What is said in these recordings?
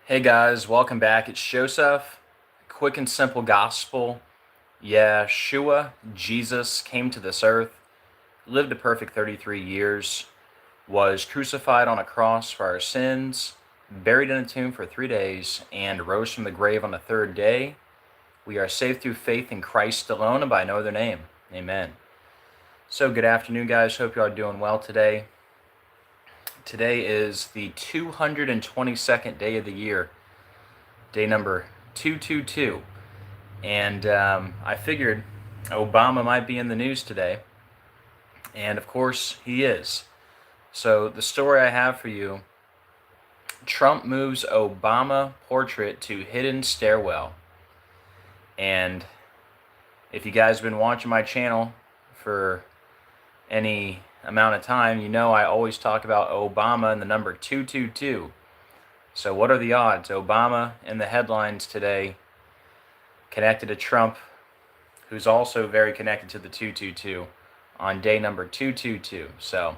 Hey guys, welcome back. It's Joseph. Quick and simple gospel. Yeshua, Jesus, came to this earth, lived a perfect 33 years, was crucified on a cross for our sins, buried in a tomb for 3 days, and rose from the grave on the third day. We are saved through faith in Christ alone and by no other name. Amen. So good afternoon, guys. Hope you are doing well today. Today is the 222nd day of the year. Day number 222, and I figured Obama might be in the news today, and of course he is. So the story I have for you: Trump moves Obama portrait to hidden stairwell. And if you guys have been watching my channel for any amount of time, you know I always talk about Obama and the number 222. So what are the odds? Obama in the headlines today, connected to Trump, who's also very connected to the 222 on day number 222. So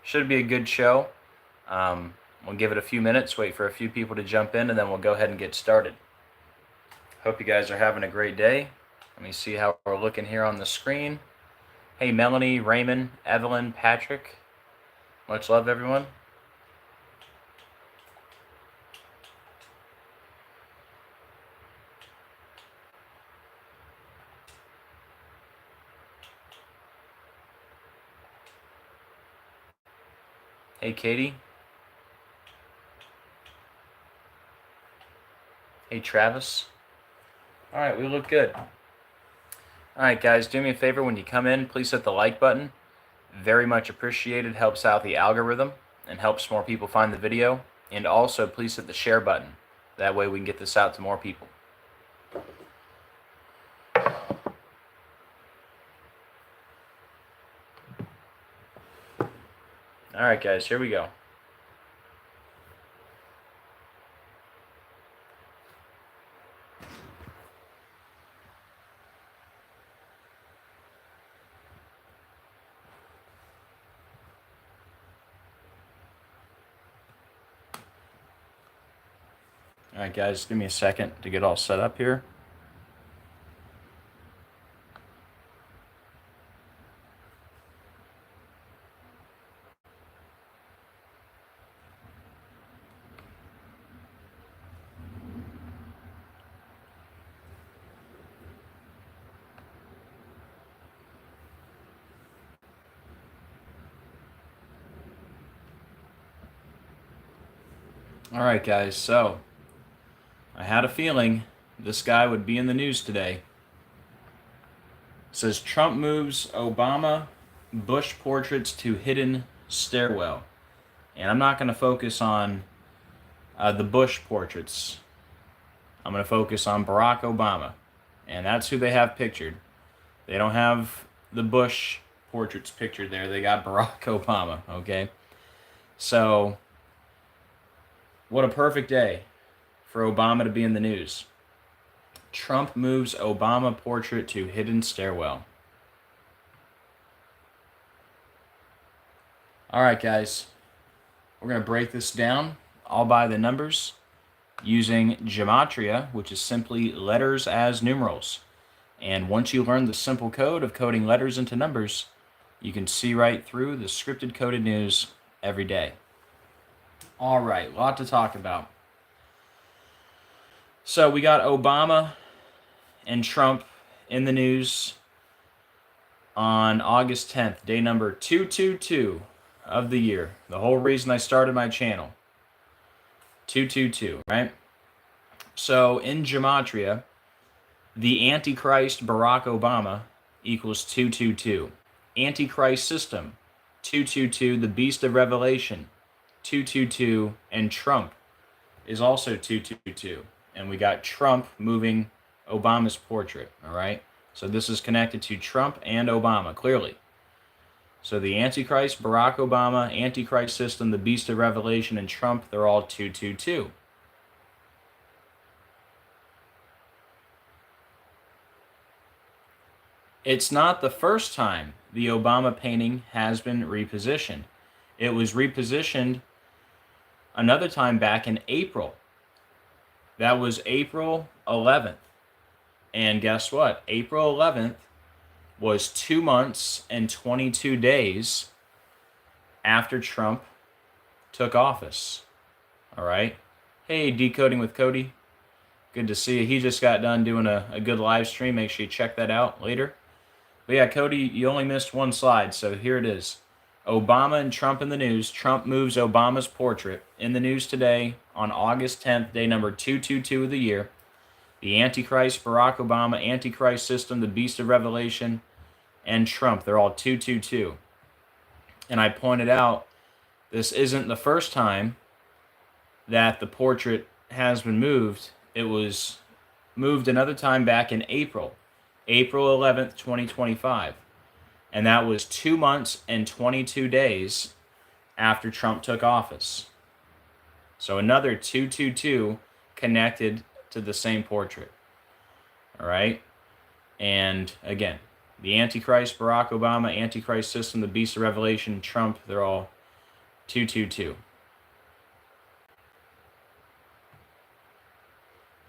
should be a good show. We'll give it a few minutes, wait for a few people to jump in, and then we'll go ahead and get started. Hope you guys are having a great day. Let me see how we're looking here on the screen. Hey, Melanie, Raymond, Evelyn, Patrick. Much love, everyone. Hey, Katie. Hey, Travis. All right, we look good. All right, guys, do me a favor. When you come in, please hit the like button. Very much appreciated. Helps out the algorithm and helps more people find the video. And also, please hit the share button. That way we can get this out to more people. All right, guys, here we go. All right, guys, give me a second to get all set up here. All right, guys, so I had a feeling this guy would be in the news today. It says Trump moves Obama Bush portraits to hidden stairwell. And I'm not going to focus on the Bush portraits. I'm going to focus on Barack Obama. And that's who they have pictured. They don't have the Bush portraits pictured there. They got Barack Obama, okay? So, what a perfect day for Obama to be in the news. Trump moves Obama portrait to hidden stairwell. All right, guys. We're going to break this down all by the numbers using Gematria, which is simply letters as numerals. And once you learn the simple code of coding letters into numbers, you can see right through the scripted coded news every day. All right, a lot to talk about. So we got Obama and Trump in the news on August 10th, day number 222 of the year. The whole reason I started my channel. 222, right? So in Gematria, the Antichrist Barack Obama equals 222. Antichrist system, 222. The Beast of Revelation, 222. And Trump is also 222. And we got Trump moving Obama's portrait, all right? So this is connected to Trump and Obama, clearly. So the Antichrist, Barack Obama, Antichrist system, the Beast of Revelation, and Trump, they're all 222. It's not the first time the Obama painting has been repositioned. It was repositioned another time back in April That was April 11th. And guess what? April 11th was 2 months and 22 days after Trump took office. All right. Hey, Decoding with Cody. Good to see you. He just got done doing a good live stream. Make sure you check that out later. But yeah, Cody, you only missed one slide, so here it is. Obama and Trump in the news. Trump moves Obama's portrait. In the news today on August 10th, day number 222 of the year. The Antichrist, Barack Obama, Antichrist system, the Beast of Revelation, and Trump. They're all 222. And I pointed out this isn't the first time that the portrait has been moved. It was moved another time back in April 11th, 2025. And that was 2 months and 22 days after Trump took office. So another 222 connected to the same portrait. All right? And again, the Antichrist, Barack Obama, Antichrist system, the Beast of Revelation, Trump, they're all 222.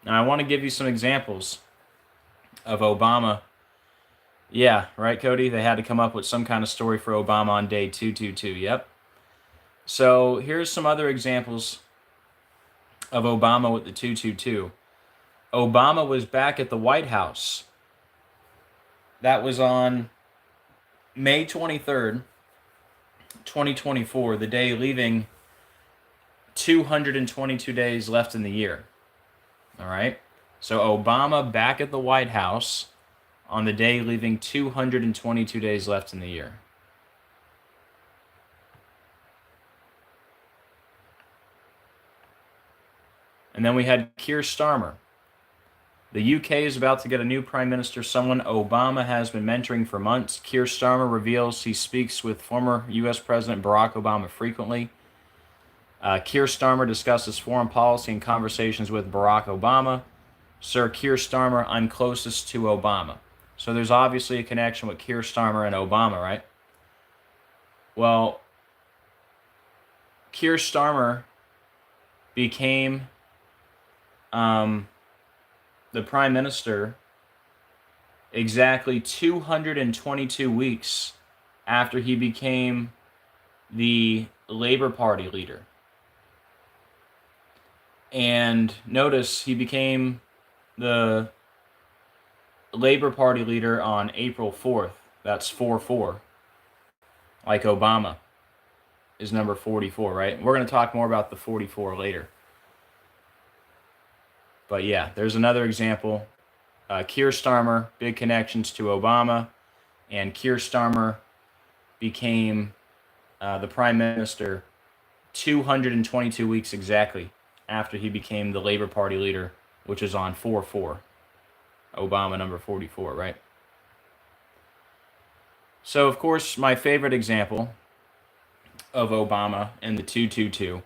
Now, I want to give you some examples of Obama. Yeah, right, Cody? They had to come up with some kind of story for Obama on day 222. Yep. So here's some other examples of Obama with the 222. Obama was back at the White House. That was on May 23rd, 2024, the day leaving 222 days left in the year. All right? So Obama back at the White House on the day leaving 222 days left in the year. And then we had Keir Starmer. The UK is about to get a new prime minister, someone Obama has been mentoring for months. Keir Starmer reveals he speaks with former US President Barack Obama frequently. Keir Starmer discusses foreign policy and conversations with Barack Obama. Sir Keir Starmer, I'm closest to Obama. So there's obviously a connection with Keir Starmer and Obama, right? Well, Keir Starmer became the prime minister exactly 222 weeks after he became the Labour Party leader. And notice he became the Labour Party leader on April 4th. That's 4-4. Like Obama is number 44, right? We're going to talk more about the 44 later. But yeah, there's another example. Keir Starmer, big connections to Obama. And Keir Starmer became the prime minister 222 weeks exactly after he became the Labour Party leader, which is on 4-4. Obama number 44, right? So, of course, my favorite example of Obama and the 222,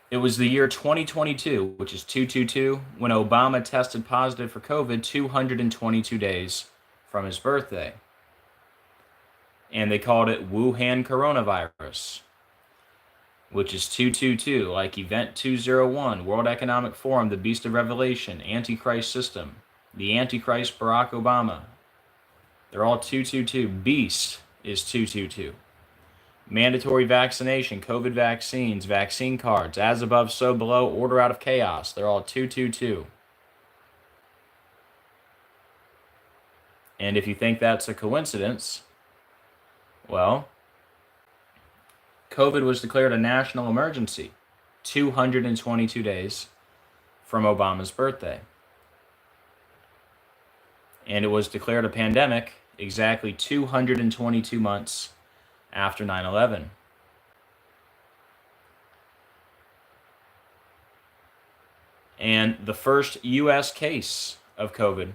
it was the year 2022, which is 222, when Obama tested positive for COVID 222 days from his birthday. And they called it Wuhan coronavirus, which is 222, like Event 201, World Economic Forum, the Beast of Revelation, Antichrist system, the Antichrist Barack Obama. They're all 222. Beast is 222. Mandatory vaccination, COVID vaccines, vaccine cards, as above, so below, order out of chaos. They're all 222. And if you think that's a coincidence, well, COVID was declared a national emergency 222 days from Obama's birthday. And it was declared a pandemic exactly 222 months after 9/11. And the first U.S. case of COVID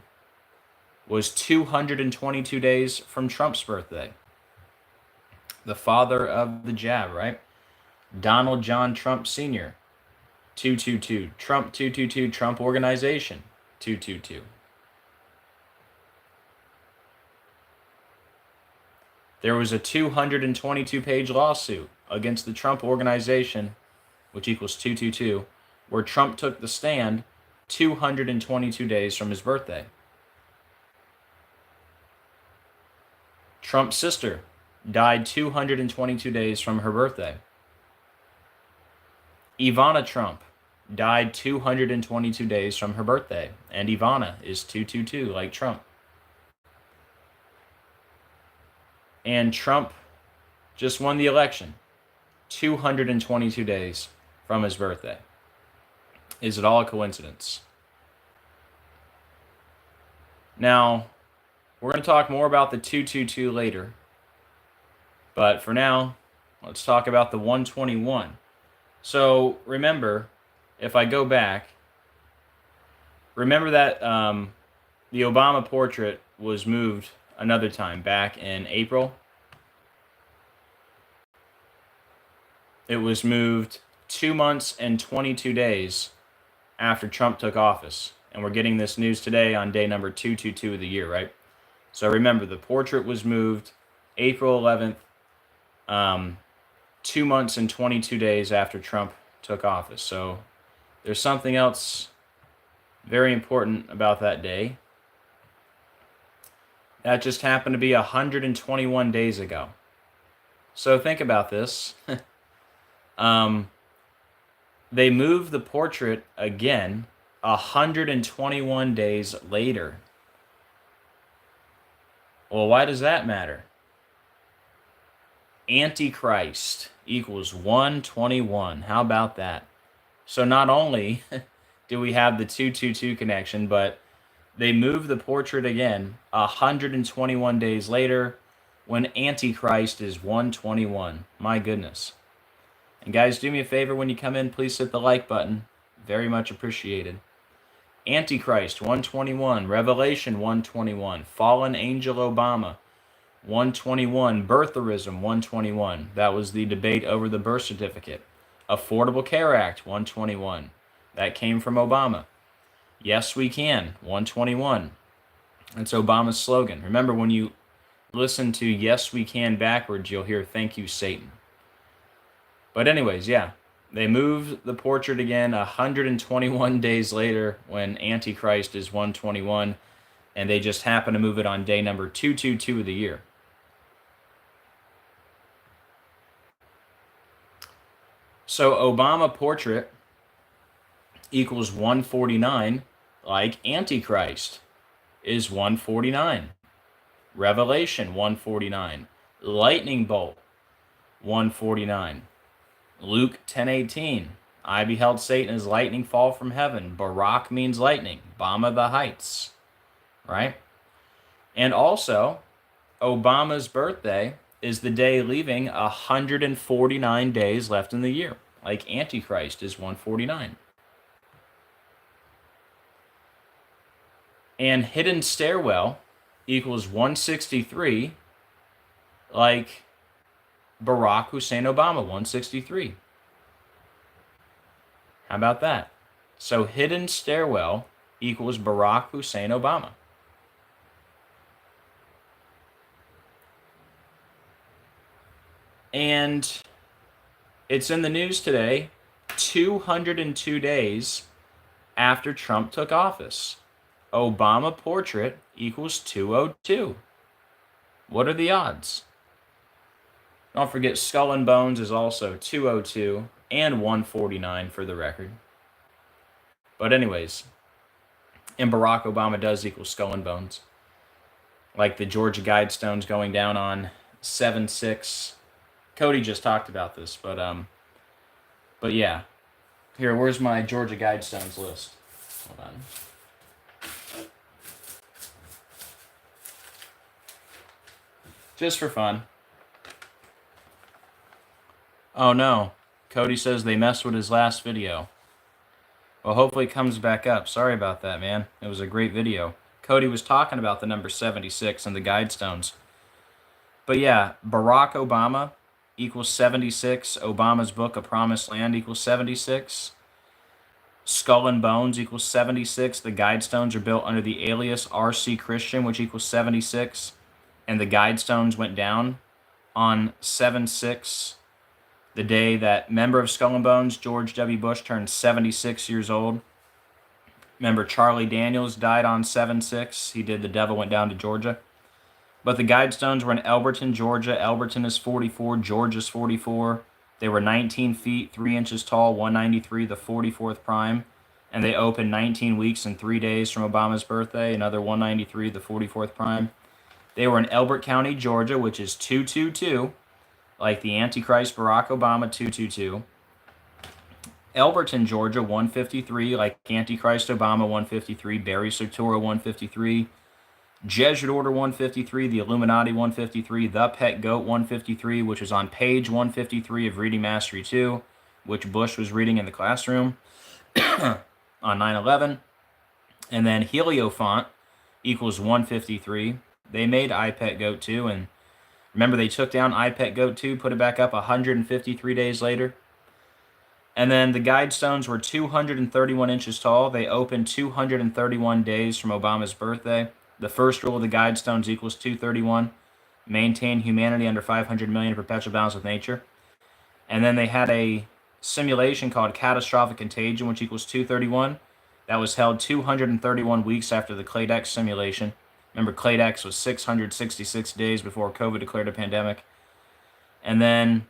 was 222 days from Trump's birthday. The father of the jab, right? Donald John Trump Sr., 222. Trump 222, Trump Organization, 222. There was a 222-page lawsuit against the Trump Organization, which equals 222, where Trump took the stand 222 days from his birthday. Trump's sister died 222 days from her birthday. Ivana Trump died 222 days from her birthday, and Ivana is 222 like Trump. And Trump just won the election 222 days from his birthday. Is it all a coincidence? Now, we're going to talk more about the 222 later, but for now, let's talk about the 121. So remember, if I go back, remember that the Obama portrait was moved another time back in April. It was moved 2 months and 22 days after Trump took office. And we're getting this news today on day number 222 of the year, right? So remember, the portrait was moved April 11th, 2 months and 22 days after Trump took office. So there's something else very important about that day. That just happened to be 121 days ago. So think about this. They moved the portrait again 121 days later. Well, why does that matter? Antichrist equals 121. How about that? So not only do we have the 222 connection, but they moved the portrait again 121 days later when Antichrist is 121. My goodness. And guys, do me a favor when you come in, please hit the like button. Very much appreciated. Antichrist 121, Revelation 121, Fallen Angel Obama 121, Birtherism 121. That was the debate over the birth certificate. Affordable Care Act 121. That came from Obama. Yes, we can 121. That's Obama's slogan. Remember, when you listen to Yes, We Can backwards, you'll hear Thank You, Satan. But anyways, yeah, they moved the portrait again 121 days later when Antichrist is 121, and they just happen to move it on day number 222 of the year. So Obama portrait equals 149, like Antichrist is 149. Revelation 149. Lightning bolt 149. Luke 10:18. I beheld Satan as lightning fall from heaven. Barak means lightning. Bama the heights. Right? And also, Obama's birthday is the day leaving 149 days left in the year. Like Antichrist is 149. And hidden stairwell equals 163, like Barack Hussein Obama, 163. How about that? So hidden stairwell equals Barack Hussein Obama. And it's in the news today, 202 days after Trump took office. Obama portrait equals 202. What are the odds? Don't forget, Skull and Bones is also 202 and 149 for the record. But anyways, and Barack Obama does equal Skull and Bones. Like the Georgia Guidestones going down on 7/6. Cody just talked about this, but yeah. Here, where's my Georgia Guidestones list? Hold on. Just for fun. Oh no, Cody says they messed with his last video. Well, hopefully it comes back up. Sorry about that, man. It was a great video. Cody was talking about the number 76 and the Guidestones. But yeah, Barack Obama equals 76. Obama's book, A Promised Land, equals 76. Skull and Bones equals 76. The Guidestones are built under the alias RC Christian, which equals 76. And the Guidestones went down on 7/6 The day that member of Skull and Bones, George W. Bush, turned 76 years old. Remember, Charlie Daniels died on 7/6. He did The Devil Went Down to Georgia. But the Guidestones were in Elberton, Georgia. Elberton is 44. George is 44. They were 19 feet, 3 inches tall, 193, the 44th prime. And they opened 19 weeks and 3 days from Obama's birthday, another 193, the 44th prime. They were in Elbert County, Georgia, which is 222, like the Antichrist Barack Obama 222. Elberton, Georgia, 153, like Antichrist Obama 153, Barry Soetoro 153, Jesuit Order 153, the Illuminati 153, the Pet Goat 153, which is on page 153 of Reading Mastery 2, which Bush was reading in the classroom on 9/11. And then Heliofont equals 153. They made iPet Goat 2, and remember they took down iPet Goat 2, put it back up 153 days later. And then the Guidestones were 231 inches tall. They opened 231 days from Obama's birthday. The first rule of the Guidestones equals 231. Maintain humanity under 500 million in perpetual balance with nature. And then they had a simulation called Catastrophic Contagion, which equals 231. That was held 231 weeks after the Cladex simulation. Remember, Cladex was 666 days before COVID declared a pandemic. And then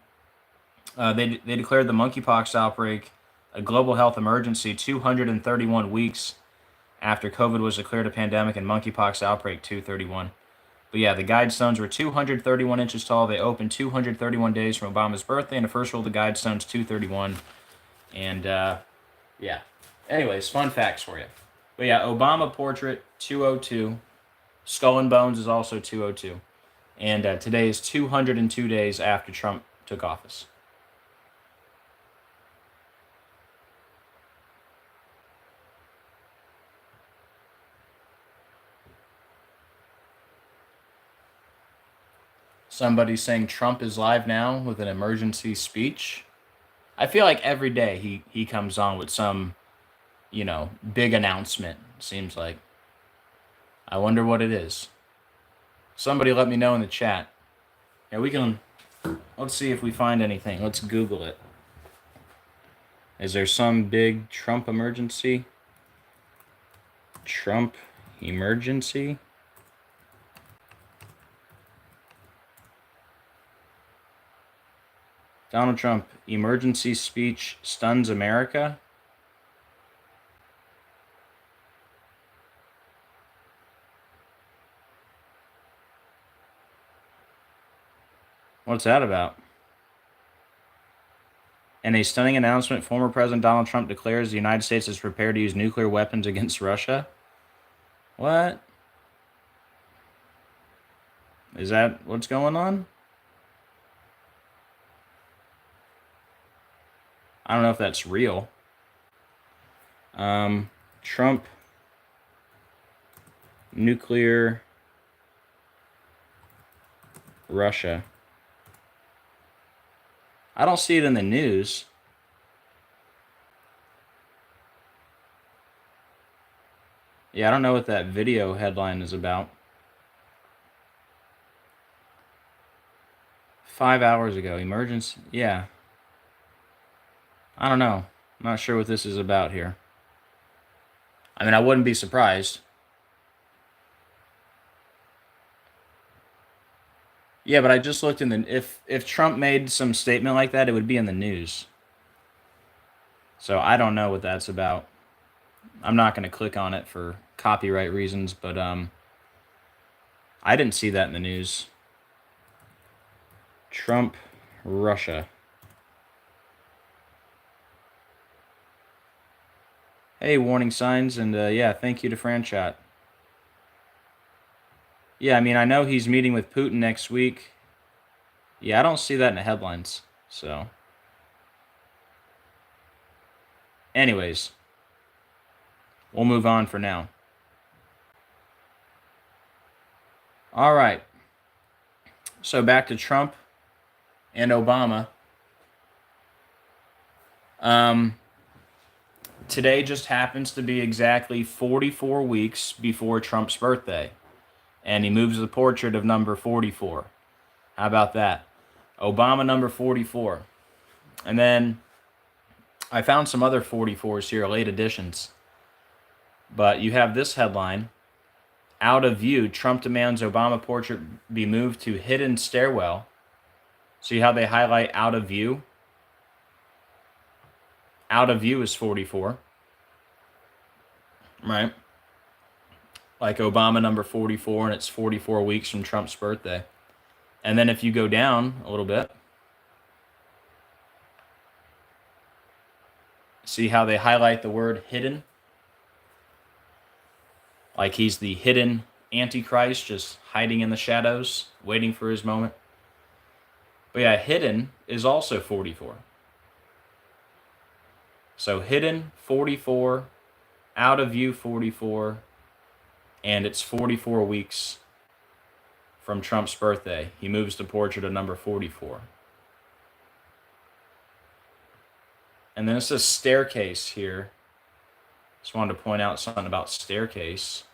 they declared the monkeypox outbreak a global health emergency 231 weeks after COVID was declared a pandemic, and monkeypox outbreak 231. But yeah, the Guidestones were 231 inches tall. They opened 231 days from Obama's birthday, and the first rule of the Guidestones 231. And yeah. Anyways, fun facts for you. But yeah, Obama portrait 202. Skull and Bones is also 202. And today is 202 days after Trump took office. Somebody's saying Trump is live now with an emergency speech. I feel like every day he comes on with some, big announcement, seems like. I wonder what it is. Somebody let me know in the chat. Yeah, let's see if we find anything. Let's Google it. Is there some big Trump emergency? Trump emergency? Donald Trump, emergency speech stuns America? What's that about? In a stunning announcement, former President Donald Trump declares the United States is prepared to use nuclear weapons against Russia. What? Is that what's going on? I don't know if that's real. Trump nuclear Russia. I don't see it in the news. Yeah, I don't know what that video headline is about. 5 hours ago, emergency. Yeah. I don't know. I'm not sure what this is about here. I mean, I wouldn't be surprised. Yeah, but I just looked in the... If Trump made some statement like that, it would be in the news. So I don't know what that's about. I'm not going to click on it for copyright reasons, but I didn't see that in the news. Trump, Russia. Hey, warning signs, and yeah, thank you to Franchot. Yeah, I mean, I know he's meeting with Putin next week. Yeah, I don't see that in the headlines, so. Anyways, we'll move on for now. All right. So back to Trump and Obama. Today just happens to be exactly 44 weeks before Trump's birthday. And he moves the portrait of number 44. How about that? Obama number 44. And then I found some other 44s here, late editions. But you have this headline: out of view, Trump demands Obama portrait be moved to hidden stairwell. See how they highlight out of view? Out of view is 44, right? Like Obama number 44, and it's 44 weeks from Trump's birthday. And then if you go down a little bit, see how they highlight the word hidden? Like he's the hidden Antichrist, just hiding in the shadows, waiting for his moment. But yeah, hidden is also 44. So hidden, 44, out of view, 44, and it's 44 weeks from Trump's birthday. He moves the portrait of number 44. And then it says staircase here. Just wanted to point out something about staircase,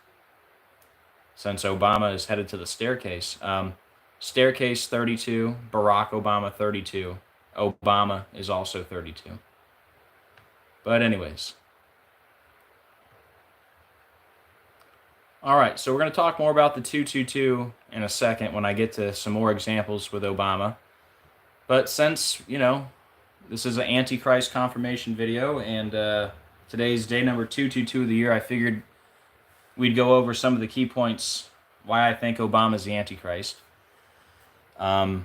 since Obama is headed to the staircase. Staircase 32, Barack Obama 32. Obama is also 32. But anyways. All right, so we're going to talk more about the 222 in a second when I get to some more examples with Obama. But since, this is an Antichrist confirmation video, and today's day number 222 of the year, I figured we'd go over some of the key points why I think Obama is the Antichrist. Number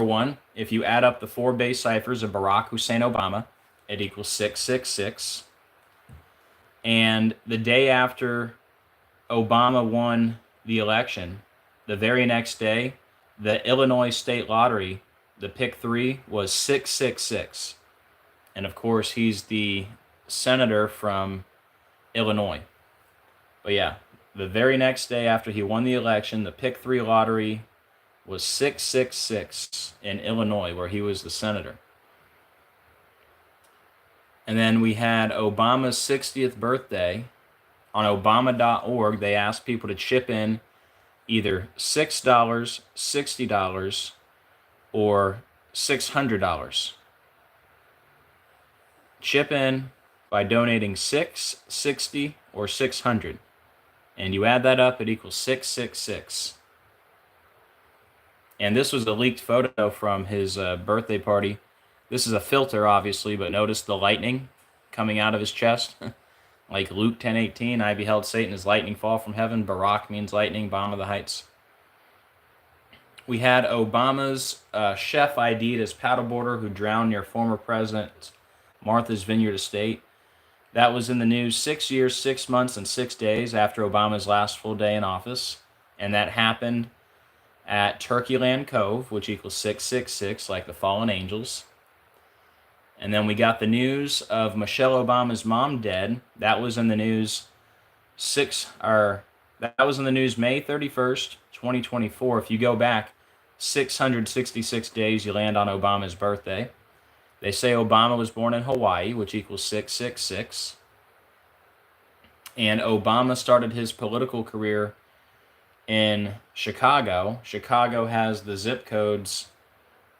one, if you add up the 4 base ciphers of Barack Hussein Obama, it equals 666. And the day after Obama won the election, the very next day, the Illinois State Lottery, the pick 3 was 666. And of course, he's the senator from Illinois. But yeah, the very next day after he won the election, the pick 3 lottery was 666 in Illinois, where he was the senator. And then we had Obama's 60th birthday. On Obama.org, they asked people to chip in either $6, $60, or $600. Chip in by donating $6, $60, or $600. And you add that up, it equals 666. And this was a leaked photo from his birthday party. This is a filter, obviously, but notice the lightning coming out of his chest. Like Luke 10:18, I beheld Satan as lightning fall from heaven. Barak means lightning, bomb of the heights. We had Obama's chef ID'd as paddleboarder who drowned near former President Martha's Vineyard estate. That was in the news 6 years, 6 months, and 6 days after Obama's last full day in office. And that happened at Turkeyland Cove, which equals 666, like the fallen angels. And then we got the news of Michelle Obama's mom dead. That was in the news May 31st, 2024. If you go back 666 days, you land on Obama's birthday. They say Obama was born in Hawaii, which equals 666. And Obama started his political career in Chicago. Chicago has the zip codes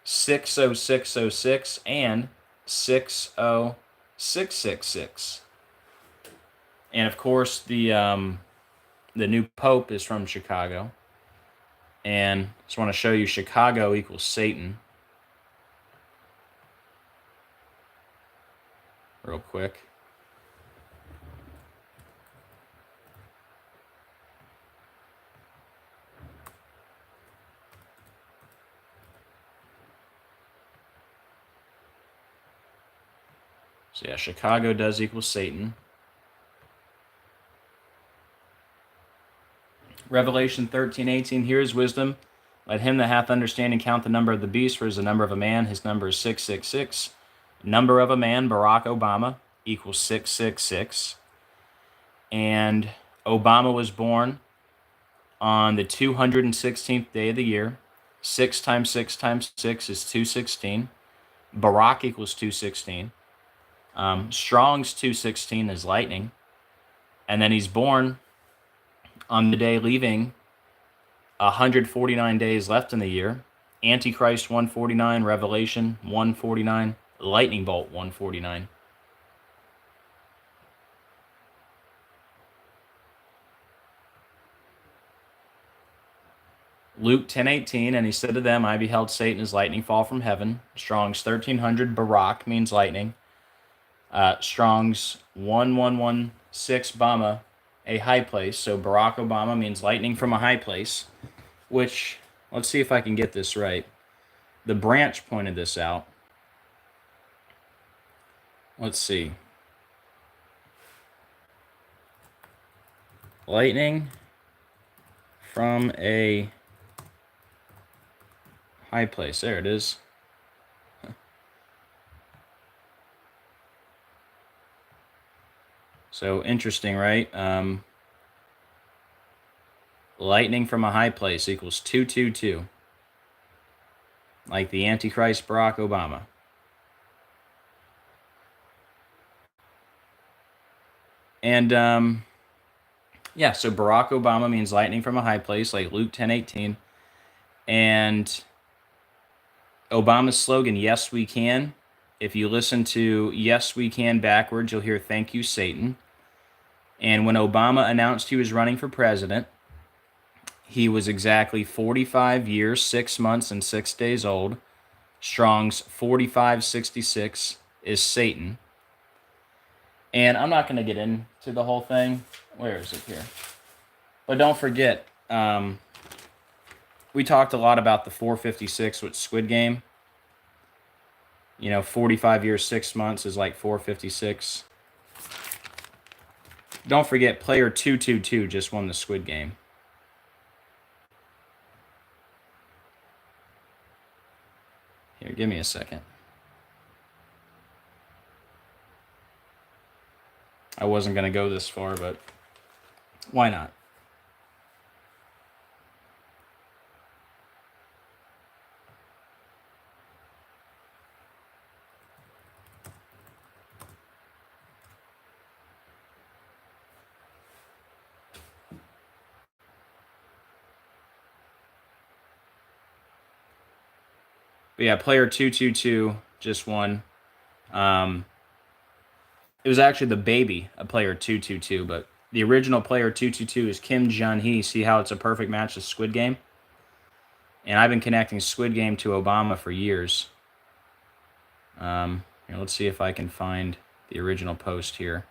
60606 and 60666. And of course, the new pope is from Chicago. And just want to show you Chicago equals Satan real quick. So yeah, Chicago does equal Satan. Revelation 13:18, here is wisdom. Let him that hath understanding count the number of the beast, for it is the number of a man. His number is 666. Number of a man, Barack Obama, equals 666. And Obama was born on the 216th day of the year. 6 times 6 times 6 is 216. Barack equals 216. Strong's 216 is lightning. And then he's born on the day leaving 149 days left in the year. Antichrist 149, Revelation 149, Lightning Bolt 149. Luke 10:18, and he said to them, I beheld Satan as lightning fall from heaven. Strong's 1300, Barak means lightning. Strong's 1116, Bama, a high place. So Barack Obama means lightning from a high place, which, let's see if I can get this right. The branch pointed this out. Let's see. Lightning from a high place. There it is. So interesting, right? Lightning from a high place equals 222. Like the Antichrist Barack Obama. And yeah, so Barack Obama means lightning from a high place, like Luke 10:18. And Obama's slogan, Yes, We Can. If you listen to Yes, We Can backwards, you'll hear Thank You, Satan. And when Obama announced he was running for president, he was exactly 45 years, 6 months, and 6 days old. Strong's 4566 is Satan. And I'm not going to get into the whole thing. Where is it here? But don't forget, we talked a lot about the 456 with Squid Game. 45 years, 6 months is like 456. Don't forget, player 222 just won the Squid Game. Here, give me a second. I wasn't going to go this far, but why not? But yeah, player 222 just won. It was actually the baby of player 222, but the original player 222 is Kim Jong-hee. See how it's a perfect match to Squid Game? And I've been connecting Squid Game to Obama for years. Let's see if I can find the original post here.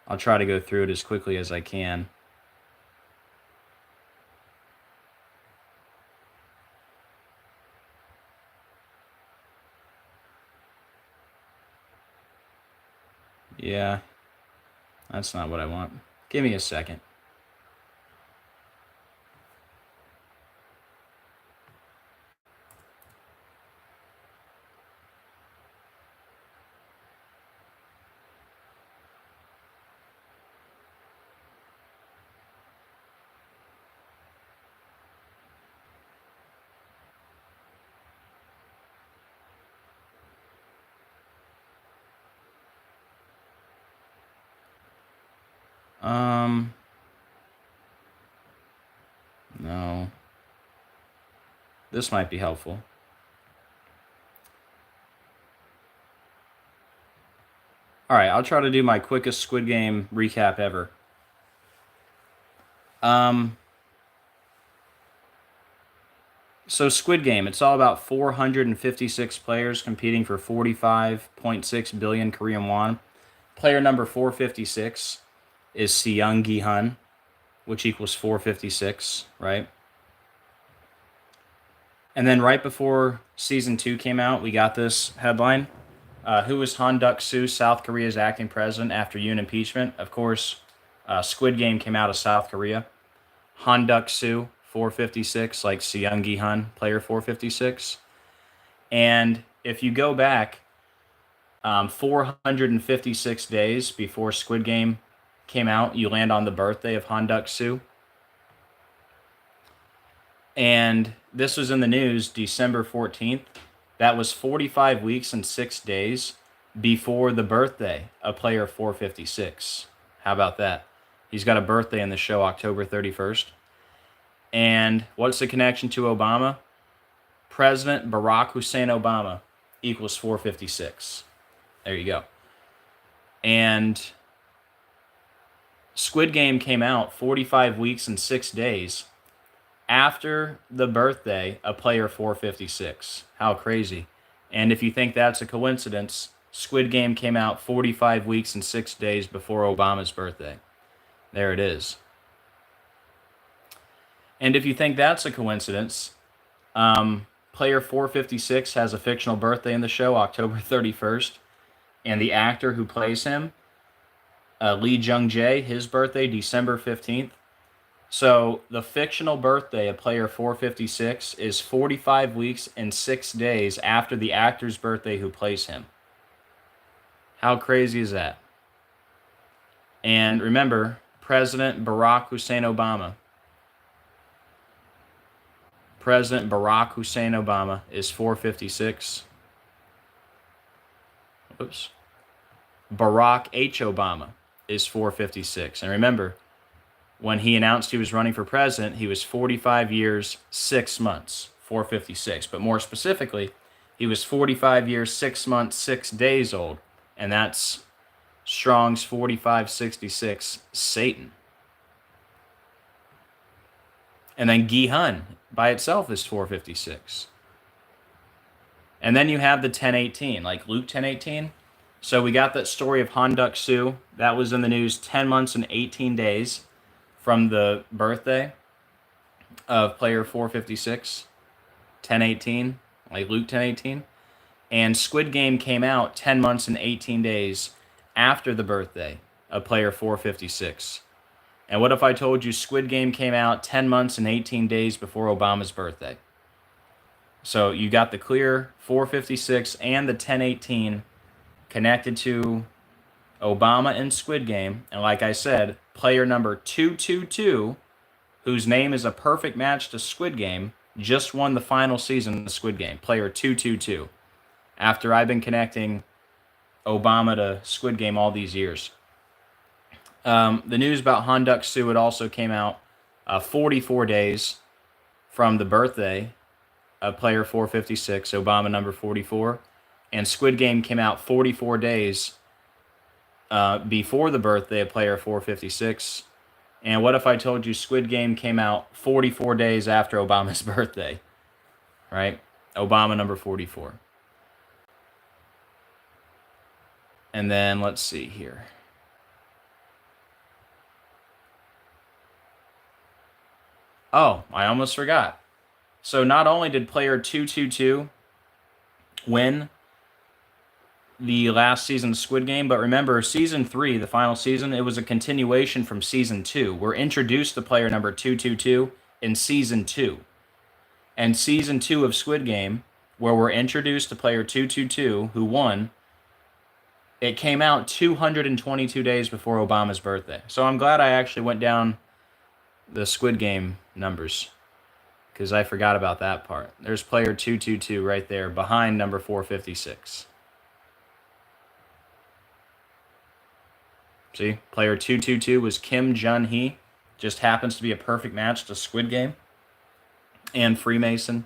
I'll try to go through it as quickly as I can. Yeah, that's not what I want. Give me a second. No. This might be helpful. All right, I'll try to do my quickest Squid Game recap ever. So Squid Game, it's all about 456 players competing for 45.6 billion Korean won. Player number 456 is Seung Gi-hun, which equals 456, right? And then right before Season 2 came out, we got this headline. Who is Han Duck-soo, South Korea's acting president after Yoon impeachment? Of course, Squid Game came out of South Korea. Han Duck-soo, 456, like Seung Gi-hun, player 456. And if you go back 456 days before Squid Game came out, you land on the birthday of Han Duck-soo. And this was in the news December 14th. That was 45 weeks and 6 days before the birthday of player 456. How about that? He's got a birthday in the show October 31st. And what's the connection to Obama? President Barack Hussein Obama equals 456. There you go. And Squid Game came out 45 weeks and 6 days after the birthday of player 456. How crazy. And if you think that's a coincidence, Squid Game came out 45 weeks and 6 days before Obama's birthday. There it is. And if you think that's a coincidence, player 456 has a fictional birthday in the show, October 31st. And the actor who plays him, Lee Jung-jae, his birthday, December 15th. So the fictional birthday of player 456 is 45 weeks and 6 days after the actor's birthday who plays him. How crazy is that? And remember, President Barack Hussein Obama. President Barack Hussein Obama is 456. Oops. Barack H. Obama is 456. And remember, when he announced he was running for president, he was 45 years, 6 months, 456. But more specifically, he was 45 years, 6 months, 6 days old. And that's Strong's 4566, Satan. And then Gi-hun by itself is 456. And then you have the 1018, like Luke 1018. So we got that story of Han Duck-soo. That was in the news 10 months and 18 days from the birthday of player 456, 1018, like Luke 1018. And Squid Game came out 10 months and 18 days after the birthday of player 456. And what if I told you Squid Game came out 10 months and 18 days before Obama's birthday? So you got the clear 456 and the 1018 connected to Obama and Squid Game. And like I said, player number 222, whose name is a perfect match to Squid Game, just won the final season of Squid Game. Player 222. After I've been connecting Obama to Squid Game all these years. The news about Han Duck-soo, it also came out 44 days from the birthday of player 456, Obama number 44. And Squid Game came out 44 days before the birthday of player 456. And what if I told you Squid Game came out 44 days after Obama's birthday? Right? Obama number 44. And then let's see here. Oh, I almost forgot. So not only did player 222 win the last season of Squid Game, but remember, season 3, the final season, it was a continuation from season 2. We're introduced to player number 222 in season 2. And season 2 of Squid Game, where we're introduced to player 222, who won, it came out 222 days before Obama's birthday. So I'm glad I actually went down the Squid Game numbers, because I forgot about that part. There's player 222 right there behind number 456. See, player 222 was Kim Jun-hee. Just happens to be a perfect match to Squid Game and Freemason.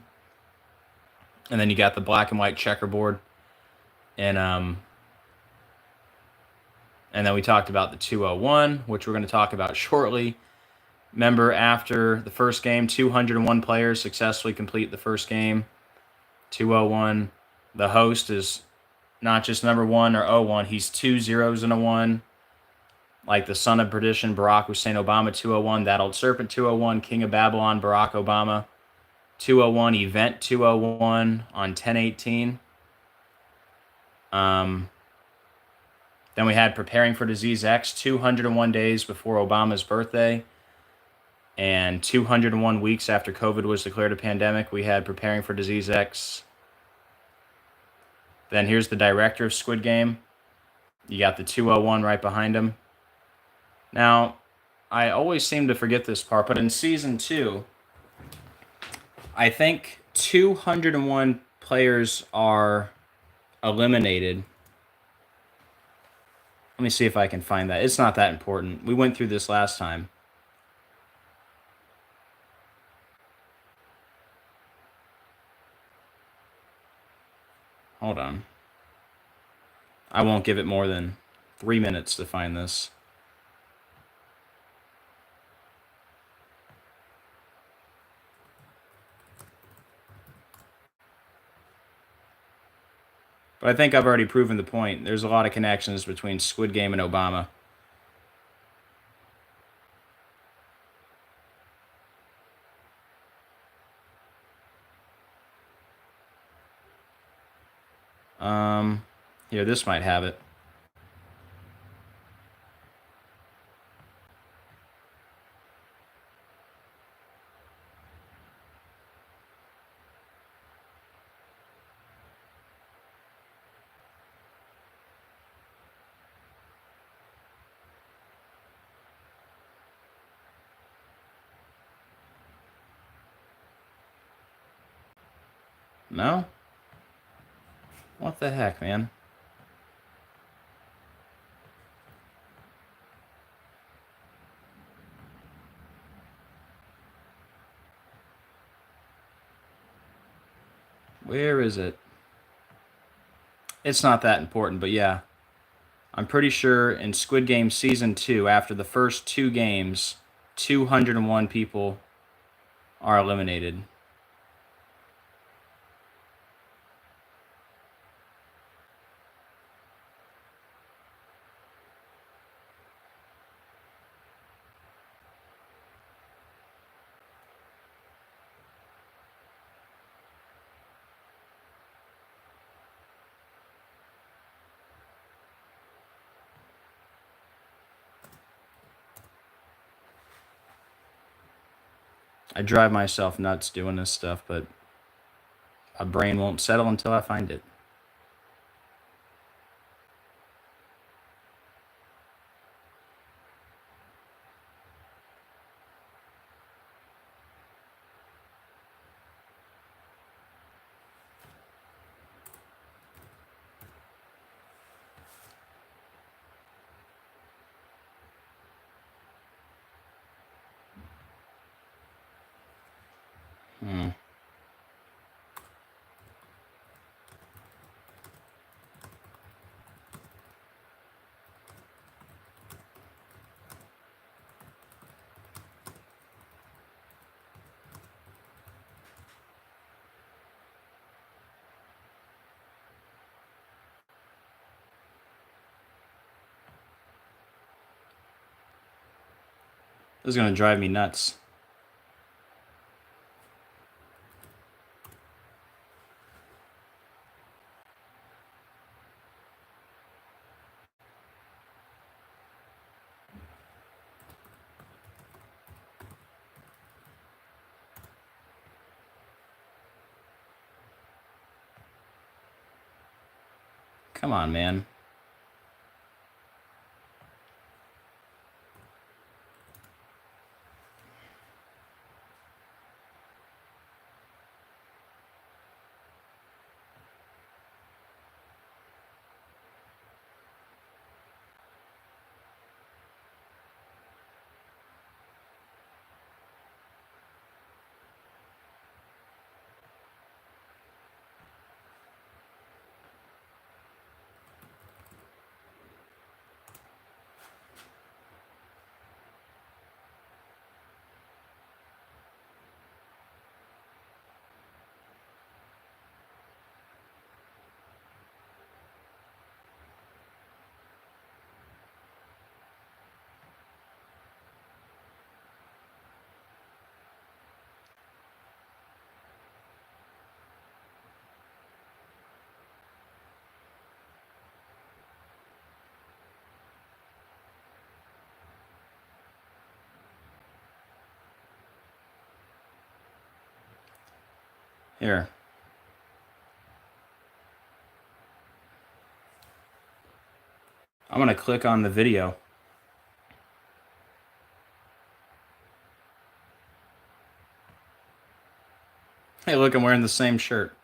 And then you got the black and white checkerboard. And then we talked about the 201, which we're going to talk about shortly. Remember, after the first game, 201 players successfully complete the first game. 201. The host is not just number 1 or 01. He's 2 zeros and a 1. Like the son of perdition, Barack Hussein Obama, 201. That old serpent, 201. King of Babylon, Barack Obama, 201. Event 201 on 1018. Then we had Preparing for Disease X, 201 days before Obama's birthday. And 201 weeks after COVID was declared a pandemic, we had Preparing for Disease X. Then here's the director of Squid Game. You got the 201 right behind him. Now, I always seem to forget this part, but in season 2, I think 201 players are eliminated. Let me see if I can find that. It's not that important. We went through this last time. Hold on. I won't give it more than 3 minutes to find this. But I think I've already proven the point. There's a lot of connections between Squid Game and Obama. Here, this might have it. No? What the heck, man? Where is it? It's not that important, but yeah. I'm pretty sure in Squid Game Season 2, after the first 2 games, 201 people are eliminated. I drive myself nuts doing this stuff, but my brain won't settle until I find it. This is going to drive me nuts. Come on, man. Here. I'm going to click on the video. Hey, look, I'm wearing the same shirt.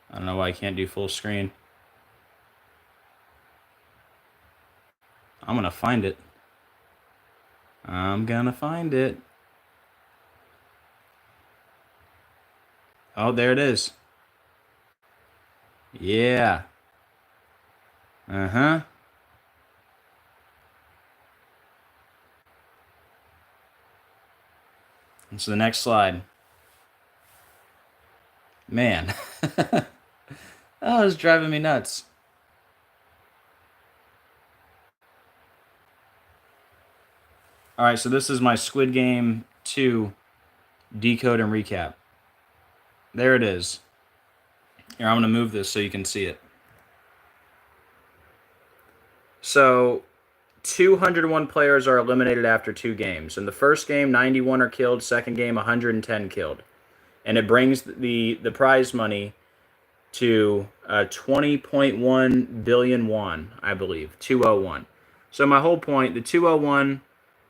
I don't know why I can't do full screen. I'm going to find it. I'm going to find it. Oh, there it is. Yeah. Uh-huh. And so the next slide. Man. Oh, it's driving me nuts. All right, so this is my Squid Game 2 decode and recap. There it is. Here, I'm going to move this so you can see it. So, 201 players are eliminated after 2 games. In the first game, 91 are killed. Second game, 110 killed. And it brings the prize money to 20.1 billion won, I believe. 201. So my whole point, the 201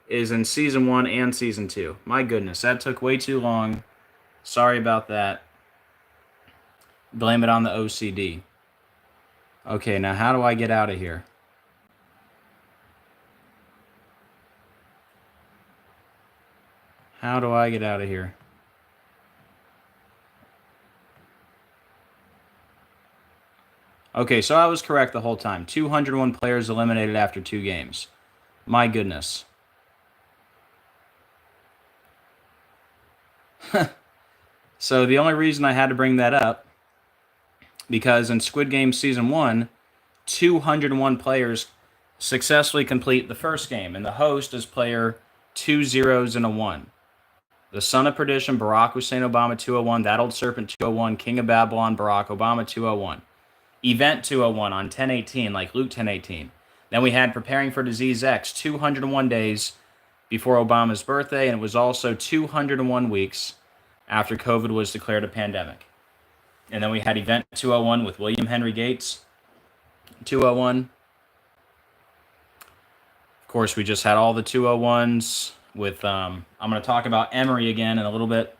is in Season 1 and Season 2. My goodness, that took way too long. Sorry about that. Blame it on the OCD. Okay, now how do I get out of here? How do I get out of here? Okay, so I was correct the whole time. 201 players eliminated after 2 games. My goodness. So the only reason I had to bring that up, because in Squid Game Season 1, 201 players successfully complete the first game, and the host is player 2 zeros and a 1. The Son of Perdition, Barack Hussein Obama 201, That Old Serpent 201, King of Babylon, Barack Obama 201. Event 201 on 10/18, like Luke 10/18. Then we had Preparing for Disease X, 201 days before Obama's birthday, and it was also 201 weeks after COVID was declared a pandemic. And then we had Event 201 with William Henry Gates, 201. Of course, we just had all the 201s with, I'm going to talk about Emery again in a little bit.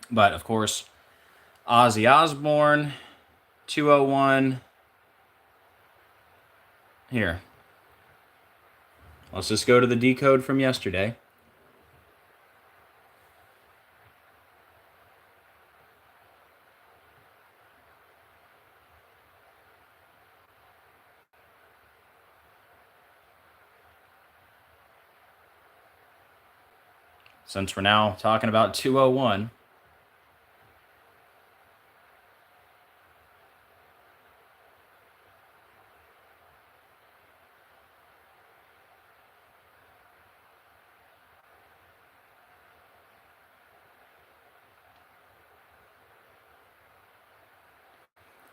But, of course, Ozzy Osbourne, 201. Here. Let's just go to the decode from yesterday. Since we're now talking about 201.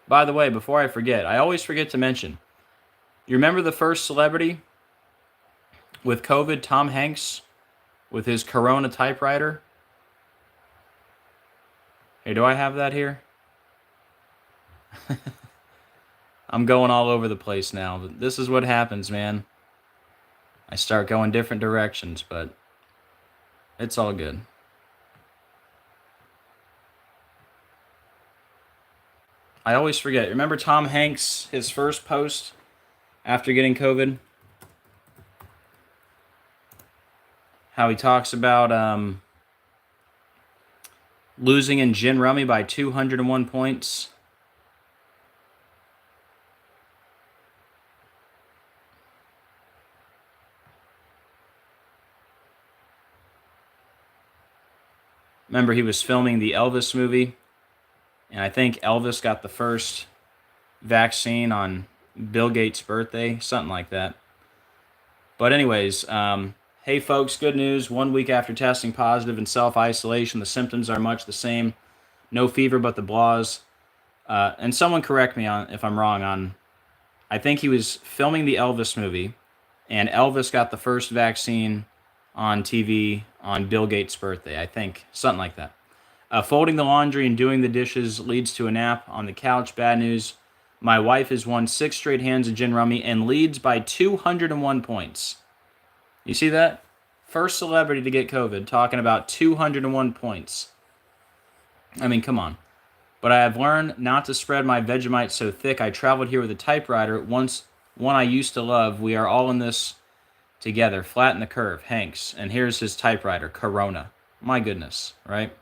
By the way, before I forget, I always forget to mention, you remember the first celebrity with COVID, Tom Hanks, with his Corona typewriter? Hey, do I have that here? I'm going all over the place now. But this is what happens, man. I start going different directions, but it's all good. I always forget. Remember Tom Hanks, his first post after getting COVID? How he talks about losing in gin rummy by 201 points. Remember, he was filming the Elvis movie, and I think Elvis got the first vaccine on Bill Gates' birthday, something like that. But anyways, hey folks, good news. 1 week after testing positive in self-isolation, the symptoms are much the same. No fever, but the blahs. And someone correct me on if I'm wrong on, I think he was filming the Elvis movie, and Elvis got the first vaccine on TV on Bill Gates' birthday, I think. Something like that. Folding the laundry and doing the dishes leads to a nap on the couch. Bad news. My wife has won 6 straight hands of gin rummy and leads by 201 points. You see that? First celebrity to get COVID, talking about 201 points. I mean, come on. But I have learned not to spread my Vegemite so thick. I traveled here with a typewriter. Once one I used to love. We are all in this together. Flatten the Curve, Hanks. And here's his typewriter, Corona. My goodness, right?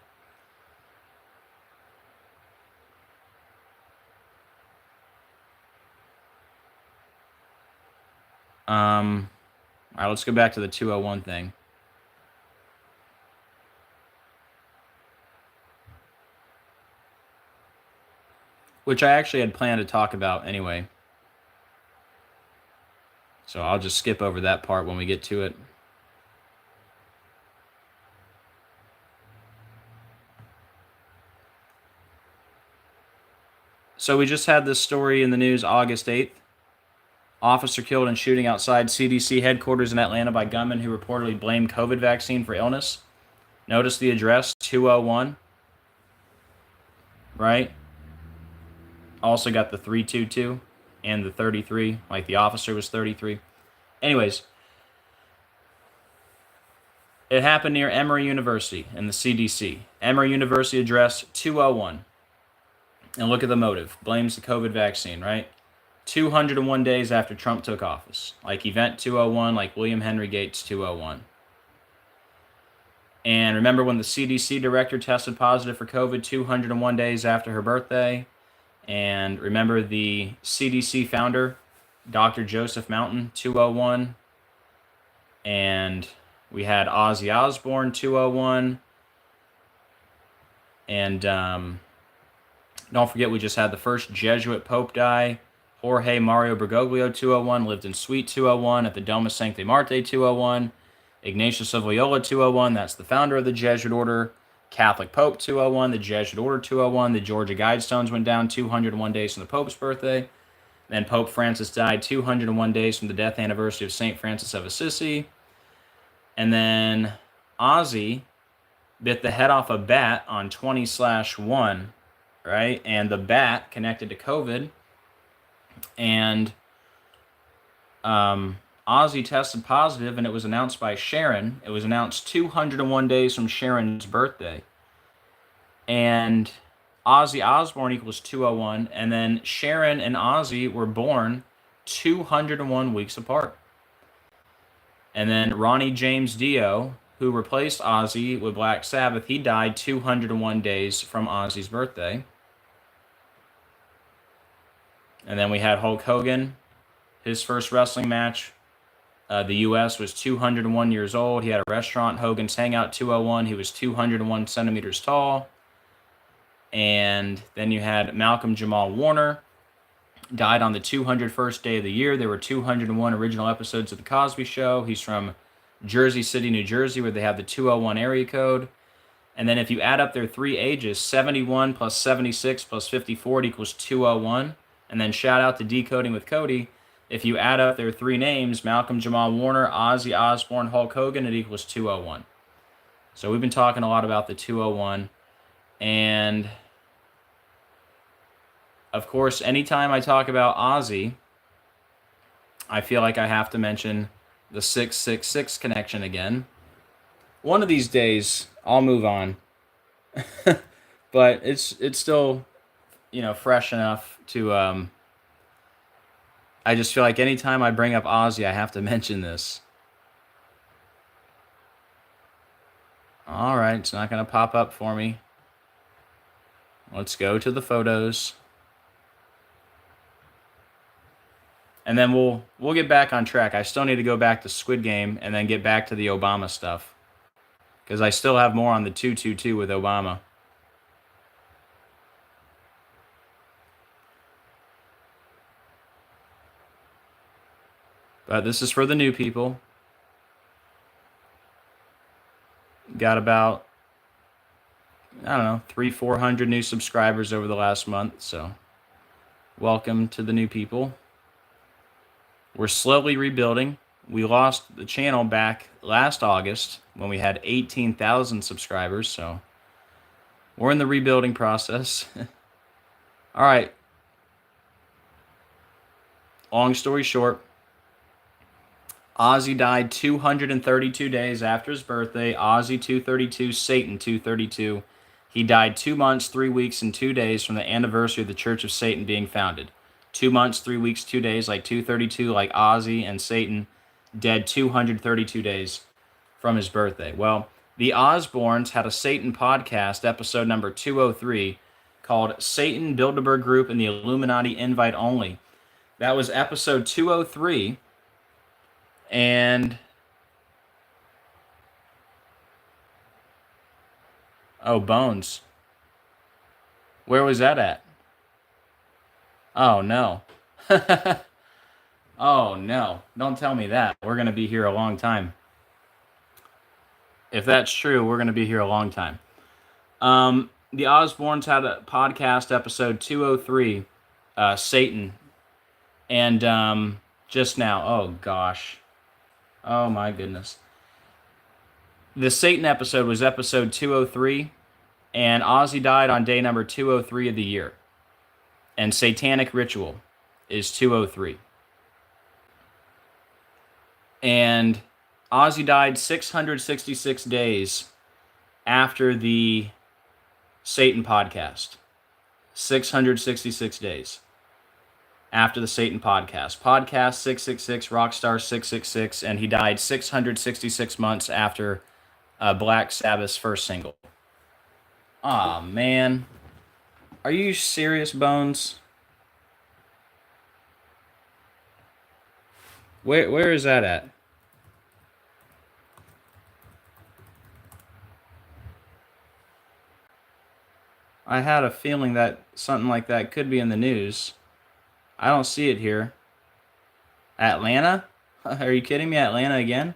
All right, let's go back to the 201 thing. Which I actually had planned to talk about anyway. So I'll just skip over that part when we get to it. So we just had this story in the news August 8th. Officer killed in shooting outside CDC headquarters in Atlanta by gunmen who reportedly blamed COVID vaccine for illness. Notice the address, 201, right? Also got the 322 and the 33, like the officer was 33. Anyways, it happened near Emory University and the CDC. Emory University address 201. And look at the motive. Blames the COVID vaccine, right? 201 days after Trump took office. Like Event 201, like William Henry Gates 201. And remember when the CDC director tested positive for COVID 201 days after her birthday? And remember the CDC founder, Dr. Joseph Mountain, 201. And we had Ozzy Osbourne, 201. And don't forget, we just had the first Jesuit Pope die. Jorge Mario Bergoglio, 201, lived in Suite 201 at the Domus Sancti Marte, 201. Ignatius of Loyola, 201, that's the founder of the Jesuit Order. Catholic Pope, 201, the Jesuit Order, 201. The Georgia Guidestones went down 201 days from the Pope's birthday. Then Pope Francis died 201 days from the death anniversary of St. Francis of Assisi. And then Ozzy bit the head off a bat on 20/1, right? And the bat connected to COVID. And Ozzy tested positive, and it was announced by Sharon. It was announced 201 days from Sharon's birthday. And Ozzy Osbourne equals 201, and then Sharon and Ozzy were born 201 weeks apart. And then Ronnie James Dio, who replaced Ozzy with Black Sabbath, he died 201 days from Ozzy's birthday. And then we had Hulk Hogan, his first wrestling match. The U.S. was 201 years old. He had a restaurant, Hogan's Hangout 201. He was 201 centimeters tall. And then you had Malcolm Jamal Warner, died on the 201st day of the year. There were 201 original episodes of The Cosby Show. He's from Jersey City, New Jersey, where they have the 201 area code. And then if you add up their three ages, 71 plus 76 plus 54 equals 201. And then shout out to Decoding with Cody. If you add up their three names, Malcolm Jamal Warner, Ozzy Osbourne, Hulk Hogan, it equals 201. So we've been talking a lot about the 201. And of course, anytime I talk about Ozzy, I feel like I have to mention the 666 connection again. One of these days, I'll move on. But it's still, fresh enough to... I just feel like anytime I bring up Ozzy, I have to mention this. All right, it's not going to pop up for me. Let's go to the photos. And then we'll get back on track. I still need to go back to Squid Game and then get back to the Obama stuff, because I still have more on the 222 with Obama. But this is for the new people. Got about, 300-400 new subscribers over the last month. So welcome to the new people. We're slowly rebuilding. We lost the channel back last August when we had 18,000 subscribers. So we're in the rebuilding process. All right. Long story short, Ozzy died 232 days after his birthday. Ozzy 232, Satan 232. He died 2 months, 3 weeks, and 2 days from the anniversary of the Church of Satan being founded. 2 months, 3 weeks, 2 days, like 232, like Ozzy and Satan, dead 232 days from his birthday. Well, the Osbournes had a Satan podcast, episode number 203, called Satan, Bilderberg Group, and the Illuminati Invite Only. That was episode 203, and... Oh, Bones. Where was that at? Oh, no. Oh, no. Don't tell me that. We're going to be here a long time. If that's true, we're going to be here a long time. The Osbournes had a podcast, episode 203, Satan. And just now, oh, gosh. Oh, my goodness. The Satan episode was episode 203, and Ozzy died on day number 203 of the year. And Satanic Ritual is 203. And Ozzy died 666 days after the Satan podcast. 666 days after the Satan podcast. Podcast 666, Rockstar 666, and he died 666 months after Black Sabbath's first single. Aw, man. Are you serious, Bones? Where is that at? I had a feeling that something like that could be in the news. I don't see it here. Atlanta? Are you kidding me? Atlanta again?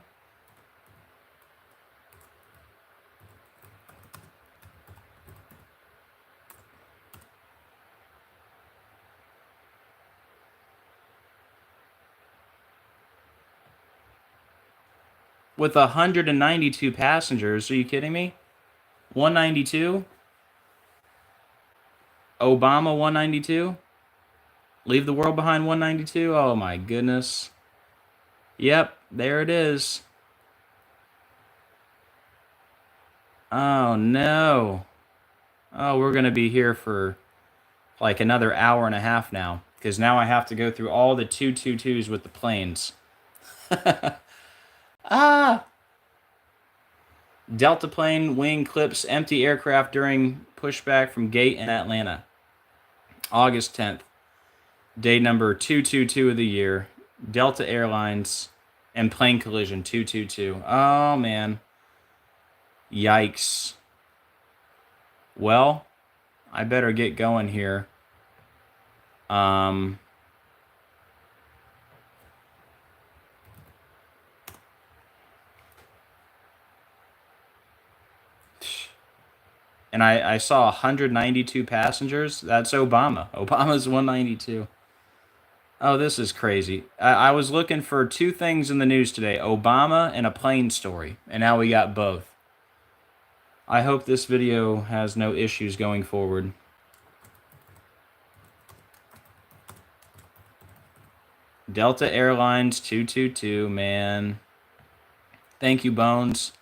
With 192 passengers, are you kidding me? 192? Obama 192? Leave the world behind 192? Oh my goodness. Yep, there it is. Oh no. Oh, we're going to be here for like another hour and a half now, because now I have to go through all the 222s with the planes. Ah! Delta plane wing clips empty aircraft during pushback from gate in Atlanta. August 10th. Day number 222 of the year. Delta Airlines and plane collision 222. Oh, man. Yikes. Well, I better get going here. And I saw 192 passengers. That's Obama. Obama's 192. Oh, this is crazy. I was looking for two things in the news today. Obama and a plane story. And now we got both. I hope this video has no issues going forward. Delta Airlines 222, man. Thank you, Bones.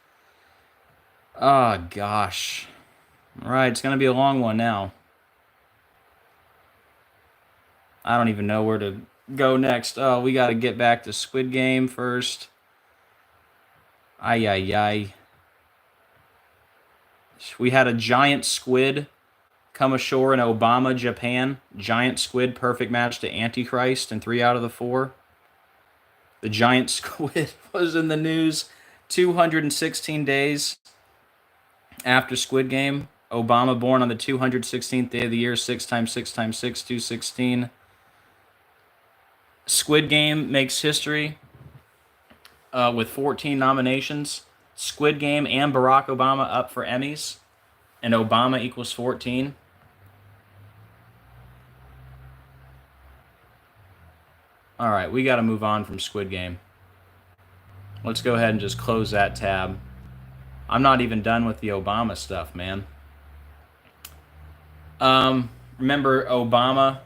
Oh, gosh. All right, it's going to be a long one now. I don't even know where to go next. Oh, we got to get back to Squid Game first. Ay, ay, ay. We had a giant squid come ashore in Obama, Japan. Giant squid, perfect match to Antichrist in 3 out of the 4. The giant squid was in the news 216 days after Squid Game. Obama born on the 216th day of the year, 6 times 6 times 6, 216. Squid Game makes history with 14 nominations. Squid Game and Barack Obama up for Emmys, and Obama equals 14. All right, we got to move on from Squid Game. Let's go ahead and just close that tab. I'm not even done with the Obama stuff, man. Remember Obama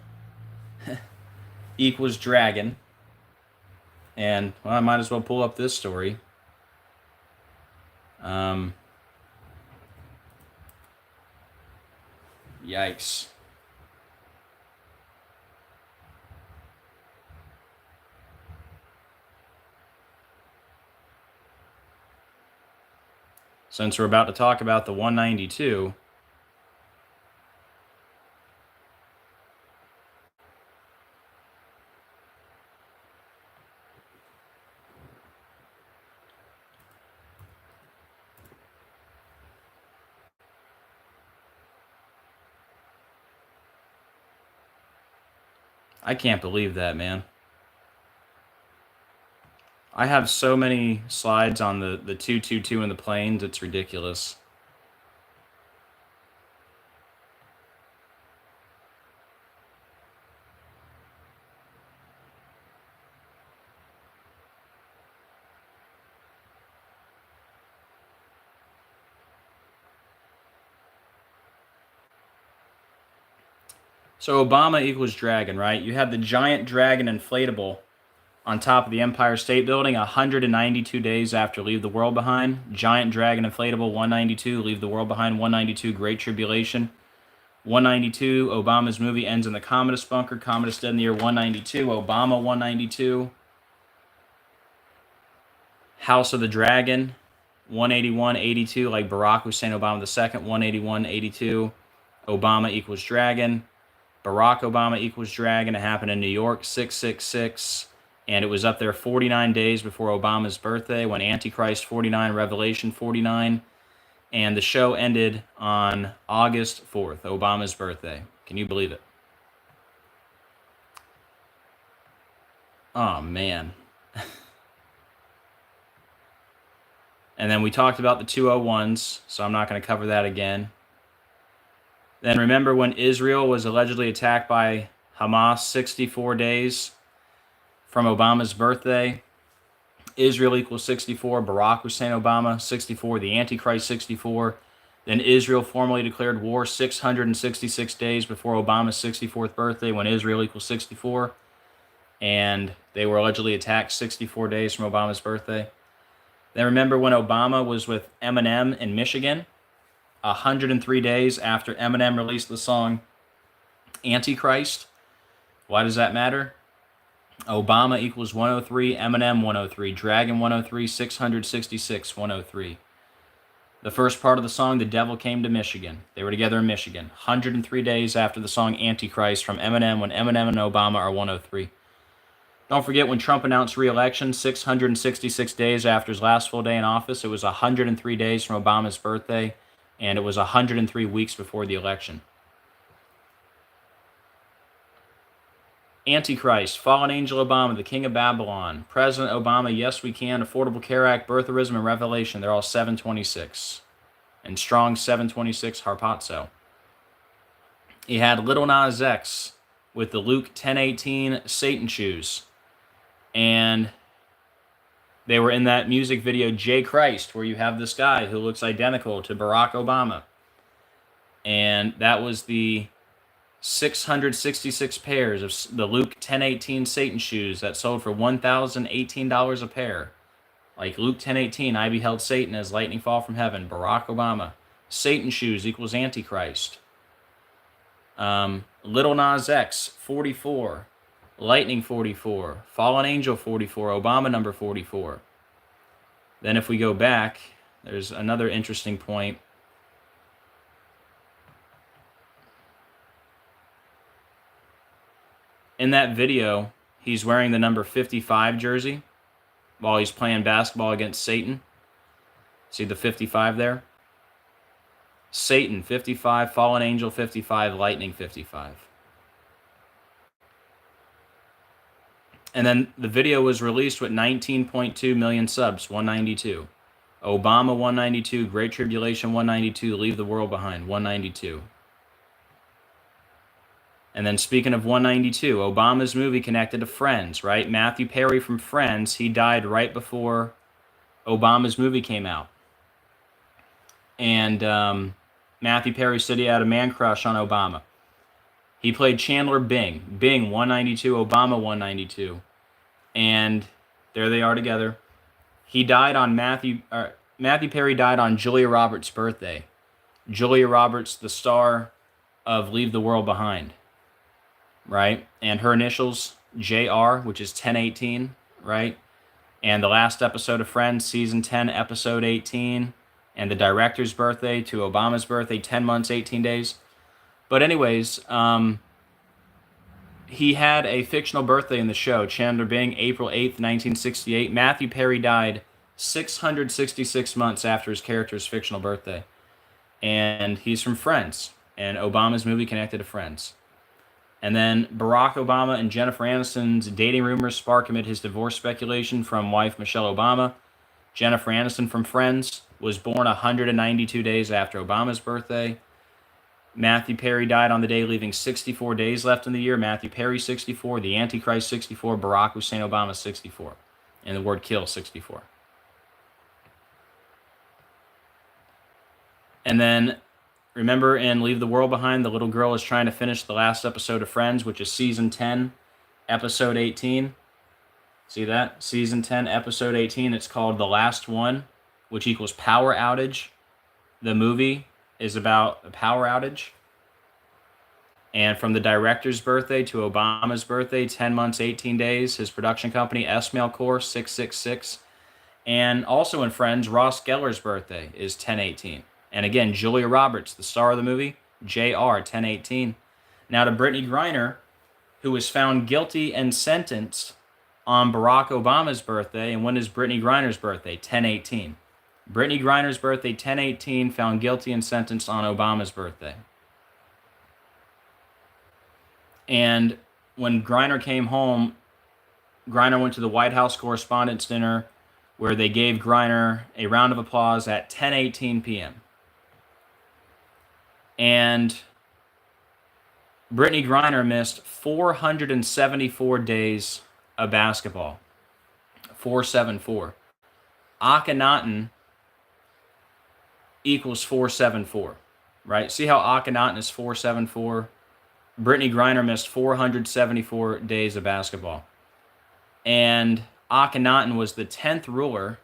equals dragon. And, well, I might as well pull up this story. Yikes. since we're about to talk about the 192, I can't believe that, man. I have so many slides on the 222 in the planes, it's ridiculous. So Obama equals dragon, right? You have the giant dragon inflatable on top of the Empire State Building 192 days after Leave the World Behind. Giant dragon inflatable 192, Leave the World Behind 192, Great Tribulation. 192, Obama's movie ends in the Commodus bunker. Commodus dead in the year 192. Obama 192. House of the Dragon 181-82, like Barack Hussein Obama II. 181-82. Obama equals dragon. Barack Obama equals dragon. It happened in New York, 666. And it was up there 49 days before Obama's birthday, when Antichrist 49, Revelation 49. And the show ended on August 4th, Obama's birthday. Can you believe it? Oh, man. And then we talked about the 201s, so I'm not going to cover that again. Then remember when Israel was allegedly attacked by Hamas 64 days from Obama's birthday? Israel equals 64, Barack Hussein Obama 64, the Antichrist 64. Then Israel formally declared war 666 days before Obama's 64th birthday, when Israel equals 64. And they were allegedly attacked 64 days from Obama's birthday. Then remember when Obama was with Eminem in Michigan? 103 days after Eminem released the song Antichrist. Why does that matter? Obama equals 103, Eminem 103, Dragon 103, 666 103. The first part of the song, The Devil Came to Michigan. They were together in Michigan. 103 days after the song Antichrist from Eminem, when Eminem and Obama are 103. Don't forget when Trump announced re-election, 666 days after his last full day in office. It was 103 days from Obama's birthday, and it was 103 weeks before the election. Antichrist, Fallen Angel Obama, the King of Babylon, President Obama, Yes We Can, Affordable Care Act, Birtherism, and Revelation. They're all 726. And strong 726 Harpazo. He had Little Nas X with the Luke 10:18 Satan shoes. And they were in that music video, J. Christ, where you have this guy who looks identical to Barack Obama. And that was the 666 pairs of the Luke 10:18 Satan shoes that sold for $1,018 a pair. Like Luke 10:18, I beheld Satan as lightning fall from heaven. Barack Obama. Satan shoes equals Antichrist. Little Nas X, 44. Lightning 44. Fallen Angel 44. Obama number 44. Then if we go back, there's another interesting point. In that video, he's wearing the number 55 jersey while he's playing basketball against Satan. See the 55 there? Satan 55, Fallen Angel 55, Lightning 55. And then the video was released with 19.2 million subs, 192. Obama 192, Great Tribulation 192, Leave the World Behind 192. And then speaking of 192, Obama's movie connected to Friends, right? Matthew Perry from Friends, he died right before Obama's movie came out. And Matthew Perry said he had a man crush on Obama. He played Chandler Bing. Bing 192, Obama 192. And there they are together. He died on Matthew Perry died on Julia Roberts' birthday. Julia Roberts, the star of Leave the World Behind. Right? And her initials, JR, which is 1018, right? And the last episode of Friends, season 10, episode 18, and the director's birthday to Obama's birthday, 10 months, 18 days. But anyways, he had a fictional birthday in the show, Chandler Bing, April 8th, 1968. Matthew Perry died 666 months after his character's fictional birthday. And he's from Friends, and Obama's movie connected to Friends. And then Barack Obama and Jennifer Aniston's dating rumors spark amid his divorce speculation from wife Michelle Obama. Jennifer Aniston from Friends was born 192 days after Obama's birthday. Matthew Perry died on the day, leaving 64 days left in the year. Matthew Perry, 64. The Antichrist, 64. Barack Hussein Obama, 64. And the word kill, 64. And then, remember in Leave the World Behind, the little girl is trying to finish the last episode of Friends, which is Season 10, Episode 18. See that? Season 10, Episode 18. It's called The Last One, which equals Power Outage. The movie is about a power outage. And from the director's birthday to Obama's birthday, 10 months, 18 days, his production company, S-Mail Corps, 666. And also in Friends, Ross Geller's birthday is 10/18. And again, Julia Roberts, the star of the movie, JR, 10/18. Now to Brittany Griner, who was found guilty and sentenced on Barack Obama's birthday. And when is Brittany Griner's birthday? 10/18. Brittany Griner's birthday, 10/18, found guilty and sentenced on Obama's birthday. And when Griner came home, Griner went to the White House Correspondents' Dinner, where they gave Griner a round of applause at 10:18 p.m. And Brittany Griner missed 474 days of basketball. 474. Akhenaten equals 474, right? See how Akhenaten is 474? Brittany Griner missed 474 days of basketball. And Akhenaten was the 10th ruler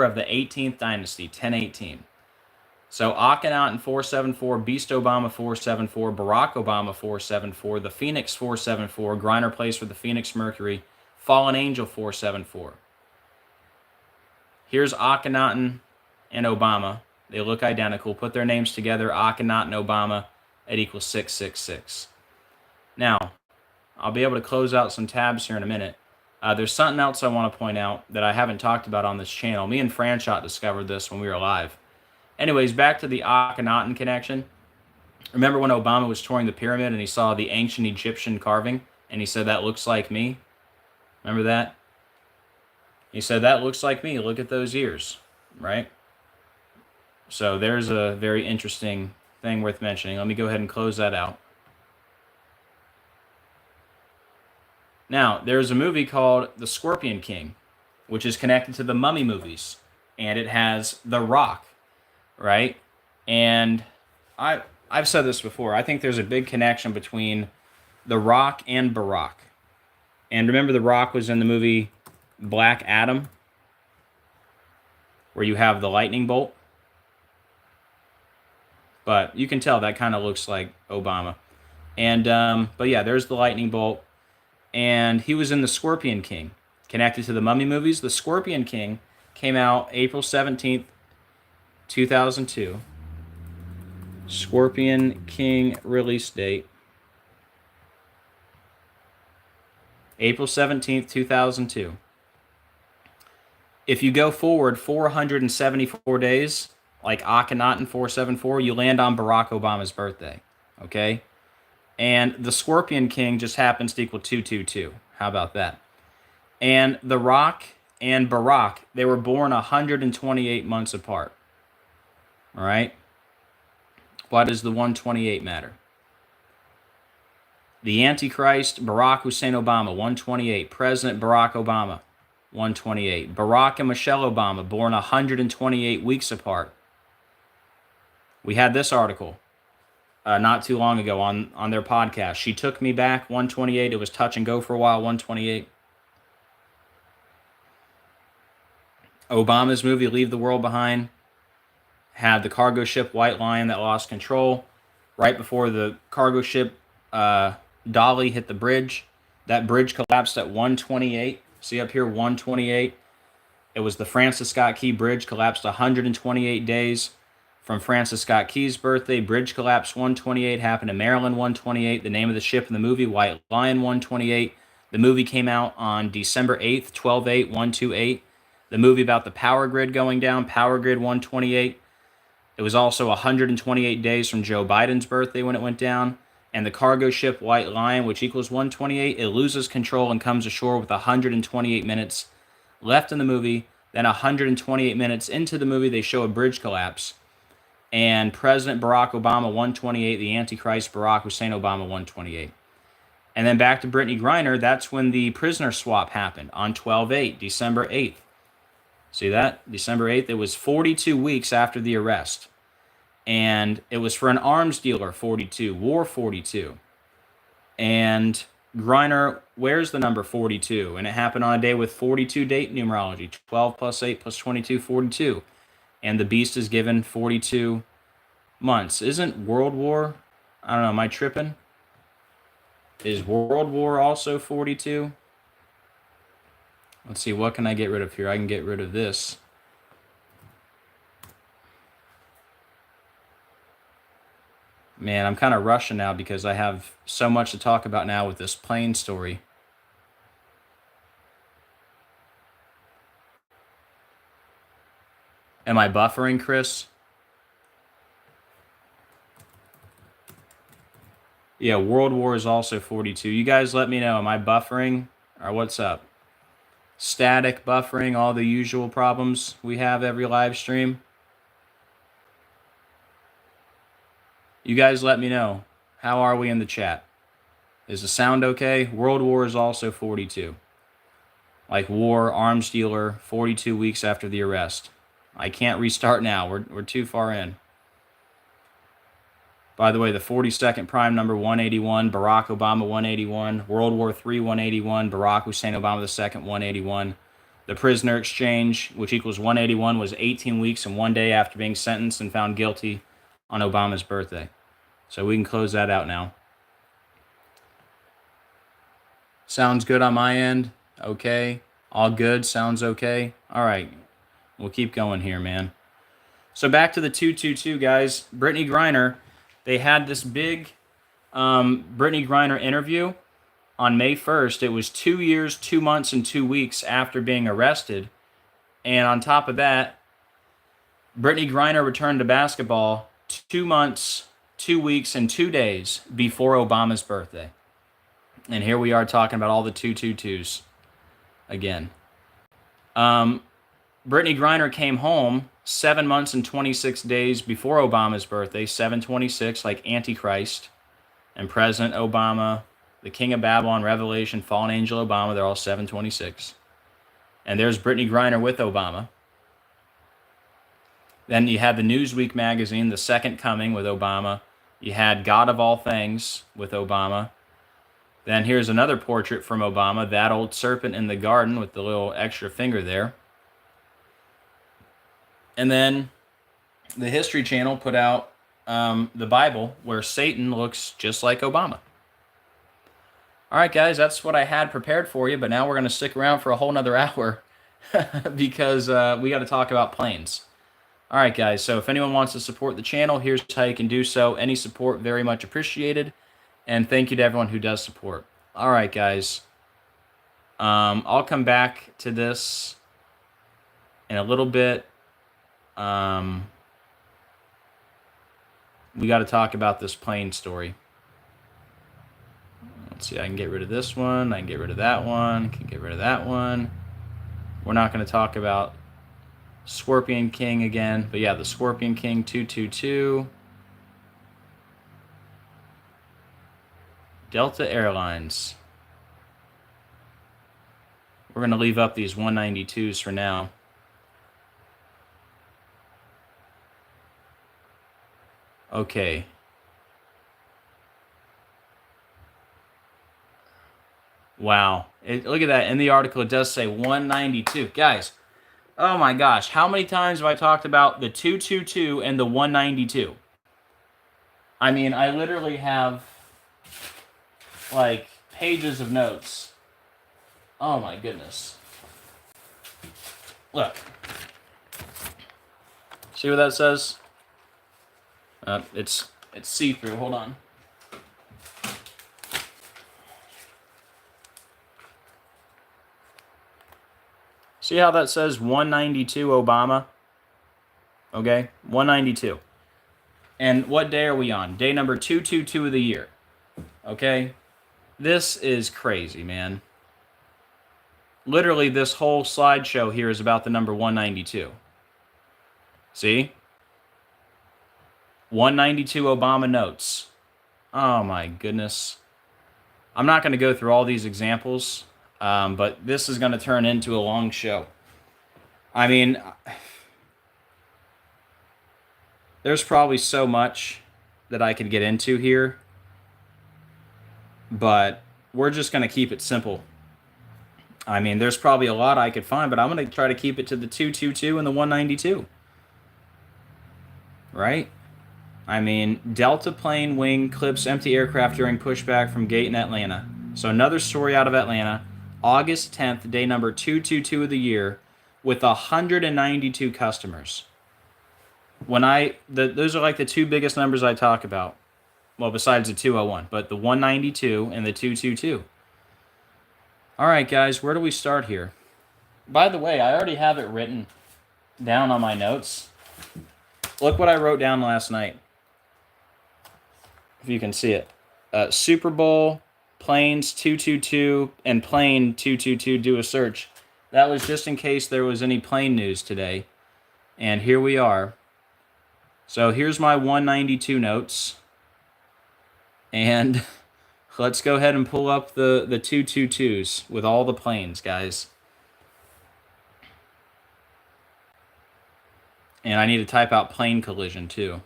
of the 18th dynasty, 10/18. So Akhenaten 474, Beast Obama 474, Barack Obama 474, the Phoenix 474, Griner plays for the Phoenix Mercury, Fallen Angel 474. Here's Akhenaten and Obama. They look identical. Put their names together, Akhenaten and Obama, it equals 666. Now, I'll be able to close out some tabs here in a minute. There's something else I want to point out that I haven't talked about on this channel. Me and Franchot discovered this when we were live. Anyways, back to the Akhenaten connection. Remember when Obama was touring the pyramid and he saw the ancient Egyptian carving and he said, that looks like me? Remember that? He said, that looks like me. Look at those ears, right? So there's a very interesting thing worth mentioning. Let me go ahead and close that out. Now, there's a movie called The Scorpion King, which is connected to the Mummy movies, and it has The Rock, right? And I've said this before. I think there's a big connection between The Rock and Barack. And remember, The Rock was in the movie Black Adam, where you have the lightning bolt. But you can tell that kind of looks like Obama. And but yeah, there's the lightning bolt. And he was in The Scorpion King, connected to the Mummy movies. The Scorpion King came out April 17th, 2002. Scorpion King release date. April 17th, 2002. If you go forward 474 days, like Akhenaten 474, you land on Barack Obama's birthday, okay? And the Scorpion King just happens to equal 222. How about that? And The Rock and Barack, they were born 128 months apart. All right? Why does the 128 matter? The Antichrist, Barack Hussein Obama, 128. President Barack Obama, 128. Barack and Michelle Obama, born 128 weeks apart. We had this article not too long ago on their podcast. She Took Me Back, 128. It was touch and go for a while, 128. Obama's movie Leave the World Behind had the cargo ship White Lion that lost control. Right before the cargo ship Dolly hit the bridge, that bridge collapsed at 128. See up here, 128. It was the Francis Scott Key Bridge collapsed 128 days from Francis Scott Key's birthday. Bridge collapse 128 happened in Maryland 128. The name of the ship in the movie, White Lion 128. The movie came out on December 8th, 12/8/128. The movie about the power grid going down, Power Grid 128. It was also 128 days from Joe Biden's birthday when it went down. And the cargo ship White Lion, which equals 128, it loses control and comes ashore with 128 minutes left in the movie. Then 128 minutes into the movie, they show a bridge collapse. And President Barack Obama 128, the Antichrist Barack Hussein Obama 128. And then back to Brittany Griner, that's when the prisoner swap happened on 12/8, December 8th. See that? December 8th, it was 42 weeks after the arrest. And it was for an arms dealer, 42, War 42. And Griner wears the number 42, and it happened on a day with 42 date numerology, 12 plus 8 plus 22, 42. And the beast is given 42 months. Isn't World War, I don't know, am I tripping? Is World War also 42? Let's see, what can I get rid of here? I can get rid of this. Man, I'm kind of rushing now because I have so much to talk about now with this plane story. Am I buffering, Chris? Yeah, World War is also 42. You guys let me know. Am I buffering? Or what's up? Static, buffering, all the usual problems we have every live stream. You guys let me know. How are we in the chat? Is the sound okay? World War is also 42. Like war, arms dealer, 42 weeks after the arrest. I can't restart now. We're too far in. By the way, the 42nd prime number 181, Barack Obama 181, World War III 181, Barack Hussein Obama II 181. The prisoner exchange, which equals 181, was 18 weeks and 1 day after being sentenced and found guilty on Obama's birthday. So we can close that out now. Sounds good on my end. Okay. All good. Sounds okay. All right. We'll keep going here, man. So back to the 222, guys. Brittany Griner, they had this big Brittany Griner interview on May 1st. It was 2 years, 2 months, and 2 weeks after being arrested. And on top of that, Brittany Griner returned to basketball 2 months, 2 weeks, and 2 days before Obama's birthday. And here we are talking about all the 222s again. Brittany Griner came home 7 months and 26 days before Obama's birthday, 7/26, like Antichrist and President Obama, the King of Babylon, Revelation, Fallen Angel Obama, they're all 7/26. And there's Brittany Griner with Obama. Then you had the Newsweek magazine, The Second Coming with Obama. You had God of All Things with Obama. Then here's another portrait from Obama, that old serpent in the garden with the little extra finger there. And then the History Channel put out the Bible where Satan looks just like Obama. All right, guys, that's what I had prepared for you, but now we're going to stick around for a whole nother hour because we got to talk about planes. All right, guys, so if anyone wants to support the channel, here's how you can do so. Any support, very much appreciated. And thank you to everyone who does support. All right, guys. I'll come back to this in a little bit. We got to talk about this plane story. Let's see, I can get rid of this one. I can get rid of that one. I can get rid of that one. We're not going to talk about Scorpion King again. But yeah, the Scorpion King 222. Delta Airlines. We're going to leave up these 192s for now. Okay. Wow. Look at that. In the article, it does say 192. Guys, oh my gosh. How many times have I talked about the 222 and the 192? I mean, I literally have like pages of notes. Oh my goodness. Look. See what that says? It's see-through. Hold on. See how that says 192 Obama? Okay, 192. And what day are we on? Day number 222 of the year. Okay? This is crazy, man. Literally, this whole slideshow here is about the number 192. See? 192 Obama notes. Oh my goodness. I'm not going to go through all these examples, but this is going to turn into a long show. I mean, there's probably so much that I could get into here, but we're just going to keep it simple. I mean, there's probably a lot I could find, but I'm going to try to keep it to the 222 and the 192. Right? I mean, Delta plane wing clips empty aircraft during pushback from gate in Atlanta. So another story out of Atlanta. August 10th, day number 222 of the year, with 192 customers. Those are like the two biggest numbers I talk about. Well, besides the 201, but the 192 and the 222. All right, guys, where do we start here? By the way, I already have it written down on my notes. Look what I wrote down last night. If you can see it. Super Bowl, planes 222, and plane 222, do a search. That was just in case there was any plane news today. And here we are. So here's my 192 notes. And let's go ahead and pull up the 222s with all the planes, guys. And I need to type out plane collision, too.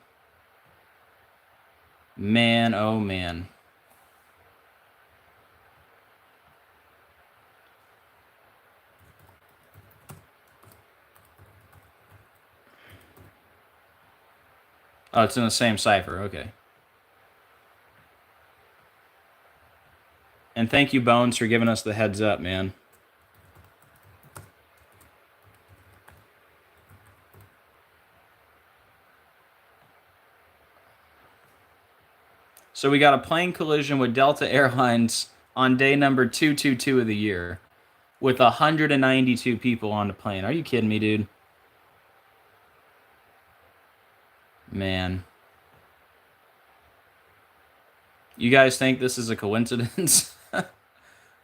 Man, oh man. Oh, it's in the same cipher. Okay. And thank you, Bones, for giving us the heads up, man. So we got a plane collision with Delta Airlines on day number 222 of the year with 192 people on the plane. Are you kidding me, dude? Man. You guys think this is a coincidence?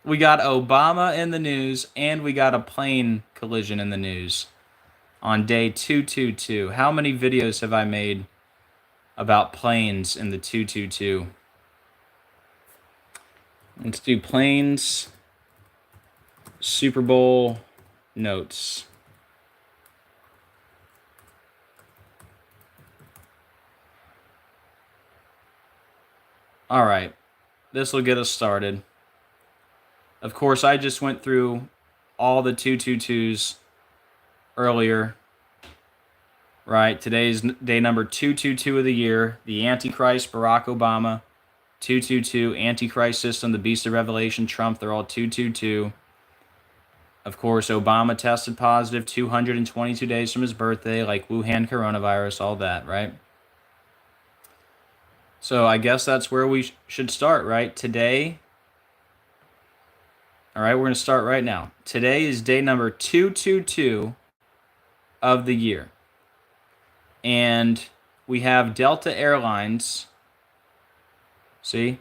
We got Obama in the news, and we got a plane collision in the news on day 222. How many videos have I made about planes in the 222? Let's do planes, Super Bowl notes. All right, this will get us started. Of course, I just went through all the 222s earlier. Right, today's day number 222 of the year. The Antichrist, Barack Obama, 222. Antichrist system, the Beast of Revelation, Trump, they're all 222. Of course, Obama tested positive 222 days from his birthday, like Wuhan coronavirus, all that, right? So I guess that's where we should start, right? Today, all right, we're going to start right now. Today is day number 222 of the year. And we have Delta Airlines. See?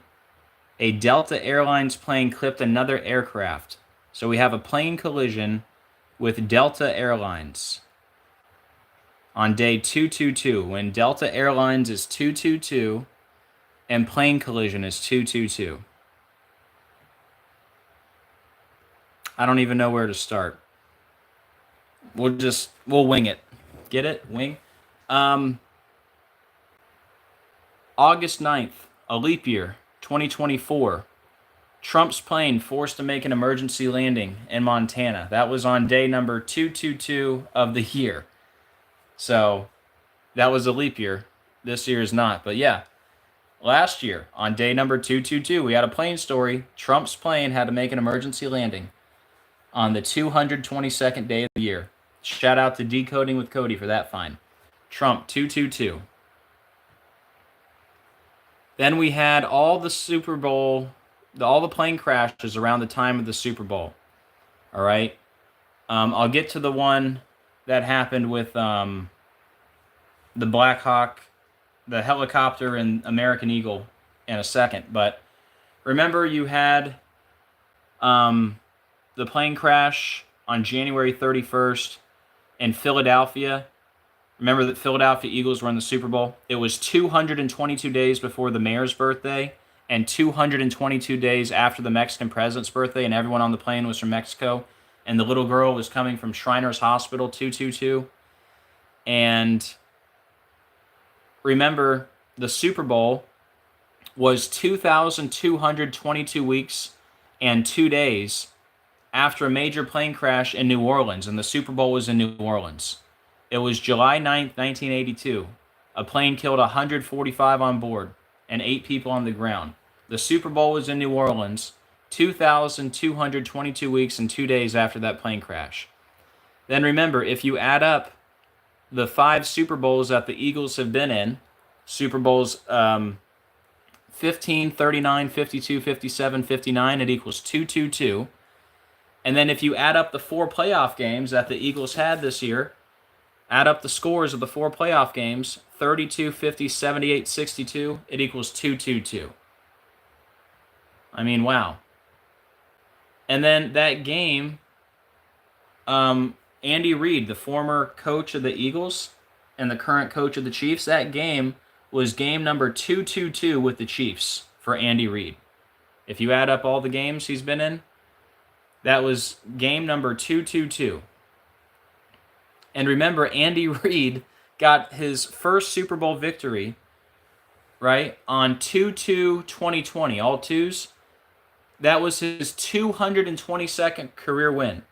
A Delta Airlines plane clipped another aircraft. So we have a plane collision with Delta Airlines on day 222, when Delta Airlines is 222 and plane collision is 222. I don't even know where to start. We'll wing it. Get it? Wing? August 9th, a leap year, 2024. Trump's plane forced to make an emergency landing in Montana. That was on day number 222 of the year. So that was a leap year. This year is not. But yeah, last year on day number 222, we had a plane story. Trump's plane had to make an emergency landing on the 222nd day of the year. Shout out to Decoding with Cody for that find. Trump 222. Then we had all the Super Bowl, all the plane crashes around the time of the Super Bowl. All right. I'll get to the one that happened with the Black Hawk, the helicopter, and American Eagle in a second. But remember, you had the plane crash on January 31st in Philadelphia. Remember that Philadelphia Eagles were in the Super Bowl? It was 222 days before the mayor's birthday and 222 days after the Mexican president's birthday, and everyone on the plane was from Mexico. And the little girl was coming from Shriners Hospital 222. And remember, the Super Bowl was 2,222 weeks and 2 days after a major plane crash in New Orleans, and the Super Bowl was in New Orleans. It was July 9th, 1982. A plane killed 145 on board and 8 people on the ground. The Super Bowl was in New Orleans 2,222 weeks and 2 days after that plane crash. Then remember, if you add up the 5 Super Bowls that the Eagles have been in, Super Bowls 15, 39, 52, 57, 59, it equals 222. And then if you add up the 4 playoff games that the Eagles had this year, add up the scores of the 4 playoff games, 32, 50, 78, 62, it equals 222. I mean, wow. And then that game, Andy Reid, the former coach of the Eagles and the current coach of the Chiefs, that game was game number 222 with the Chiefs for Andy Reid. If you add up all the games he's been in, that was game number 222. And remember, Andy Reid got his first Super Bowl victory, right, on 2/2/2020, all twos. That was his 222nd career win.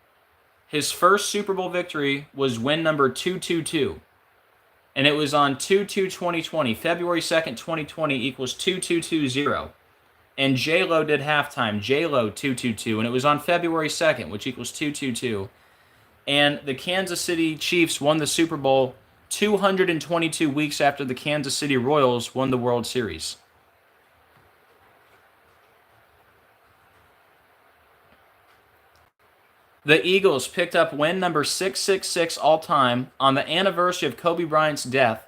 His first Super Bowl victory was win number 222. And it was on 2/2/2020. February 2nd, 2020 equals 2220. And J-Lo did halftime. J-Lo 222. And it was on February 2nd, which equals 222. And the Kansas City Chiefs won the Super Bowl 222 weeks after the Kansas City Royals won the World Series. The Eagles picked up win number 666 all-time on the anniversary of Kobe Bryant's death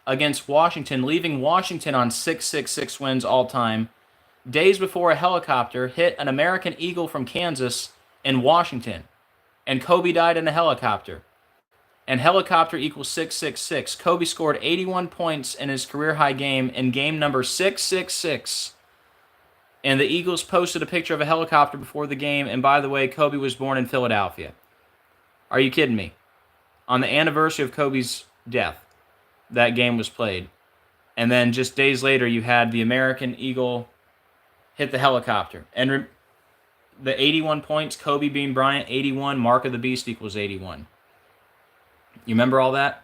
against Washington, leaving Washington on 666 wins all-time, days before a helicopter hit an American Eagle from Kansas in Washington. And Kobe died in a helicopter. And helicopter equals 666. Kobe scored 81 points in his career-high game in game number 666. And the Eagles posted a picture of a helicopter before the game. And by the way, Kobe was born in Philadelphia. Are you kidding me? On the anniversary of Kobe's death, that game was played. And then just days later, you had the American Eagle hit the helicopter. And the 81 points, Kobe being Bryant, 81, Mark of the Beast equals 81. You remember all that?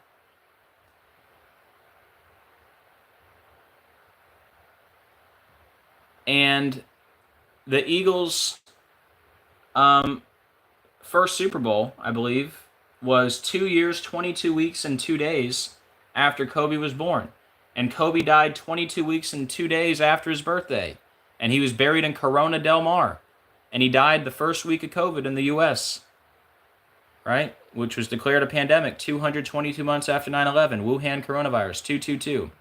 And the Eagles' first Super Bowl, I believe, was 2 years, 22 weeks, and 2 days after Kobe was born. And Kobe died 22 weeks and 2 days after his birthday. And he was buried in Corona Del Mar. And he died the first week of COVID in the U.S., right? Which was declared a pandemic 222 months after 9/11. Wuhan coronavirus, 222.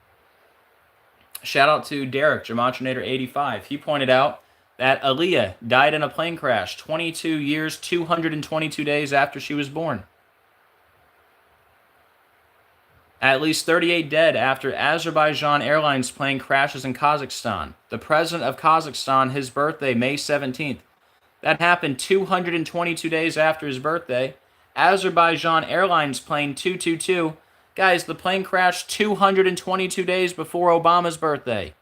Shout out to Derek, Gematria85. He pointed out that Aaliyah died in a plane crash 22 years, 222 days after she was born. At least 38 dead after Azerbaijan Airlines plane crashes in Kazakhstan. The president of Kazakhstan, his birthday, May 17th. That happened 222 days after his birthday. Azerbaijan Airlines plane 222. Guys, the plane crashed 222 days before Obama's birthday.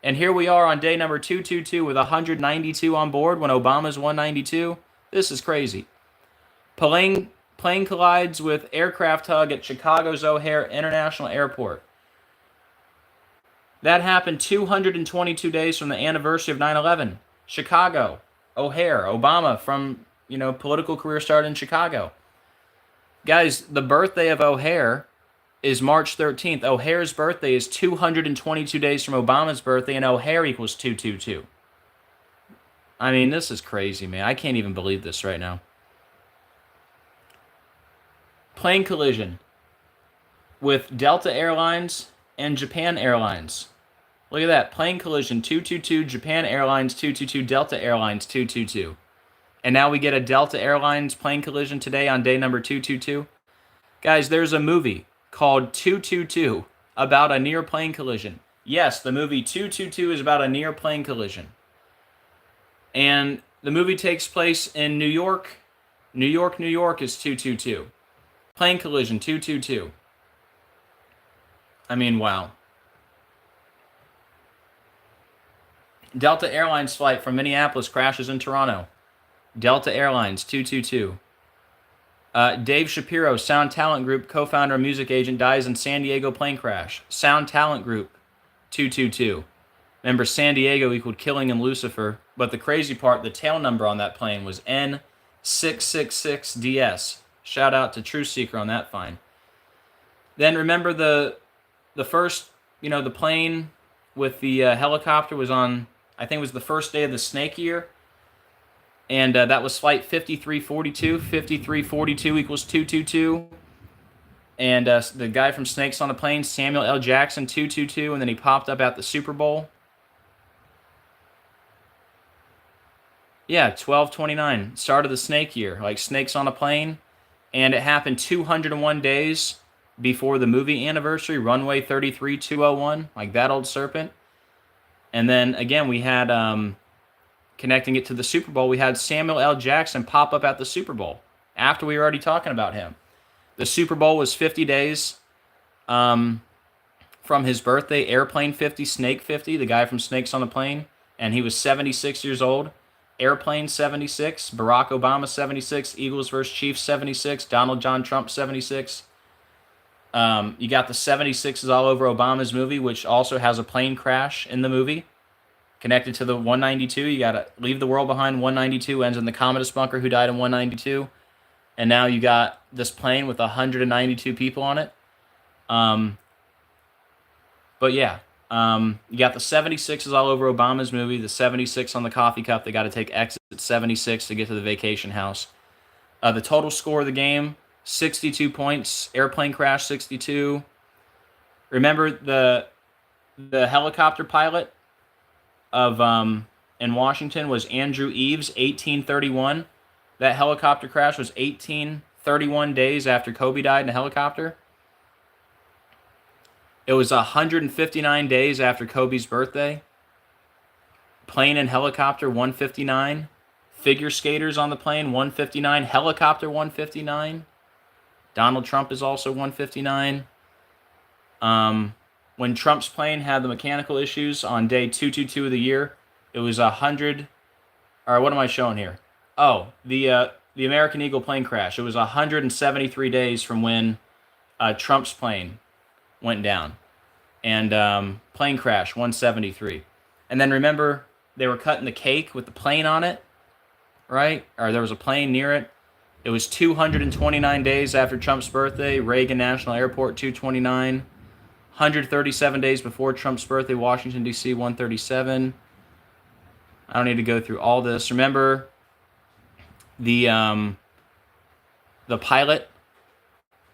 And here we are on day number 222 with 192 on board when Obama's 192. This is crazy. Plane collides with aircraft tug at Chicago's O'Hare International Airport. That happened 222 days from the anniversary of 9/11. Chicago, O'Hare, Obama from, political career started in Chicago. Guys, the birthday of O'Hare is March 13th. O'Hare's birthday is 222 days from Obama's birthday, and O'Hare equals 222. I mean, this is crazy, man. I can't even believe this right now. Plane collision with Delta Airlines and Japan Airlines. Look at that. Plane collision 222, Japan Airlines 222, Delta Airlines 222. And now we get a Delta Airlines plane collision today on day number 222. Guys, there's a movie called 222 about a near plane collision. Yes, the movie 222 is about a near plane collision. And the movie takes place in New York. New York is 222. Plane collision 222. I mean, wow. Delta Airlines flight from Minneapolis crashes in Toronto. Delta Airlines 222. Dave Shapiro, Sound Talent Group co-founder and music agent, dies in San Diego plane crash. Sound Talent Group 222. Remember, San Diego equaled Killing in Lucifer, but the crazy part, the tail number on that plane was N666DS. Shout out to True Seeker on that find. Then remember the first, the plane with the helicopter was on, I think it was the first day of the snake year. And that was flight 5342. 5342 equals 222. And the guy from Snakes on a Plane, Samuel L. Jackson, 222. And then he popped up at the Super Bowl. Yeah, 1229. Start of the snake year, like Snakes on a Plane. And it happened 201 days before the movie anniversary, Runway 33-201, like that old serpent. And then, again, we had, connecting it to the Super Bowl, we had Samuel L. Jackson pop up at the Super Bowl after we were already talking about him. The Super Bowl was 50 days from his birthday. Airplane 50, Snake 50, the guy from Snakes on a Plane, and he was 76 years old. Airplane 76, Barack Obama 76, Eagles vs. Chiefs 76, Donald John Trump 76. You got the 76s all over Obama's movie, which also has a plane crash in the movie. Connected to the 192, you got to Leave the World Behind. 192 ends in the Commodus bunker, who died in 192. And now you got this plane with 192 people on it. But yeah, you got the 76s all over Obama's movie, the 76 on the coffee cup. They got to take exit 76 to get to the vacation house. The total score of the game, 62 points. Airplane crash, 62. Remember the helicopter pilot of in Washington was Andrew Eves, 1831. That helicopter crash was 1831 days after Kobe died in a helicopter. It was 159 days after Kobe's birthday. Plane and helicopter, 159. Figure skaters on the plane, 159. Helicopter, 159. Donald Trump is also 159. When Trump's plane had the mechanical issues on day 222 of the year, it was 100. Or what am I showing here? Oh, the American Eagle plane crash. It was 173 days from when Trump's plane went down. And plane crash, 173. And then remember, they were cutting the cake with the plane on it, right? Or there was a plane near it. It was 229 days after Trump's birthday, Reagan National Airport, 229. 137 days before Trump's birthday, Washington, D.C., 137. I don't need to go through all this. Remember the pilot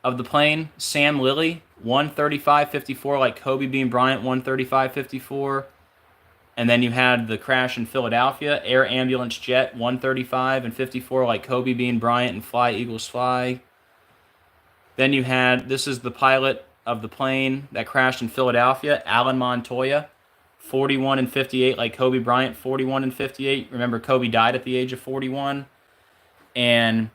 of the plane, Sam Lilly, 135.54, like Kobe Bean Bryant, 135.54. And then you had the crash in Philadelphia, Air Ambulance Jet, 135.54, like Kobe Bean Bryant and Fly Eagles Fly. Then you had, this is the pilot of the plane that crashed in Philadelphia, Alan Montoya, 41.58, like Kobe Bryant, 41.58. Remember, Kobe died at the age of 41. And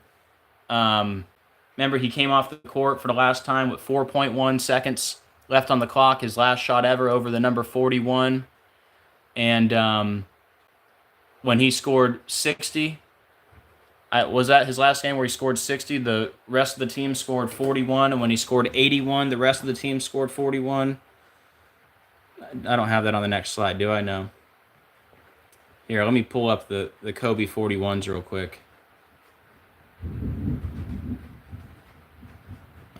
remember, he came off the court for the last time with 4.1 seconds left on the clock, his last shot ever over the number 41. And when he scored 60, was that his last game where he scored 60? The rest of the team scored 41, and when he scored 81, the rest of the team scored 41. I don't have that on the next slide, do I? No. Here, let me pull up the Kobe 41s real quick.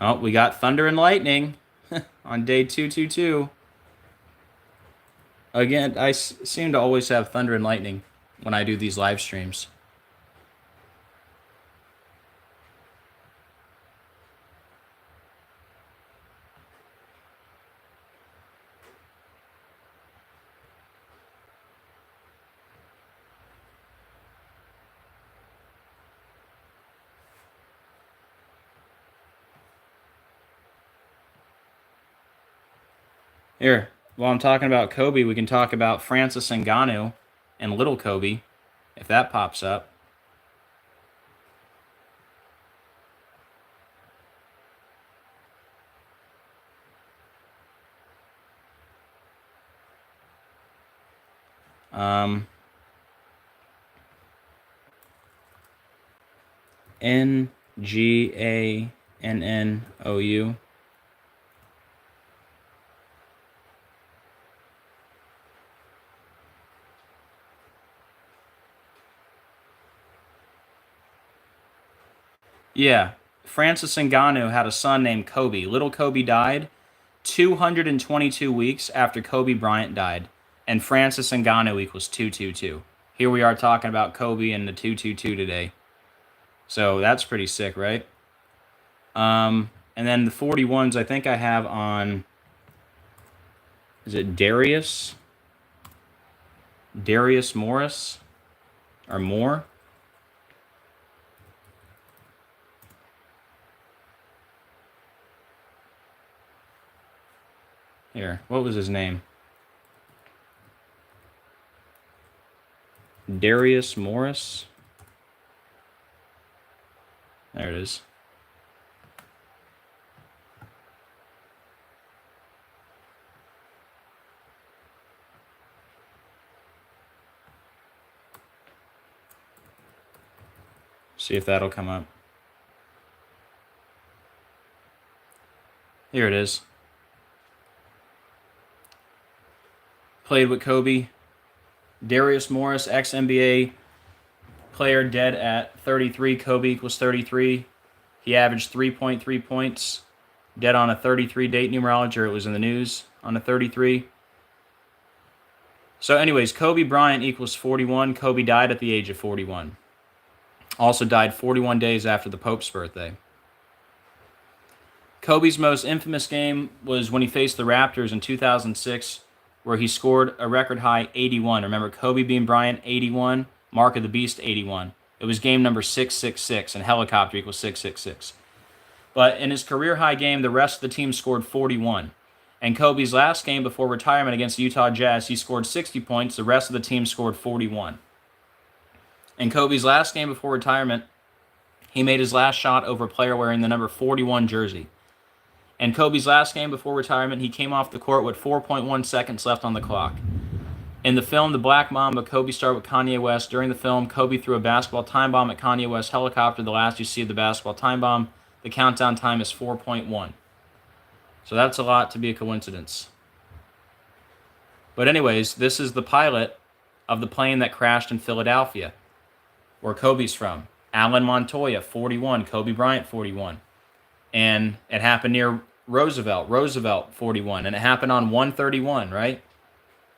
Oh, we got thunder and lightning on day 222. Again, I seem to always have thunder and lightning when I do these live streams. Here, while I'm talking about Kobe, we can talk about Francis Ngannou and Little Kobe, if that pops up. Ngannou. Yeah, Francis Ngannou had a son named Kobe. Little Kobe died 222 weeks after Kobe Bryant died, and Francis Ngannou equals 222. Here we are talking about Kobe and the 222 today. So that's pretty sick, right? And then the 41s I think I have on, is it Darius Morris or Moore? Here, what was his name? Darius Morris. There it is. See if that'll come up. Here it is. Played with Kobe. Darius Morris, ex-NBA player, dead at 33. Kobe equals 33. He averaged 3.3 points. Dead on a 33 date numerology, or it was in the news on a 33. So anyways, Kobe Bryant equals 41. Kobe died at the age of 41. Also died 41 days after the Pope's birthday. Kobe's most infamous game was when he faced the Raptors in 2006, where he scored a record high 81. Remember, Kobe being Bryant, 81. Mark of the Beast, 81. It was game number 666, and helicopter equals 666. But in his career high game, the rest of the team scored 41. And Kobe's last game before retirement against the Utah Jazz, he scored 60 points. The rest of the team scored 41. In Kobe's last game before retirement, he made his last shot over a player wearing the number 41 jersey. In Kobe's last game before retirement, he came off the court with 4.1 seconds left on the clock. In the film The Black Mamba, Kobe starred with Kanye West. During the film, Kobe threw a basketball time bomb at Kanye West's helicopter. The last you see of the basketball time bomb, the countdown time is 4.1. So that's a lot to be a coincidence. But anyways, this is the pilot of the plane that crashed in Philadelphia, where Kobe's from. Alan Montoya, 41. Kobe Bryant, 41. And it happened near Roosevelt, 41. And it happened on 131, right?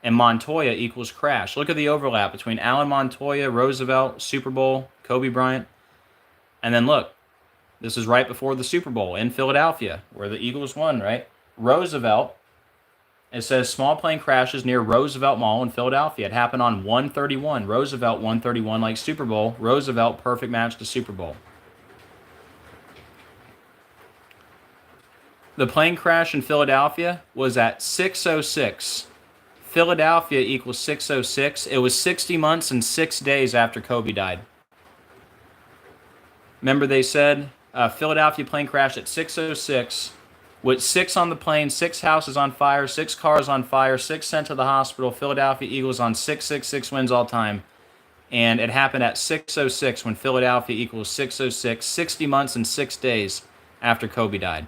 And Montoya equals crash. Look at the overlap between Alan Montoya, Roosevelt, Super Bowl, Kobe Bryant. And then look, this is right before the Super Bowl in Philadelphia, where the Eagles won, right? Roosevelt, it says small plane crashes near Roosevelt Mall in Philadelphia. It happened on 131. Roosevelt 131 like Super Bowl. Roosevelt, perfect match to Super Bowl. The plane crash in Philadelphia was at 6:06. Philadelphia equals 6:06. It was 60 months and 6 days after Kobe died. Remember they said Philadelphia plane crashed at 6:06 with 6 on the plane, 6 houses on fire, 6 cars on fire, 6 sent to the hospital. Philadelphia Eagles on 666 wins all time. And it happened at 6:06 when Philadelphia equals 6:06, 60 months and 6 days after Kobe died.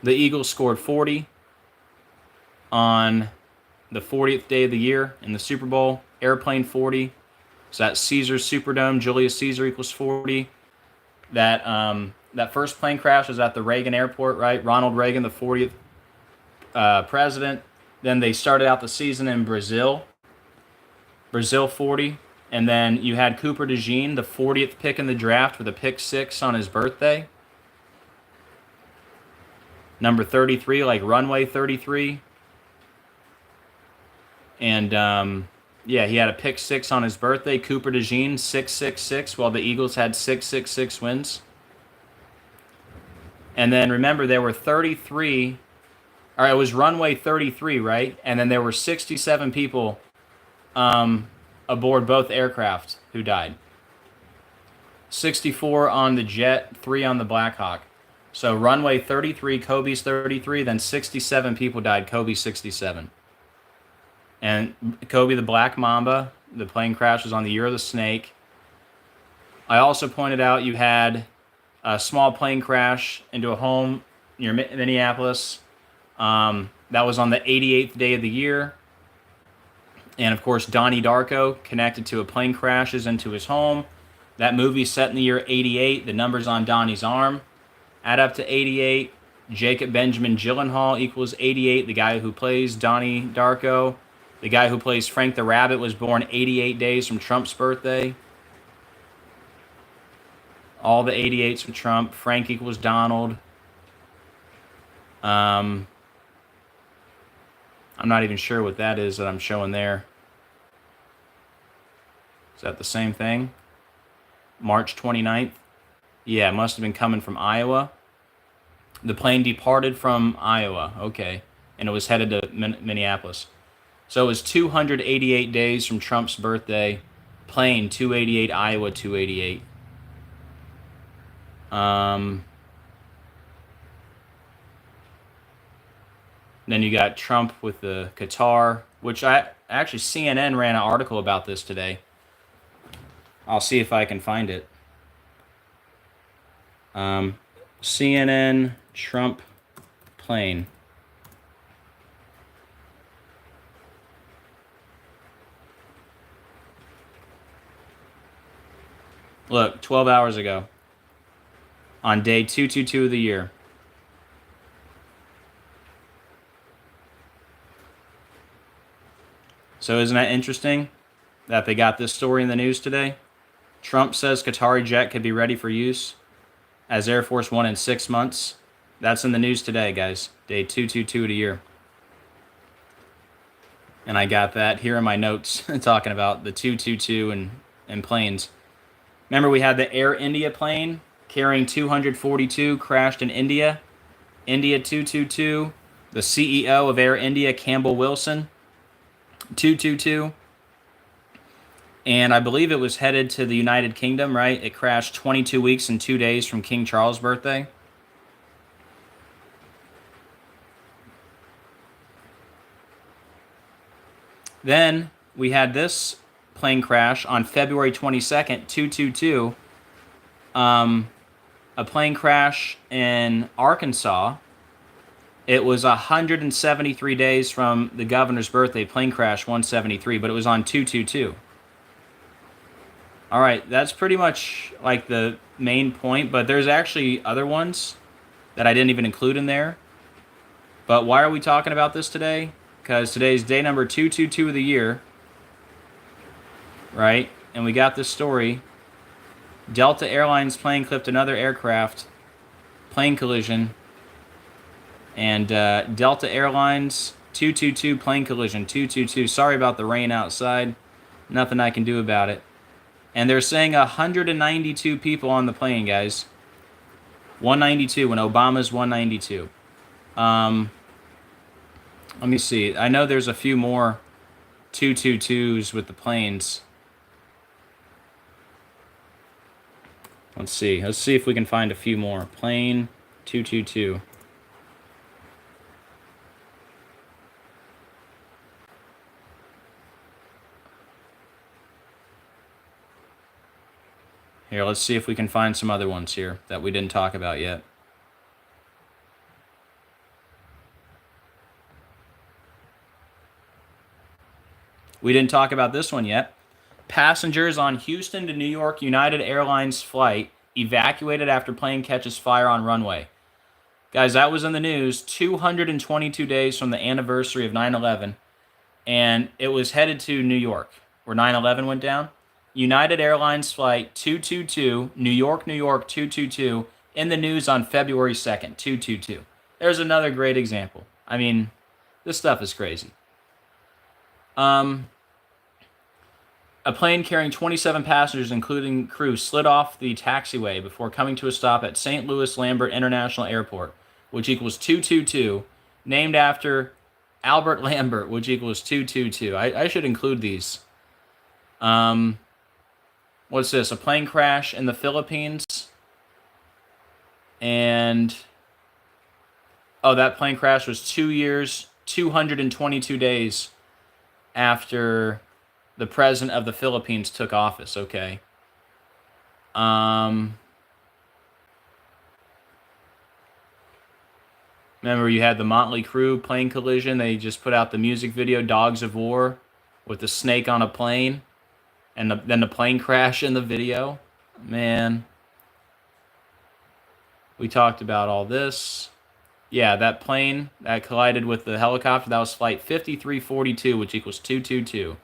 The Eagles scored 40 on the 40th day of the year in the Super Bowl. Airplane 40. So that's Caesar Superdome, Julius Caesar equals 40. That first plane crash was at the Reagan Airport, right? Ronald Reagan, the 40th president. Then they started out the season in Brazil 40. And then you had Cooper DeJean, the 40th pick in the draft with a pick 6 on his birthday. Number 33, like runway 33. And yeah, he had a pick 6 on his birthday. Cooper DeJean, 666, while the Eagles had 666 wins. And then remember, there were 33, or it was runway 33, right? And then there were 67 people aboard both aircraft who died. 64 on the jet, 3 on the Black Hawk. So runway 33, Kobe's 33, then 67 people died, Kobe 67. And Kobe, the Black Mamba, the plane crash was on the year of the snake. I also pointed out you had a small plane crash into a home near Minneapolis. That was on the 88th day of the year. And of course, Donnie Darko connected to a plane crashes into his home. That movie set in the year 88. The numbers on Donnie's arm add up to 88. Jacob Benjamin Gyllenhaal equals 88. The guy who plays Donnie Darko. The guy who plays Frank the Rabbit was born 88 days from Trump's birthday. All the 88s from Trump. Frank equals Donald. I'm not even sure what that is that I'm showing there. Is that the same thing? March 29th? Yeah, it must have been coming from Iowa. The plane departed from Iowa. Okay. And it was headed to Minneapolis. So it was 288 days from Trump's birthday. Plane 288, Iowa 288. Then you got Trump with the Qatar, which actually CNN ran an article about this today. I'll see if I can find it. CNN Trump plane. Look, 12 hours ago. On day 222 of the year. So isn't that interesting that they got this story in the news today? Trump says Qatari jet could be ready for use as Air Force One in 6 months. That's in the news today, guys. Day 222 of the year. And I got that here in my notes talking about the 222 and planes. Remember we had the Air India plane carrying 242 crashed in India. India 222. The CEO of Air India, Campbell Wilson, 222. And I believe it was headed to the United Kingdom, right? It crashed 22 weeks and 2 days from King Charles' birthday. Then we had this plane crash on February 22nd, 222. A plane crash in Arkansas. It was 173 days from the governor's birthday. Plane crash 173, but it was on 222. All right, that's pretty much like the main point, but there's actually other ones that I didn't even include in there. But why are we talking about this today? Because today's day number 222 of the year, right? And we got this story. Delta Airlines plane clipped another aircraft, plane collision. And Delta Airlines 222 plane collision, 222. Sorry about the rain outside. Nothing I can do about it. And they're saying 192 people on the plane, guys. 192 when Obama's 192. Let me see. I know there's a few more 222s with the planes. Let's see. Let's see if we can find a few more. Plane 222. Here, let's see if we can find some other ones here that we didn't talk about yet. We didn't talk about this one yet. Passengers on Houston to New York United Airlines flight evacuated after plane catches fire on runway. Guys, that was in the news 222 days from the anniversary of 9/11, and it was headed to New York, where 9/11 went down. United Airlines flight 222, New York, New York 222, in the news on February 2nd, 222. There's another great example. I mean, this stuff is crazy. A plane carrying 27 passengers, including crew, slid off the taxiway before coming to a stop at St. Louis Lambert International Airport, which equals 222, named after Albert Lambert, which equals 222. I should include these. What's this? A plane crash in the Philippines. And, oh, that plane crash was 2 years, 222 days after the president of the Philippines took office. Okay. Remember, you had the Motley Crue plane collision. They just put out the music video, Dogs of War, with the snake on a plane, and then the plane crash in the video. Man. We talked about all this. Yeah, that plane that collided with the helicopter, that was flight 5342, which equals 222.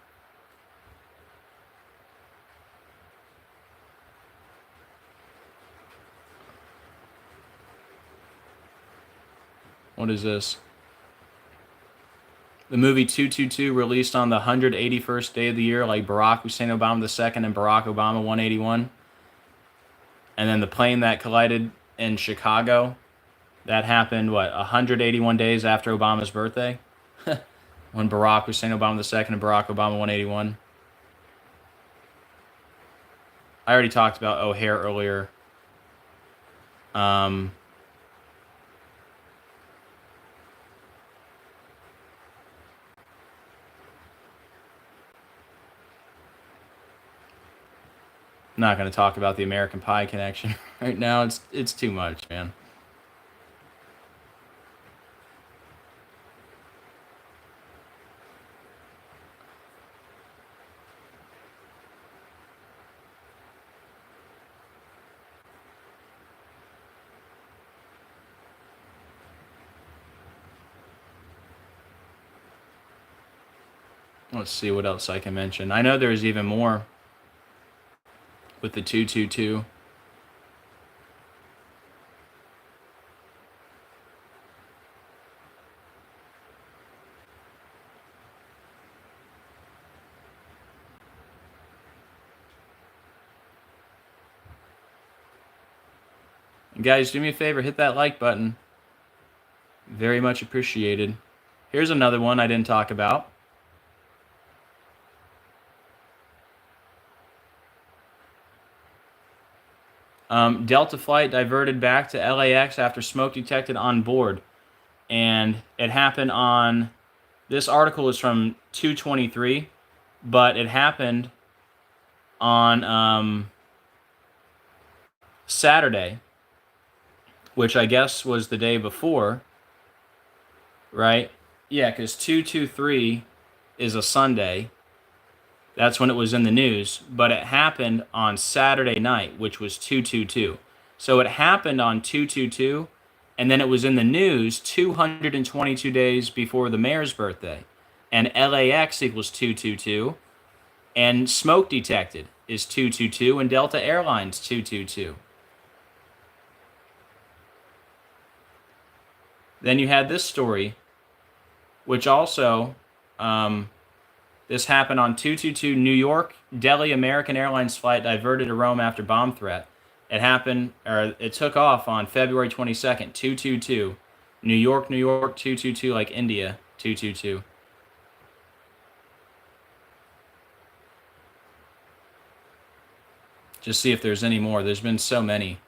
What is this? The movie 222 released on the 181st day of the year, like Barack Hussein Obama II and Barack Obama 181. And then the plane that collided in Chicago, that happened, 181 days after Obama's birthday? When Barack Hussein Obama II and Barack Obama 181. I already talked about O'Hare earlier. I'm not going to talk about the American Pie connection right now. It's too much, man. Let's see what else I can mention. I know there's even more with the 222. Guys, do me a favor, hit that like button. Very much appreciated. Here's another one I didn't talk about. Delta flight diverted back to LAX after smoke detected on board. And it happened on, this article is from 2/23, but it happened on Saturday, which I guess was the day before, right? Yeah, because 2/23 is a Sunday. That's when it was in the news, but it happened on Saturday night, which was 2/22. So it happened on 2/22, and then it was in the news 222 days before the mayor's birthday. And LAX equals 222, and smoke detected is 222, and Delta Airlines 222. Then you had this story, which also, this happened on 222 New York, Delhi American Airlines flight diverted to Rome after bomb threat. It happened, or it took off on February 22nd, 222. New York, New York, 222, like India, 222. Just see if there's any more. There's been so many.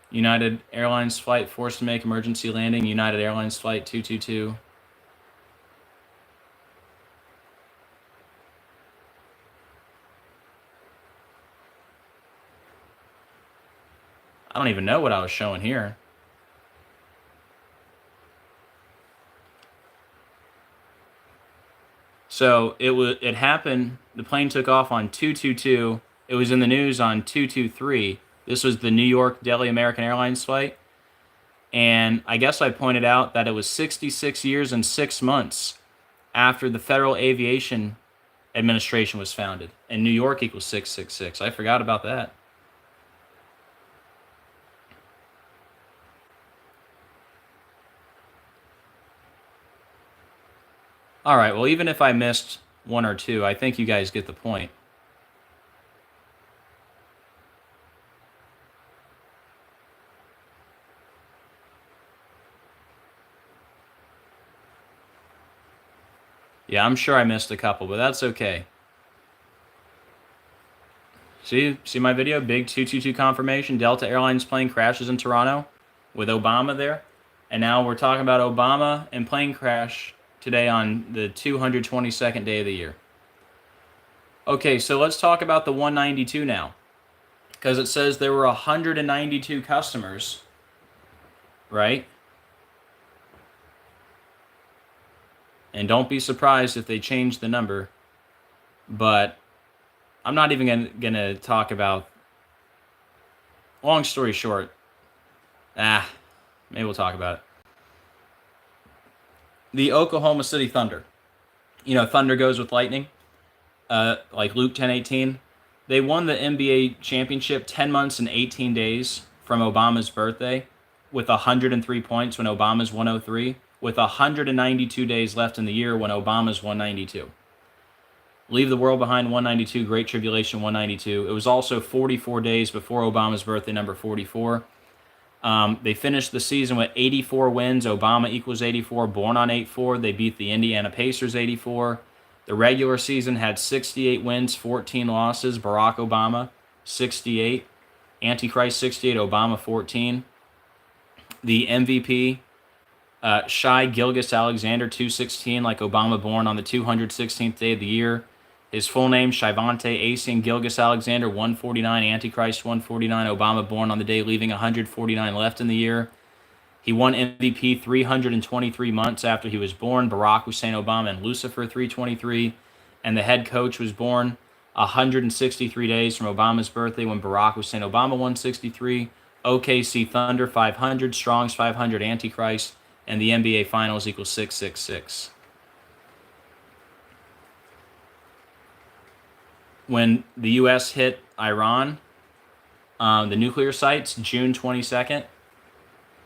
United Airlines flight forced to make emergency landing. United Airlines flight 222. I don't even know what I was showing here. So it happened, the plane took off on 222. It was in the news on 223. This was the New York Delhi American Airlines flight. And I guess I pointed out that it was 66 years and 6 months after the Federal Aviation Administration was founded. And New York equals 666. I forgot about that. All right, well, even if I missed one or two, I think you guys get the point. Yeah, I'm sure I missed a couple, but that's okay. See my video? Big 222 confirmation. Delta Airlines plane crashes in Toronto with Obama there. And now we're talking about Obama and plane crash today on the 222nd day of the year. Okay, so let's talk about the 192 now. Because it says there were 192 customers, right? And don't be surprised if they change the number. But I'm not even going to talk about... Long story short. Maybe we'll talk about it. The Oklahoma City Thunder. You know, thunder goes with lightning. Like Luke 10:18. They won the NBA championship 10 months and 18 days from Obama's birthday with 103 points when Obama's 103, with 192 days left in the year when Obama's 192. Leave the World Behind 192, Great Tribulation 192. It was also 44 days before Obama's birthday, number 44. They finished the season with 84 wins. Obama equals 84, born on 8-4. They beat the Indiana Pacers 84. The regular season had 68 wins, 14 losses. Barack Obama, 68. Antichrist, 68. Obama, 14. The MVP, Shai Gilgeous-Alexander, 216, like Obama, born on the 216th day of the year. His full name, Shivante Asian Gilgeous-Alexander, 149. Antichrist, 149. Obama, born on the day, leaving 149 left in the year. He won MVP 323 months after he was born. Barack Hussein Obama and Lucifer 323. And the head coach was born 163 days from Obama's birthday when Barack Hussein Obama 163. OKC Thunder 500. Strong's 500. Antichrist. And the NBA Finals equals 666. When the U.S. hit Iran, the nuclear sites, June 22nd,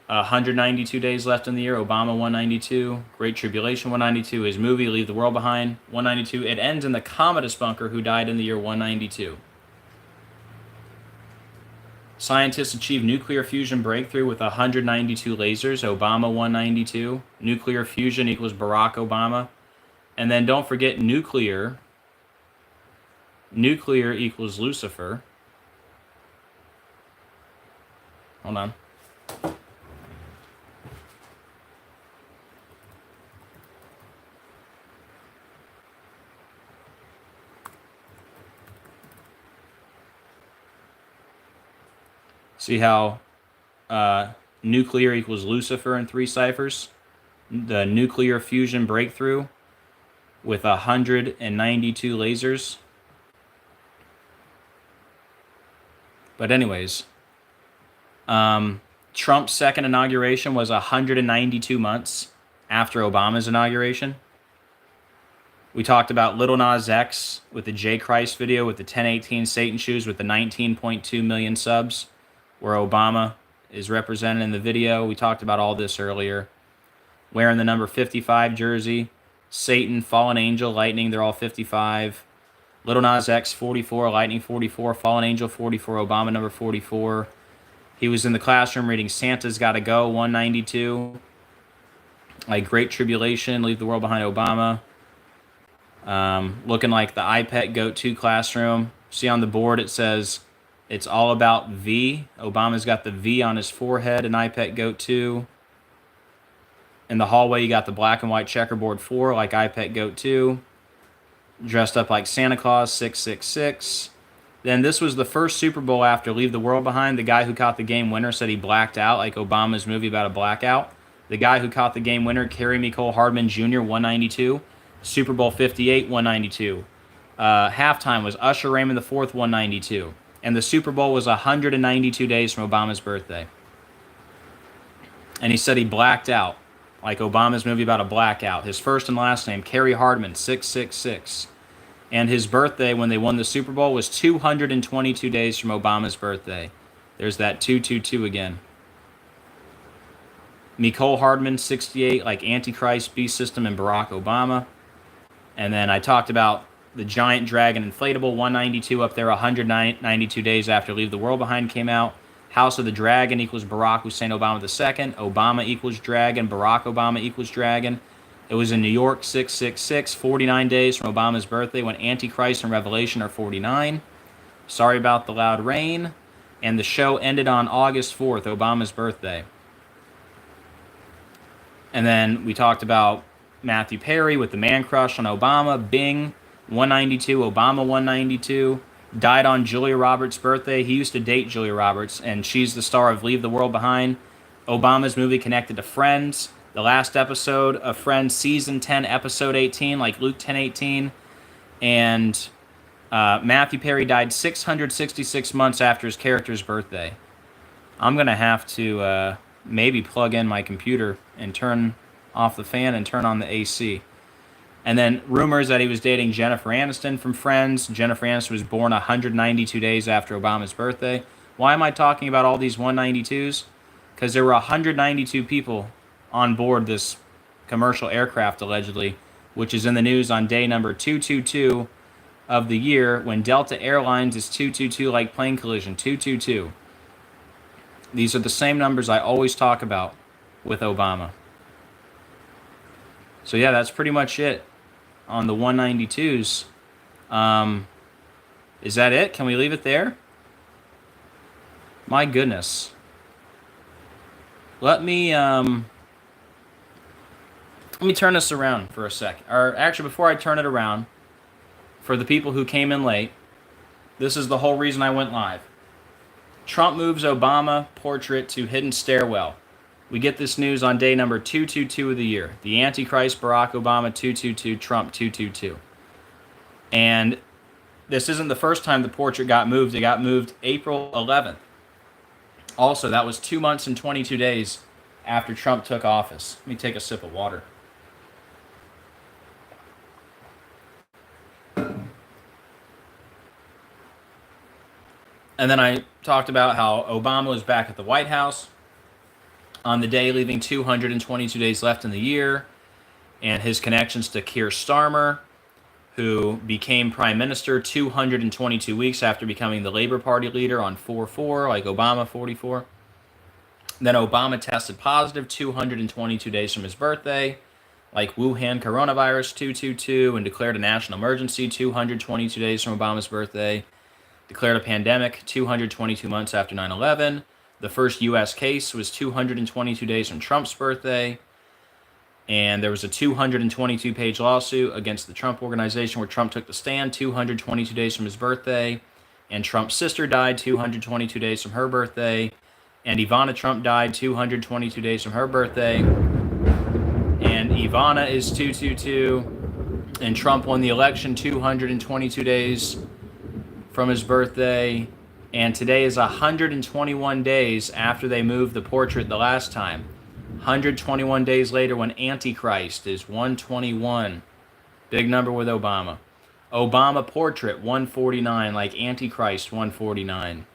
192 days left in the year. Obama 192, Great Tribulation 192, his movie Leave the World Behind 192. It ends in the Commodus bunker, who died in the year 192. Scientists achieved nuclear fusion breakthrough with 192 lasers. Obama 192. Nuclear fusion equals Barack Obama. And then don't forget nuclear. Nuclear equals Lucifer. Hold on. See how nuclear equals Lucifer in 3 ciphers? The nuclear fusion breakthrough with 192 lasers. But anyways, Trump's second inauguration was 192 months after Obama's inauguration. We talked about Lil Nas X with the J Christ video with the 1018 Satan shoes with the 19.2 million subs, where Obama is represented in the video. We talked about all this earlier. Wearing the number 55 jersey. Satan, Fallen Angel, Lightning, they're all 55. Lil Nas X 44, Lightning 44, Fallen Angel 44, Obama number 44. He was in the classroom reading Santa's Gotta Go 192. Like Great Tribulation, Leave the World Behind Obama. Looking like the iPet Goat 2 classroom. See on the board it says it's all about V. Obama's got the V on his forehead in iPet Goat 2. In the hallway you got the black and white checkerboard 4 like iPet Goat 2. Dressed up like Santa Claus 666. Then this was the first Super Bowl after Leave the World Behind. The guy who caught the game winner said he blacked out, like Obama's movie about a blackout. The guy who caught the game winner, Kerry Nicole Hardman Jr., 192. Super Bowl 58, 192. Halftime was Usher Raymond IV, 192. And the Super Bowl was 192 days from Obama's birthday. And he said he blacked out, like Obama's movie about a blackout. His first and last name, Kerry Hardman, 666. And his birthday, when they won the Super Bowl, was 222 days from Obama's birthday. There's that 222 again. Nicole Hardman, 68, like Antichrist, Beast System, and Barack Obama. And then I talked about the Giant Dragon Inflatable, 192 up there, 192 days after Leave the World Behind came out. House of the Dragon equals Barack Hussein Obama II. Obama equals Dragon. Barack Obama equals Dragon. It was in New York, 666, 49 days from Obama's birthday, when Antichrist and Revelation are 49. Sorry about the loud rain. And the show ended on August 4th, Obama's birthday. And then we talked about Matthew Perry with the man crush on Obama. Bing, 192. Obama, 192. Died on Julia Roberts' birthday. He used to date Julia Roberts, and she's the star of Leave the World Behind. Obama's movie connected to Friends. The last episode of Friends, Season 10, Episode 18, like Luke 10:18. And Matthew Perry died 666 months after his character's birthday. I'm going to have to maybe plug in my computer and turn off the fan and turn on the AC. And then rumors that he was dating Jennifer Aniston from Friends. Jennifer Aniston was born 192 days after Obama's birthday. Why am I talking about all these 192s? Because there were 192 people on board this commercial aircraft, allegedly, which is in the news on day number 222 of the year, when Delta Airlines is 222, like plane collision, 222. These are the same numbers I always talk about with Obama. So yeah, that's pretty much it on the 192s. Is that it? Can we leave it there? My goodness. Let me turn this around for a second. Or actually, before I turn it around, for the people who came in late, this is the whole reason I went live. Trump moves Obama portrait to hidden stairwell. We get this news on day number 222 of the year. The Antichrist, Barack Obama, 222, Trump, 222. And this isn't the first time the portrait got moved. It got moved April 11th. Also, that was 2 months and 22 days after Trump took office. Let me take a sip of water. And then I talked about how Obama was back at the White House on the day, leaving 222 days left in the year, and his connections to Keir Starmer, who became prime minister 222 weeks after becoming the Labour Party leader on 4/4, like Obama 44. Then Obama tested positive 222 days from his birthday, like Wuhan coronavirus 222, and declared a national emergency 222 days from Obama's birthday. Declared a pandemic 222 months after 9/11. The first U.S. case was 222 days from Trump's birthday. And there was a 222-page lawsuit against the Trump Organization where Trump took the stand 222 days from his birthday. And Trump's sister died 222 days from her birthday. And Ivana Trump died 222 days from her birthday. And Ivana is 222. And Trump won the election 222 days from his birthday. And today is 121 days after they moved the portrait the last time. 121 days later, when Antichrist is 121. Big number with Obama. Obama portrait 149, like Antichrist 149.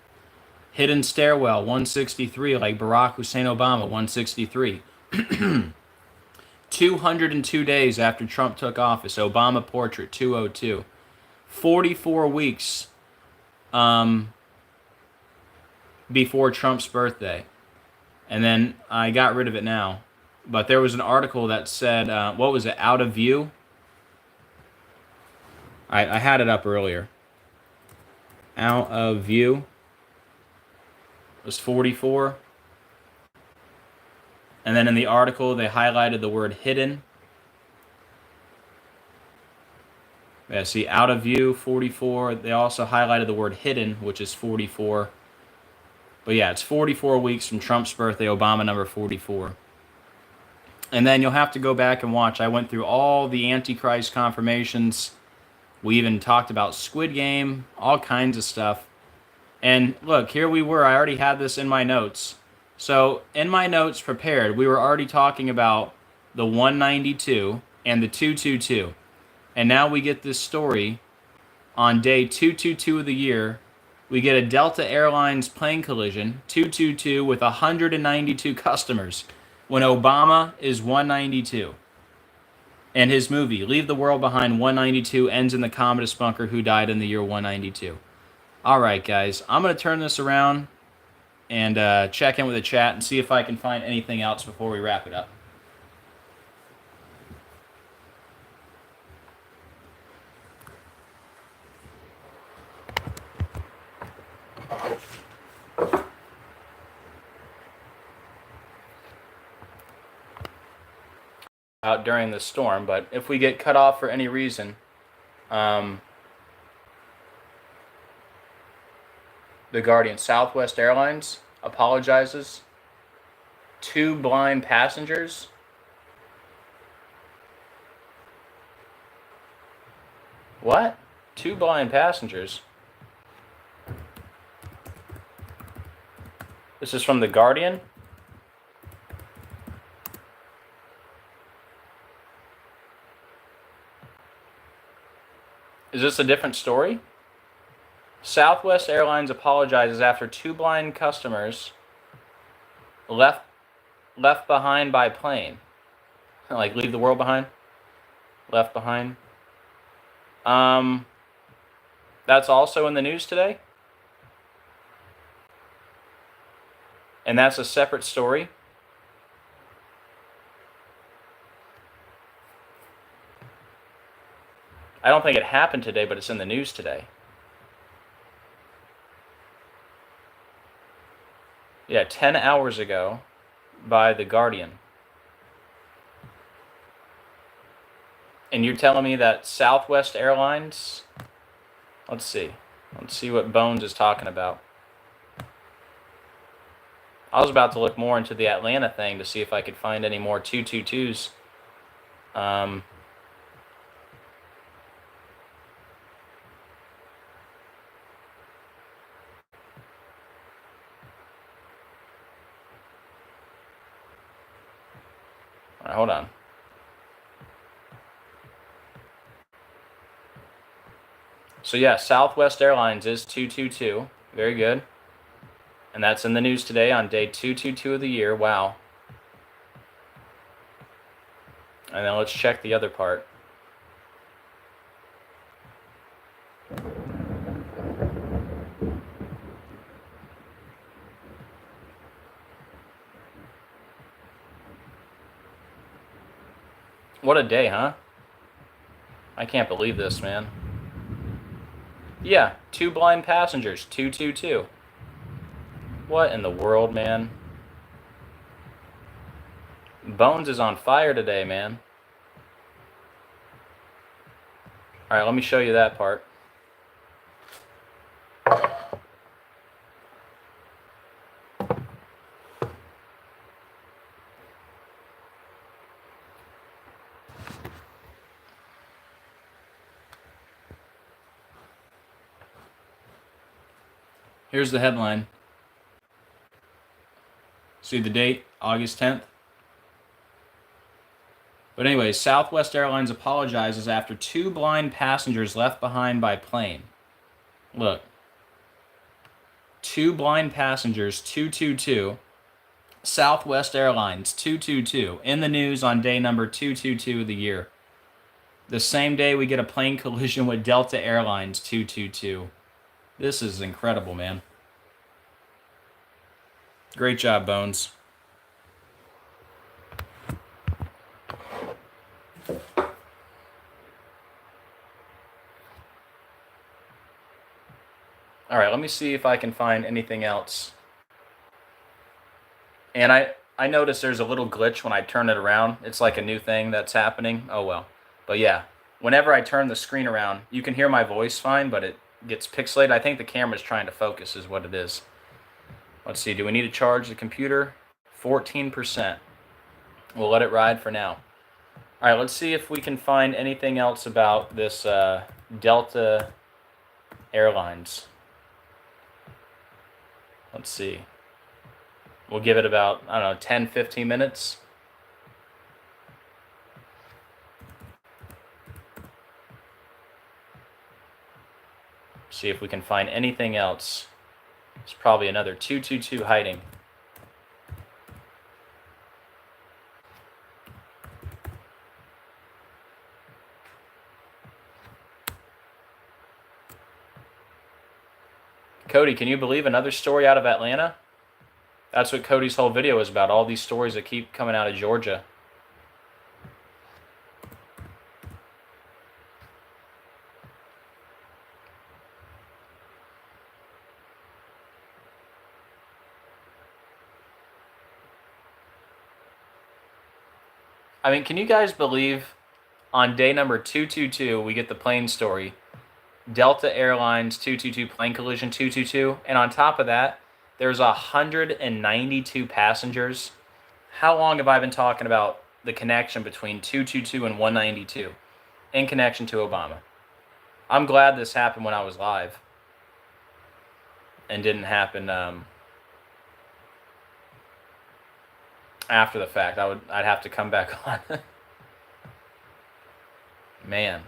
Hidden stairwell 163, like Barack Hussein Obama 163. 202 days after Trump took office, Obama portrait 202. 44 weeks before Trump's birthday. And then I got rid of it now. But there was an article that said, what was it, out of view? I had it up earlier. Out of view was 44. And then in the article, they highlighted the word hidden. Yeah, see, out of view, 44. They also highlighted the word hidden, which is 44. But yeah, it's 44 weeks from Trump's birthday, Obama number 44. And then you'll have to go back and watch. I went through all the Antichrist confirmations. We even talked about Squid Game, all kinds of stuff. And look, here we were. I already had this in my notes. So in my notes prepared, we were already talking about the 192 and the 222. And now we get this story on day 222 of the year. We get a Delta Airlines plane collision, 222, with 192 customers, when Obama is 192. And his movie, Leave the World Behind 192, ends in the Commodus bunker who died in the year 192. All right, guys, I'm going to turn this around and check in with the chat and see if I can find anything else before we wrap it up. Out during the storm, but if we get cut off for any reason, the Guardian, Southwest Airlines apologizes. 2 blind passengers. What? 2 blind passengers? This is from the Guardian. Is this a different story? Southwest Airlines apologizes after 2 blind customers left behind by plane. Like leave the world behind? Left behind? That's also in the news today? And that's a separate story? I don't think it happened today, but it's in the news today. Yeah, 10 hours ago by The Guardian. And you're telling me that Southwest Airlines... Let's see. Let's see what Bones is talking about. I was about to look more into the Atlanta thing to see if I could find any more 222s. All right, hold on. So yeah, Southwest Airlines is 222. Very good. And that's in the news today on day 222 of the year. Wow. And then let's check the other part. What a day, huh? I can't believe this, man. Yeah, 2 blind passengers, 222. What in the world, man? Bones is on fire today, man. All right, let me show you that part. Here's the headline. See the date, August 10th. But anyway, Southwest Airlines apologizes after 2 blind passengers left behind by plane. Look. 2 blind passengers, 222. Southwest Airlines, 222. In the news on day number 222 of the year. The same day we get a plane collision with Delta Airlines, 222. This is incredible, man. Great job, Bones. All right, let me see if I can find anything else. And I noticed there's a little glitch when I turn it around. It's like a new thing that's happening. Oh, well. But yeah, Whenever I turn the screen around, you can hear my voice fine, but it gets pixelated. I think the camera's trying to focus is what it is. Let's see, do we need to charge the computer? 14%. We'll let it ride for now. All right, let's see if we can find anything else about this Delta Airlines. Let's see. We'll give it about, I don't know, 10, 15 minutes. See if we can find anything else. There's probably another 222 hiding. Cody, can you believe another story out of Atlanta? That's what Cody's whole video is about, all these stories that keep coming out of Georgia. I mean, can you guys believe on day number 222, we get the plane story. Delta Airlines 222 plane collision 222. And on top of that, there's 192 passengers. How long have I been talking about the connection between 222 and 192 in connection to Obama? I'm glad this happened when I was live and didn't happen after the fact. I'd have to come back on. Man.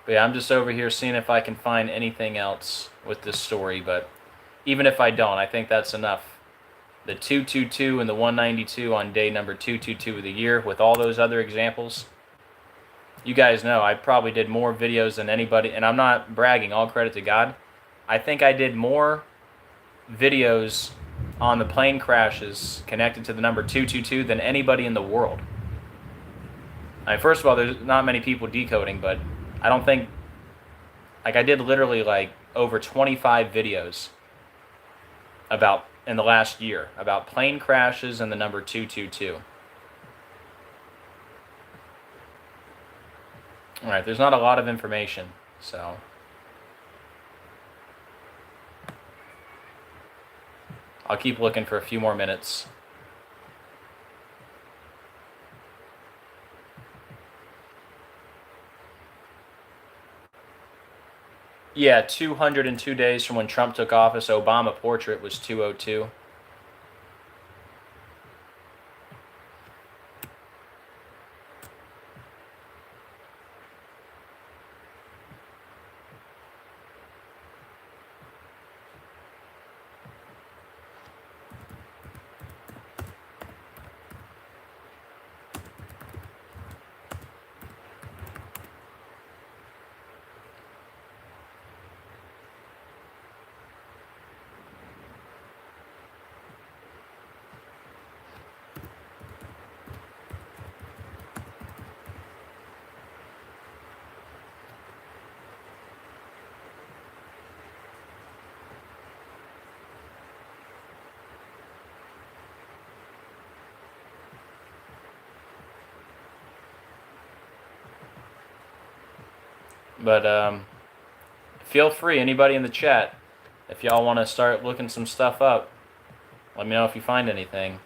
But yeah, I'm just over here seeing if I can find anything else with this story, but even if I don't, I think that's enough. The 222 and the 192 on day number 222 of the year with all those other examples. You guys know I probably did more videos than anybody, and I'm not bragging, all credit to God. I think I did more videos on the plane crashes connected to the number 222 than anybody in the world. I mean, first of all, there's not many people decoding, but I don't think, like, I did literally like over 25 videos about, in the last year, about plane crashes and the number 222. All right, there's not a lot of information, so. I'll keep looking for a few more minutes. Yeah, 202 days from when Trump took office. Obama Portrait was 202. But feel free, anybody in the chat, if y'all want to start looking some stuff up, let me know if you find anything.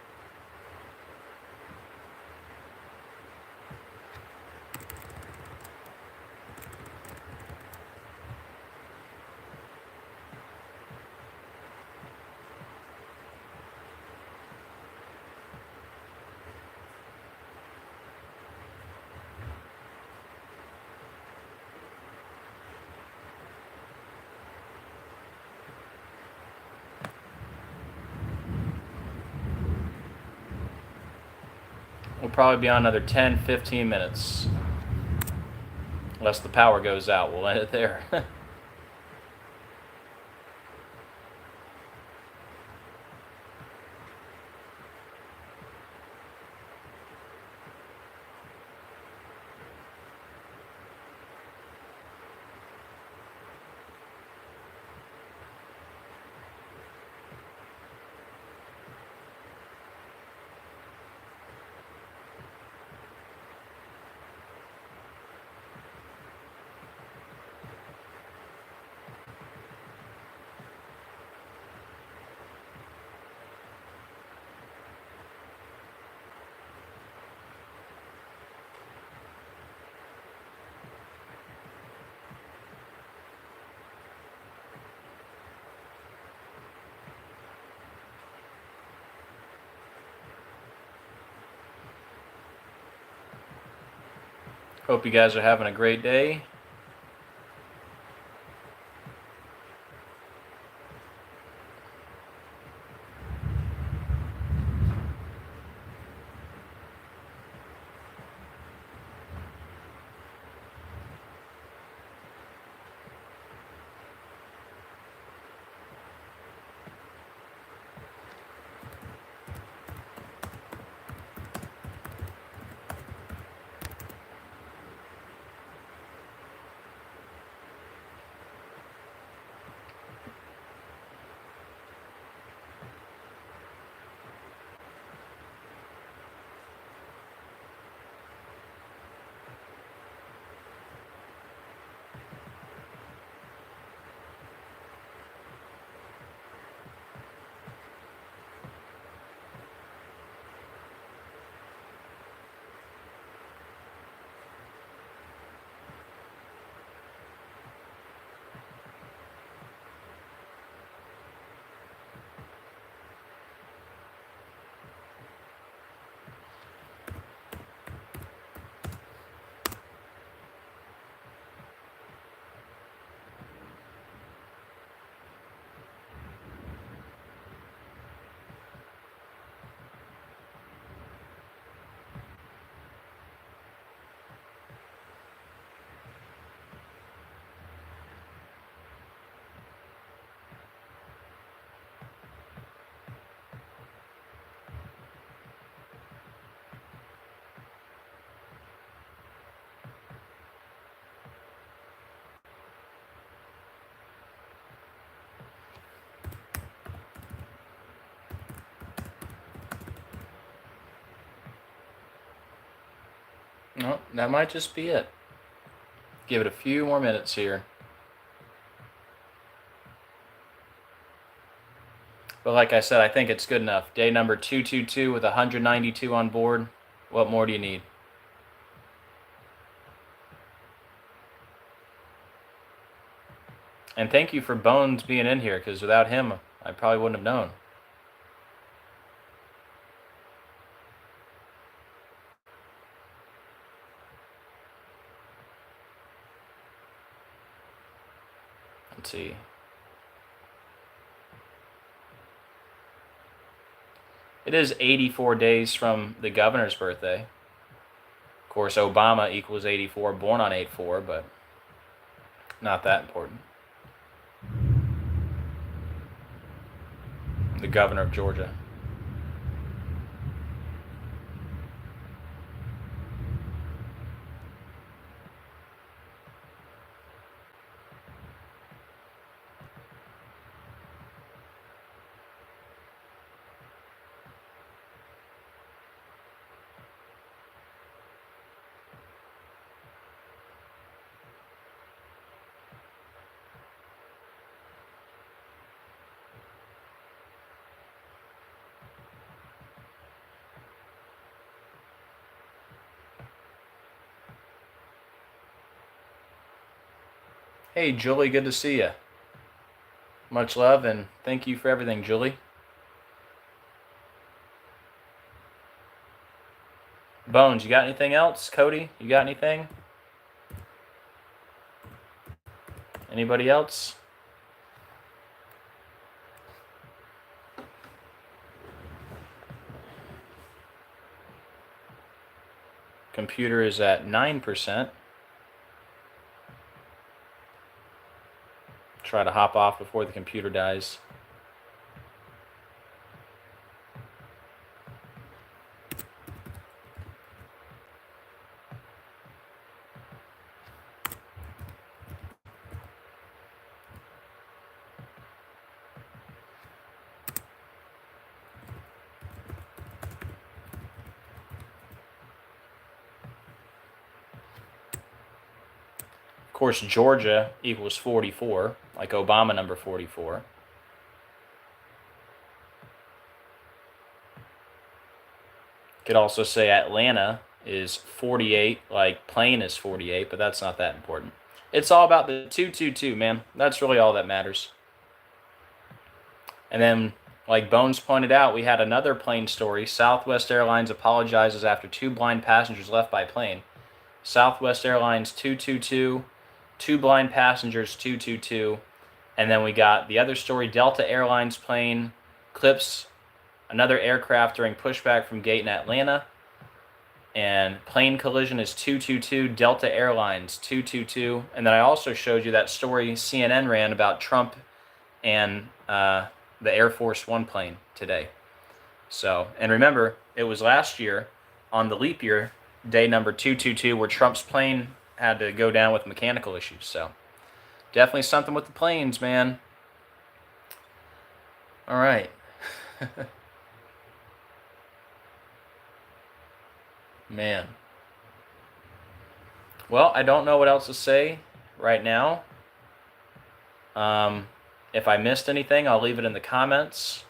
We'll probably be on another 10, 15 minutes. Unless the power goes out, we'll end it there. Hope you guys are having a great day. No, that might just be it. Give it a few more minutes here. But like I said, I think it's good enough. Day number 222 with 192 on board. What more do you need? And thank you for Bones being in here, because without him, I probably wouldn't have known. Let's see. It is 84 days from the governor's birthday. Of course, Obama equals 84, born on 8/4, but not that important. The governor of Georgia. Hey, Julie, good to see you. Much love, and thank you for everything, Julie. Bones, you got anything else? Cody, you got anything? Anybody else? Computer is at 9%. Try to hop off before the computer dies. Of course, Georgia equals 44, like Obama number 44. Could also say Atlanta is 48, like Plain is 48, but that's not that important. It's all about the 222, man. That's really all that matters. And then, like Bones pointed out, we had another plane story. Southwest Airlines apologizes after 2 blind passengers left by plane. Southwest Airlines 222, two blind passengers 222, and then we got the other story, Delta Airlines plane clips another aircraft during pushback from gate in Atlanta. And plane collision is 222, Delta Airlines 222. And then I also showed you that story CNN ran about Trump and the Air Force One plane today. So, and remember, it was last year on the leap year, day number 222, where Trump's plane had to go down with mechanical issues. So, definitely something with the planes, man. All right. Man. Well, I don't know what else to say right now. If I missed anything, I'll leave it in the comments.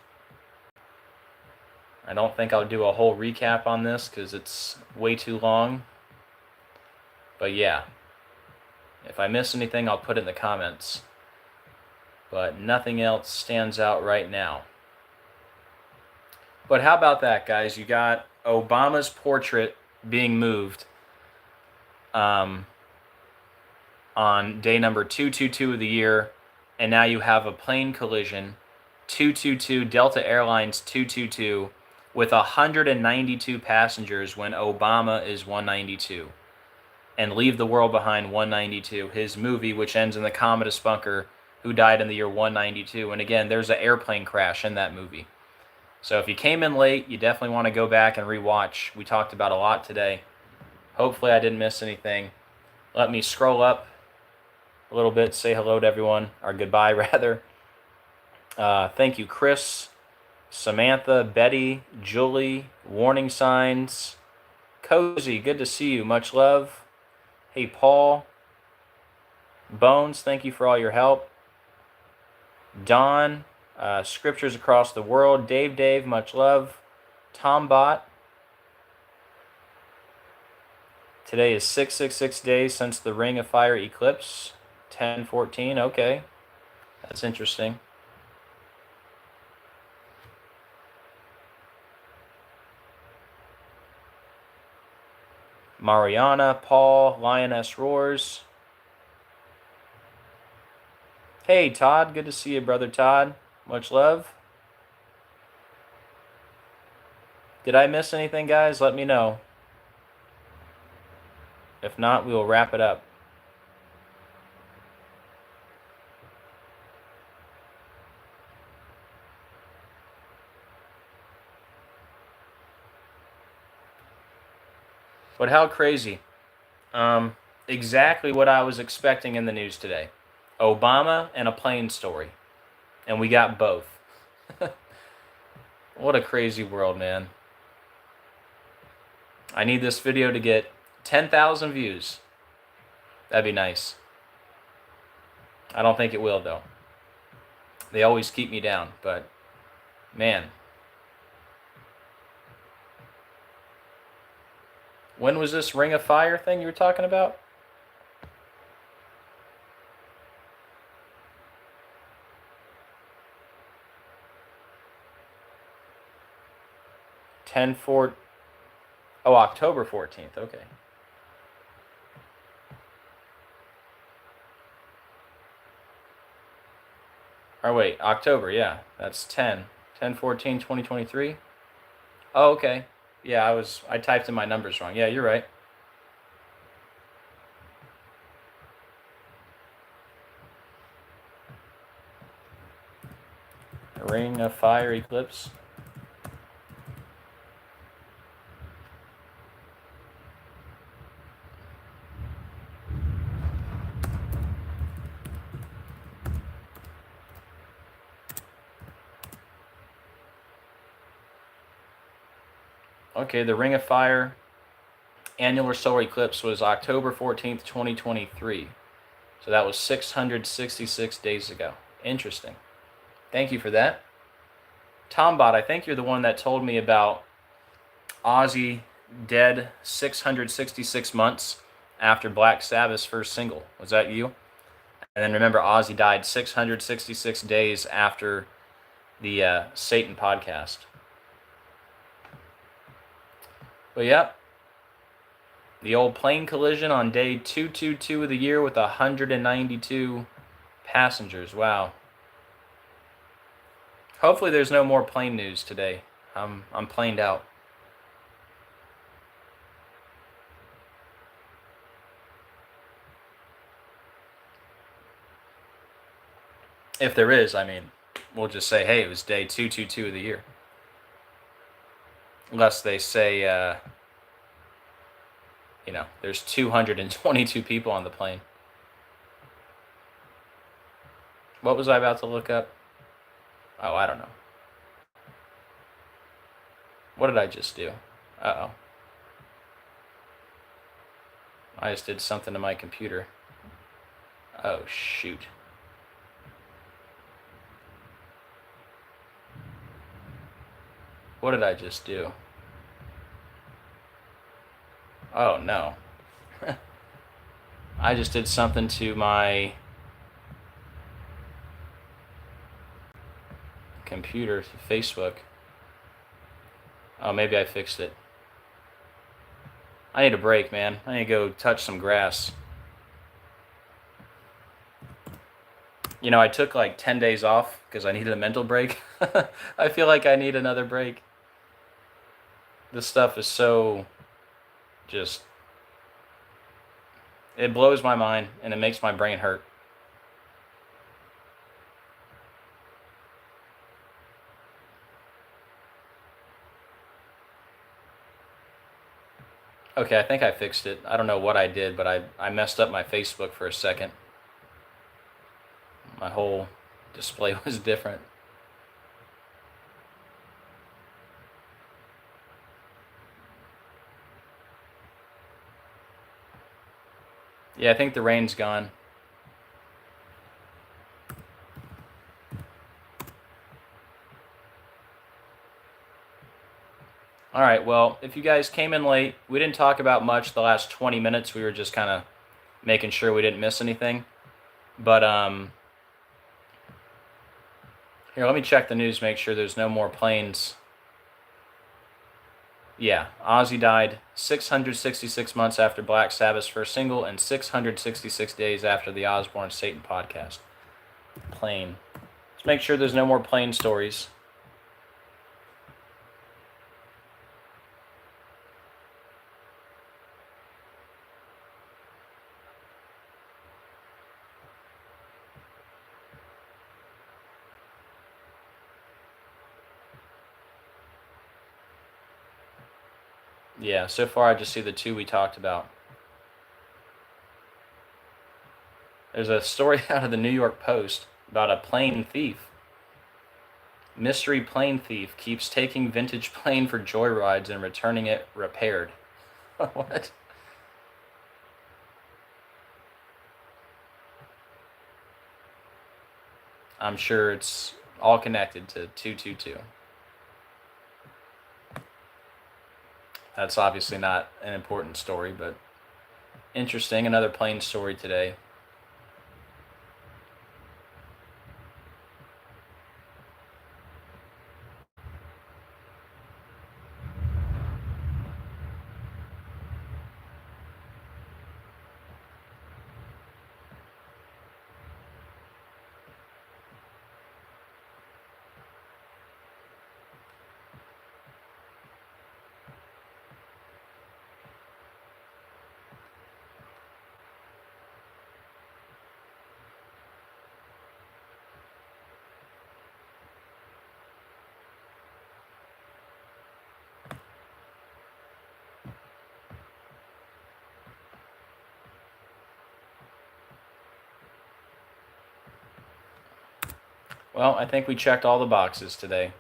I don't think I'll do a whole recap on this because it's way too long. But yeah, if I miss anything, I'll put it in the comments. But nothing else stands out right now. But how about that, guys? You got Obama's portrait being moved on day number 222 of the year, and now you have a plane collision, 222, Delta Airlines 222, with 192 passengers when Obama is 192. And Leave the World Behind 192, his movie, which ends in the Commodus bunker, who died in the year 192. And again, there's an airplane crash in that movie. So if you came in late, you definitely want to go back and rewatch. We talked about a lot today. Hopefully I didn't miss anything. Let me scroll up a little bit, say hello to everyone, or goodbye rather. Thank you, Chris, Samantha, Betty, Julie, Warning Signs, Cozy, good to see you, much love. Hey, Paul, Bones, thank you for all your help. Don, Scriptures Across the World, Dave, much love. Tombot, today is 666 days since the Ring of Fire eclipse, 10/14, okay, that's interesting. Mariana, Paul, Lioness Roars. Hey, Todd, good to see you, brother Todd. Much love. Did I miss anything, guys? Let me know. If not, we will wrap it up. But how crazy. Exactly what I was expecting in the news today. Obama and a plane story. And we got both. What a crazy world, man. I need this video to get 10,000 views. That'd be nice. I don't think it will, though. They always keep me down, but man. When was this Ring of Fire thing you were talking about? October 14th, okay. Or wait, October, yeah. That's 10/14/2023. Oh, okay. Yeah, I typed in my numbers wrong. Yeah, you're right. Ring of Fire eclipse. Okay, the Ring of Fire annular solar eclipse was October 14th, 2023. So that was 666 days ago. Interesting. Thank you for that. Tombot, I think you're the one that told me about Ozzy dead 666 months after Black Sabbath's first single. Was that you? And then remember, Ozzy died 666 days after the Satan podcast. But yeah, The old plane collision on day 222 of the year with 192 passengers. Wow. Hopefully there's no more plane news today. I'm planed out. If there is, I mean, we'll just say, hey, it was day 222 of the year. Unless they say, there's 222 people on the plane. What was I about to look up? Oh, I don't know. What did I just do? Uh-oh. I just did something to my computer. Oh, shoot. What did I just do? Oh, no. I just did something to my computer, to Facebook. Oh, maybe I fixed it. I need a break, man. I need to go touch some grass. I took like 10 days off because I needed a mental break. I feel like I need another break. This stuff is so just... It blows my mind and it makes my brain hurt. Okay, I think I fixed it. I don't know what I did, but I messed up my Facebook for a second. My whole display was different. Yeah, I think the rain's gone. All right, well, if you guys came in late, we didn't talk about much the last 20 minutes. We were just kind of making sure we didn't miss anything. But, here, let me check the news, make sure there's no more planes. Yeah, Ozzy died 666 months after Black Sabbath's first single and 666 days after the Osbourne Satan podcast. Plane. Let's make sure there's no more plane stories. Yeah, so far I just see the two we talked about. There's a story out of the New York Post about a plane thief. Mystery plane thief keeps taking vintage plane for joyrides and returning it repaired. What? I'm sure it's all connected to 222. That's obviously not an important story, but interesting. Another plane story today. Well, I think we checked all the boxes today.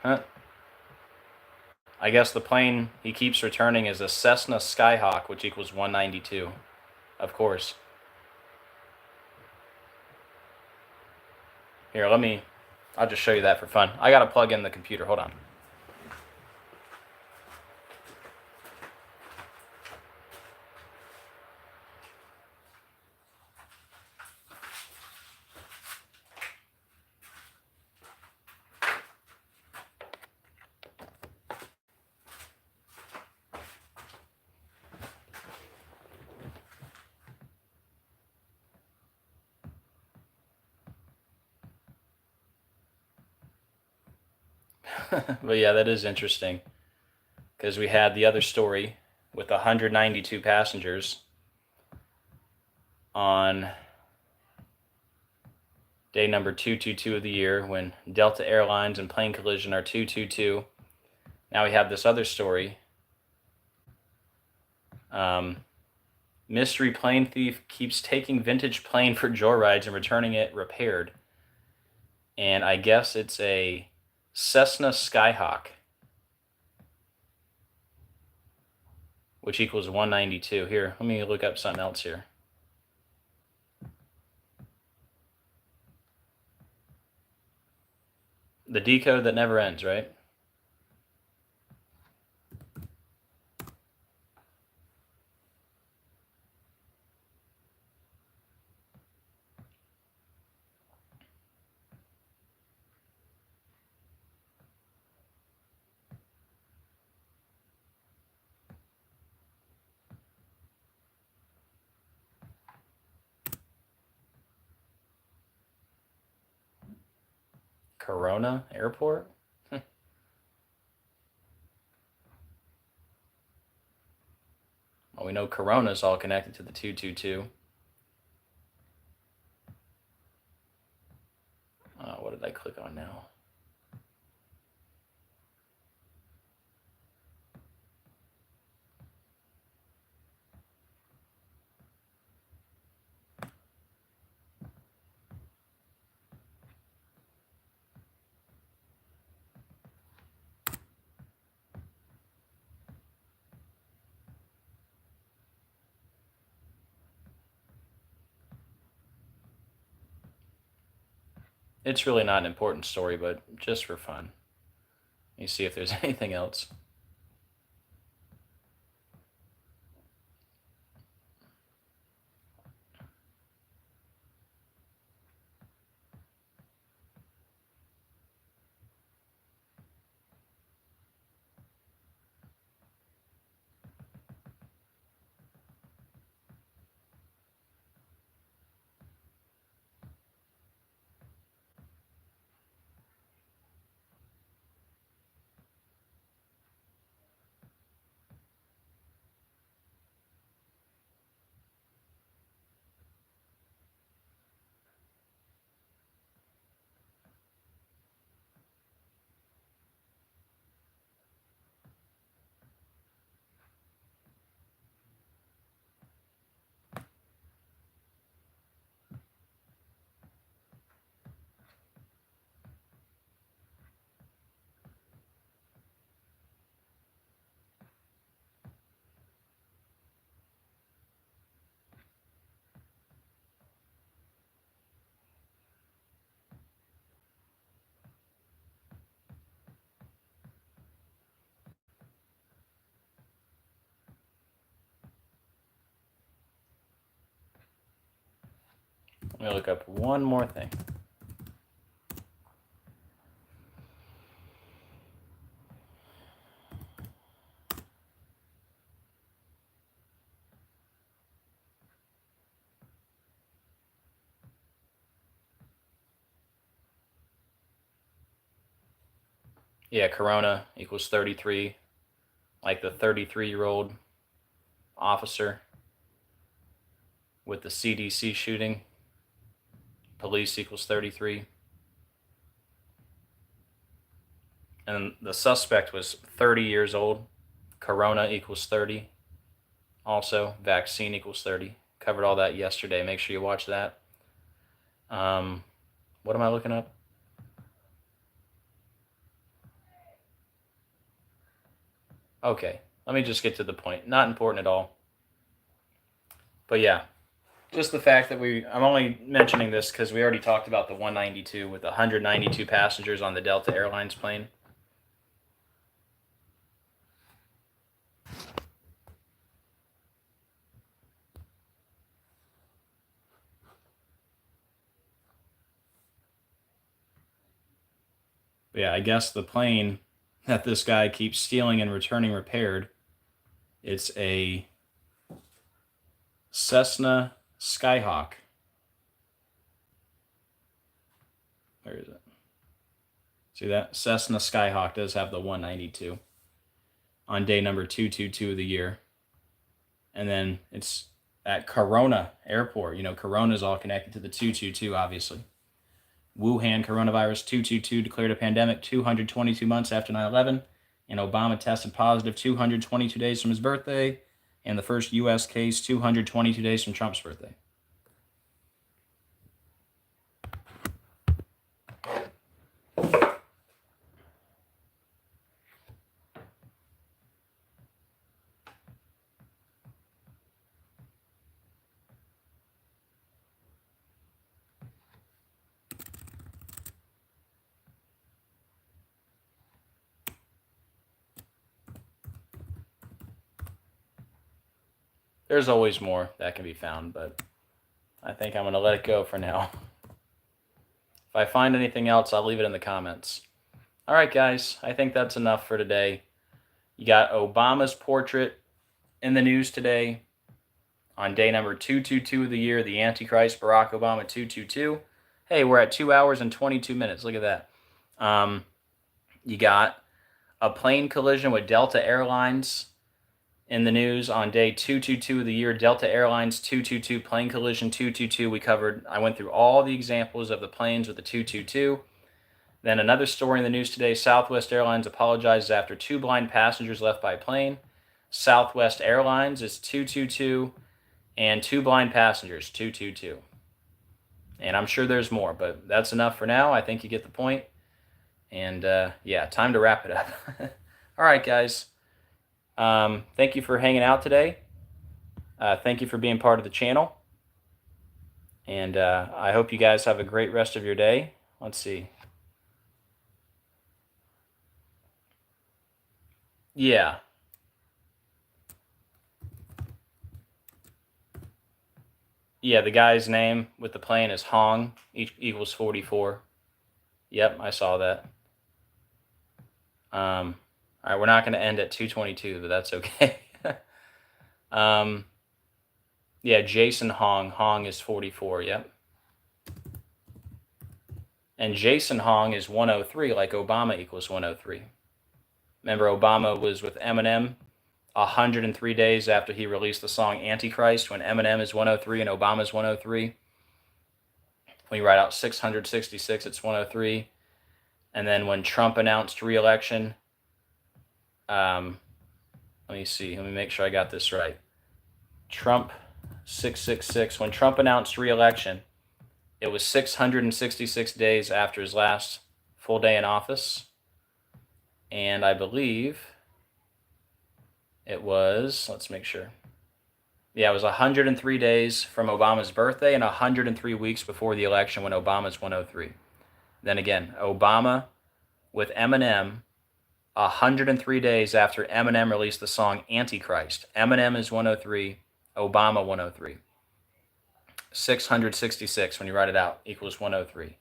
Huh? I guess the plane he keeps returning is a Cessna Skyhawk, which equals 192. Of course. Here, I'll just show you that for fun. I gotta plug in the computer, hold on. But yeah, that is interesting, because we had the other story with 192 passengers on day number 222 of the year, when Delta Airlines and plane collision are 222. Now we have this other story. Mystery plane thief keeps taking vintage plane for joyrides and returning it repaired. And I guess it's a Cessna Skyhawk, which equals 192. Here, let me look up something else here. The decode that never ends, right? Corona Airport? Well, we know Corona's all connected to the 222. What did I click on now? It's really not an important story, but just for fun. Let me see if there's anything else. Let me look up one more thing. Yeah, Corona equals 33, like the 33-year-old officer with the CDC shooting. Police equals 33. And the suspect was 30 years old. Corona equals 30. Also, vaccine equals 30. Covered all that yesterday. Make sure you watch that. What am I looking up? Okay, let me just get to the point. Not important at all. But yeah, just the fact that I'm only mentioning this because we already talked about the 192 with 192 passengers on the Delta Airlines plane. But yeah, I guess the plane that this guy keeps stealing and returning repaired, it's a Cessna Skyhawk. Where is it? See that? Cessna Skyhawk does have the 192 on day number 222 of the year. And then it's at Corona Airport. You know, Corona is all connected to the 222, obviously. Wuhan coronavirus 222 declared a pandemic 222 months after 9/11. And Obama tested positive 222 days from his birthday. And the first U.S. case 222 days from Trump's birthday. There's always more that can be found, but I think I'm going to let it go for now. If I find anything else, I'll leave it in the comments. All right, guys, I think that's enough for today. You got Obama's portrait in the news today on day number 222 of the year, the Antichrist Barack Obama 222. Hey, we're at 2 hours and 22 minutes. Look at that. You got a plane collision with Delta Airlines in the news on day 222 of the year. Delta Airlines 222, plane collision 222. I went through all the examples of the planes with the 222. Then another story in the news today, Southwest Airlines apologizes after 2 blind passengers left by plane. Southwest Airlines is 222 and 2 blind passengers, 222. And I'm sure there's more, but that's enough for now. I think you get the point. And yeah, time to wrap it up. All right, guys. Thank you for hanging out today. Thank you for being part of the channel. And I hope you guys have a great rest of your day. Let's see. Yeah. Yeah, the guy's name with the plane is Hong, equals 44. Yep, I saw that. All right, we're not going to end at 222, but that's okay. Yeah, Jason Hong. Hong is 44, yep. And Jason Hong is 103, like Obama equals 103. Remember, Obama was with Eminem 103 days after he released the song Antichrist, when Eminem is 103 and Obama is 103. When you write out 666, it's 103. And then when Trump announced re-election, let me see. Let me make sure I got this right. Trump 666. When Trump announced re-election, it was 666 days after his last full day in office. And I believe it was, let's make sure. Yeah, it was 103 days from Obama's birthday and 103 weeks before the election when Obama's 103. Then again, Obama with Eminem 103 days after Eminem released the song Antichrist. Eminem is 103, Obama 103. 666, when you write it out, equals 103.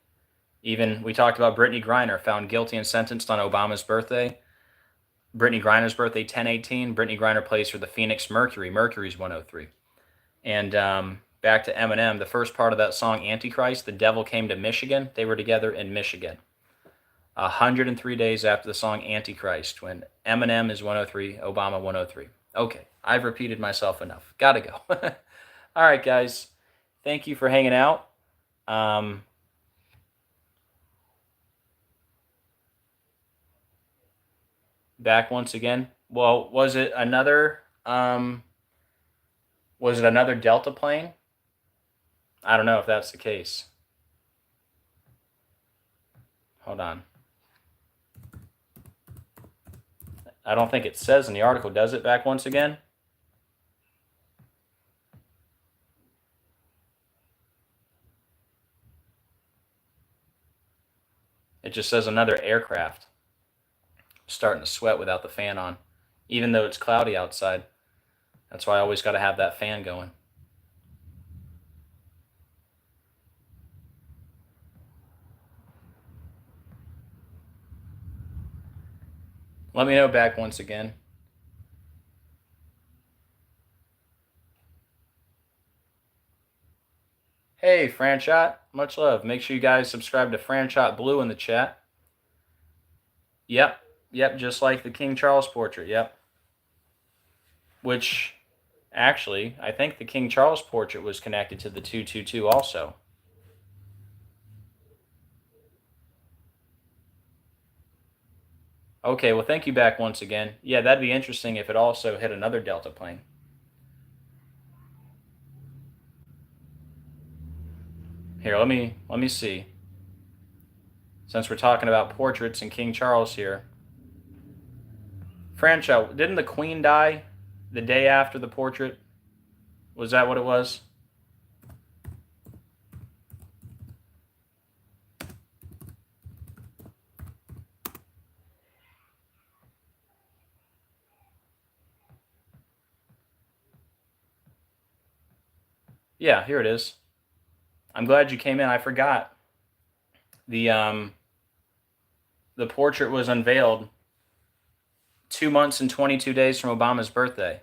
Even, we talked about Brittany Griner, found guilty and sentenced on Obama's birthday. Brittany Griner's birthday, 10/18. Brittany Griner plays for the Phoenix Mercury. Mercury's 103. And back to Eminem, the first part of that song, Antichrist, the devil came to Michigan. They were together in Michigan. 103 days after the song Antichrist, when Eminem is 103, Obama 103. Okay, I've repeated myself enough. Gotta go. All right, guys. Thank you for hanging out. Back once again. Well, was it another Delta plane? I don't know if that's the case. Hold on. I don't think it says in the article, does it? Back once again. It just says another aircraft. Starting to sweat without the fan on, even though it's cloudy outside. That's why I always got to have that fan going. Let me know back once again. Hey, Franshot, much love. Make sure you guys subscribe to Franshot Blue in the chat. Yep, yep, just like the King Charles portrait, yep. Which, actually, I think the King Charles portrait was connected to the 222 also. Okay, well, thank you back once again. Yeah, that'd be interesting if it also hit another Delta plane. Here, let me see. Since we're talking about portraits and King Charles here. Francho, didn't the Queen die the day after the portrait? Was that what it was? Yeah, here it is. I'm glad you came in. I forgot. The portrait was unveiled 2 months and 22 days from Obama's birthday.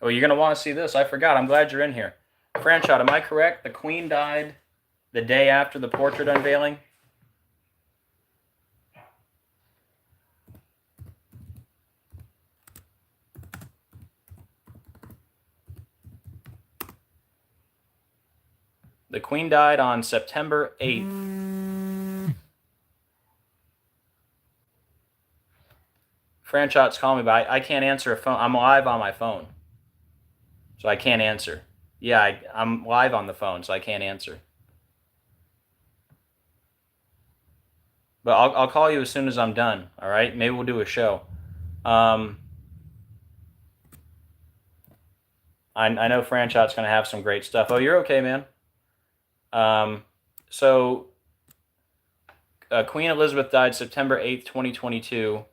Oh, you're going to want to see this. I forgot. I'm glad you're in here. Franchot, am I correct? The Queen died the day after the portrait unveiling? The Queen died on September 8th. Franchot's calling me, but I can't answer a phone. I'm live on my phone, so I can't answer. Yeah, I'm live on the phone, so I can't answer. But I'll call you as soon as I'm done, all right? Maybe we'll do a show. I know Franchot's going to have some great stuff. Oh, you're okay, man. So Queen Elizabeth died September 8th, 2022.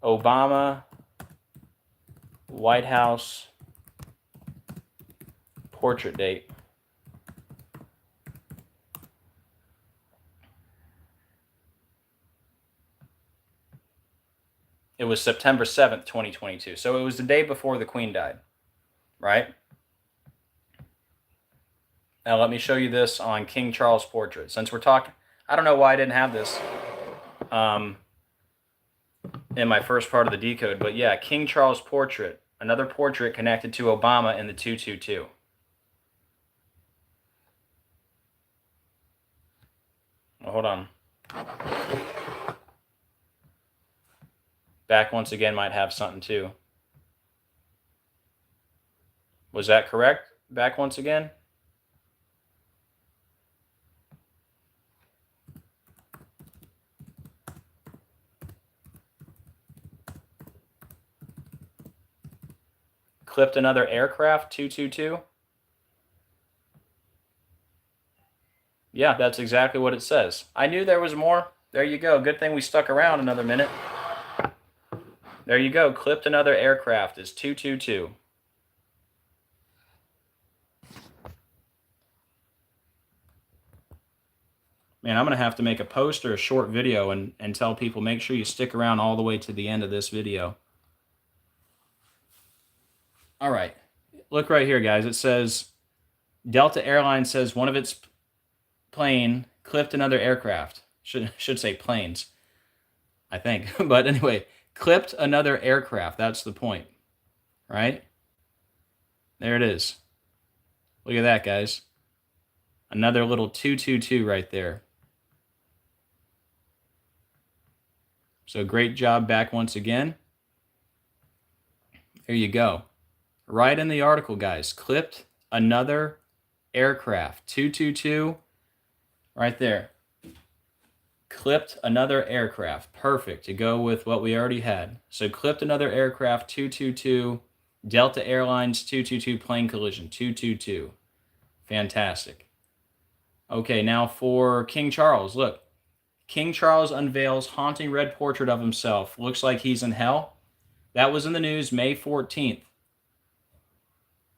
Obama, White House, portrait date. It was September 7th, 2022. So it was the day before the Queen died, right? Now let me show you this on King Charles portrait. Since we're talking, I don't know why I didn't have this in my first part of the decode, but yeah, King Charles portrait, another portrait connected to Obama in the 222. Well, hold on. Back once again might have something too. Was that correct? Back once again? Clipped another aircraft, 222. Yeah, that's exactly what it says. I knew there was more. There you go. Good thing we stuck around another minute. There you go. Clipped another aircraft is 222. Man, I'm going to have to make a post or a short video and tell people, make sure you stick around all the way to the end of this video. All right. Look right here, guys. It says, Delta Airlines says one of its plane clipped another aircraft. Should say planes, I think. But anyway, clipped another aircraft. That's the point, right? There it is. Look at that, guys. Another little 222 right there. So great job back once again. There you go. Right in the article, guys. Clipped another aircraft. 222 right there. Clipped another aircraft. Perfect to go with what we already had. So clipped another aircraft, 222. Delta Airlines 222 plane collision, 222. Fantastic. Okay, now for King Charles. Look. King Charles unveils haunting red portrait of himself. Looks like he's in hell. That was in the news May 14th,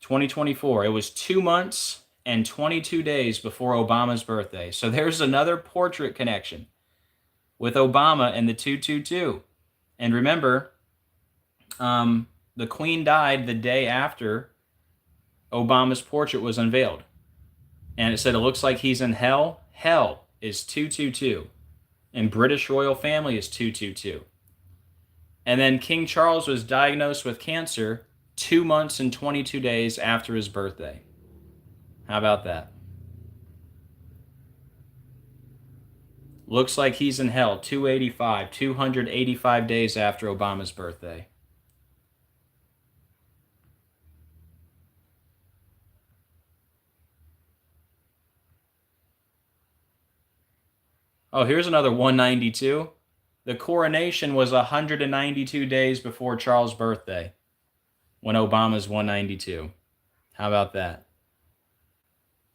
2024. It was 2 months and 22 days before Obama's birthday. So there's another portrait connection with Obama and the 222. And remember, the Queen died the day after Obama's portrait was unveiled. And it said it looks like he's in hell. Hell is 222. And British royal family is 222. And then King Charles was diagnosed with cancer 2 months and 22 days after his birthday. How about that? Looks like he's in hell. 285 days after Obama's birthday. Oh, here's another 192. The coronation was 192 days before Charles' birthday when Obama's 192. How about that?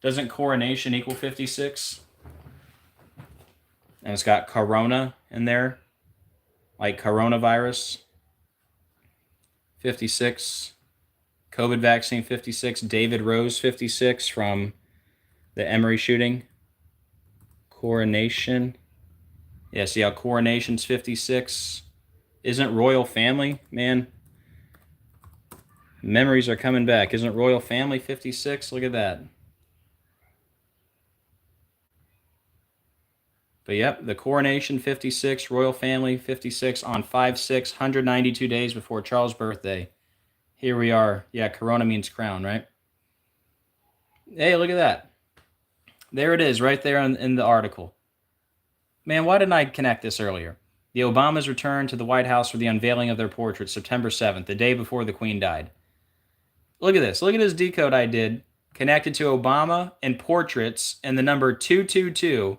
Doesn't coronation equal 56? And it's got corona in there, like coronavirus. 56. COVID vaccine 56. David Rose 56 from the Emory shooting. Coronation. Yeah, see how coronation's 56? Isn't royal family, man? Memories are coming back. Isn't royal family 56? Look at that. But yep, the coronation 56, royal family 56 on 5/6, 192 days before Charles' birthday. Here we are. Yeah, corona means crown, right? Hey, look at that. There it is, right there in the article. Man, why didn't I connect this earlier? The Obamas returned to the White House for the unveiling of their portrait September 7th, the day before the Queen died. Look at this. Look at this decode I did, connected to Obama and portraits and the number 222,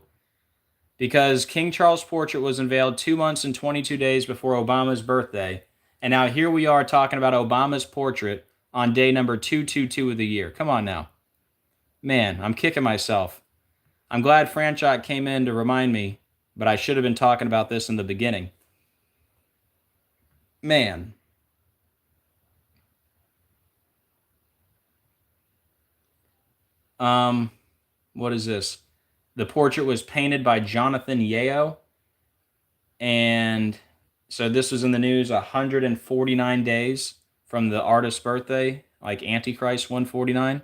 because King Charles' portrait was unveiled 2 months and 22 days before Obama's birthday. And now here we are talking about Obama's portrait on day number 222 of the year. Come on now. Man, I'm kicking myself. I'm glad Franchot came in to remind me, but I should have been talking about this in the beginning. Man. What is this? The portrait was painted by Jonathan Yeo. And so this was in the news 149 days from the artist's birthday, like Antichrist 149,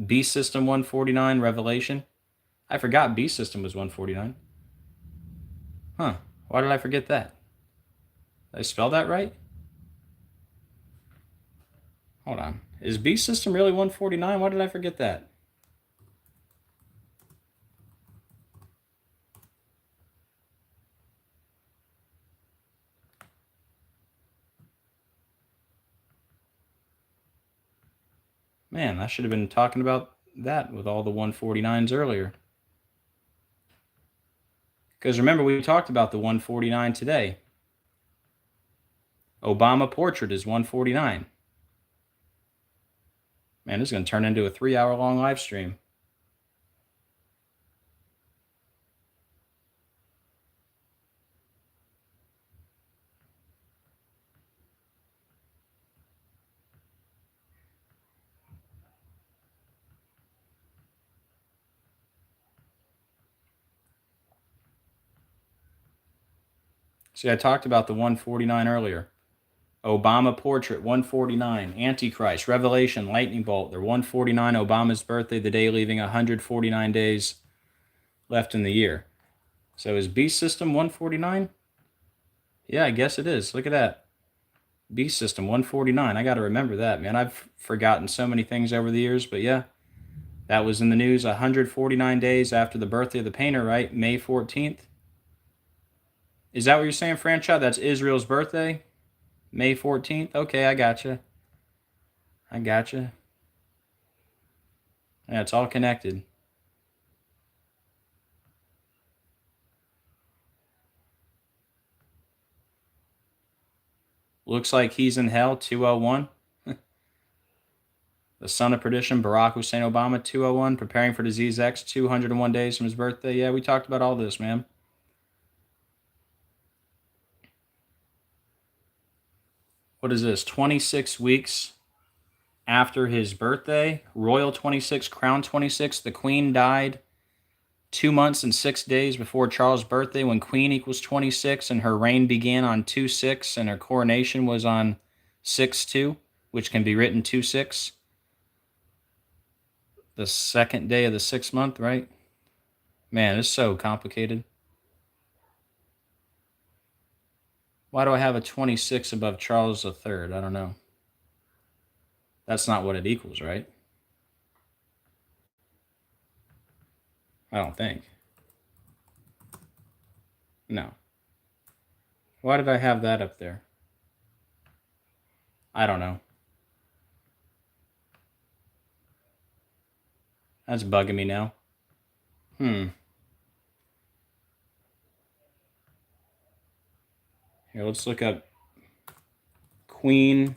Beast System 149, Revelation. I forgot Beast System was 149. Huh. Why did I forget that? Did I spell that right? Hold on. Is Beast System really 149? Why did I forget that? Man, I should have been talking about that with all the 149s earlier. Because remember, we talked about the 149 today. Obama portrait is 149. Man, this is going to turn into a 3-hour-long live stream. See, I talked about the 149 earlier. Obama portrait, 149. Antichrist, Revelation, Lightning Bolt, they're 149. Obama's birthday, the day leaving 149 days left in the year. So is Beast System 149? Yeah, I guess it is. Look at that. Beast System 149. I got to remember that, man. I've forgotten so many things over the years, but yeah. That was in the news 149 days after the birthday of the painter, right? May 14th. Is that what you're saying, Franchot? That's Israel's birthday? May 14th? Okay, I gotcha. I gotcha. Yeah, it's all connected. Looks like he's in hell, 201. The son of perdition, Barack Hussein Obama, 201. Preparing for disease X, 201 days from his birthday. Yeah, we talked about all this, man. What is this? 26 weeks after his birthday. Royal 26, Crown 26. The Queen died 2 months and 6 days before Charles' birthday, when Queen equals 26, and her reign began on 2/6, and her coronation was on 6/2, which can be written 2/6. The second day of the 6th month, right? Man, it's so complicated. Why do I have a 26 above Charles III? I don't know. That's not what it equals, right? I don't think. No. Why did I have that up there? I don't know. That's bugging me now. Here, let's look up Queen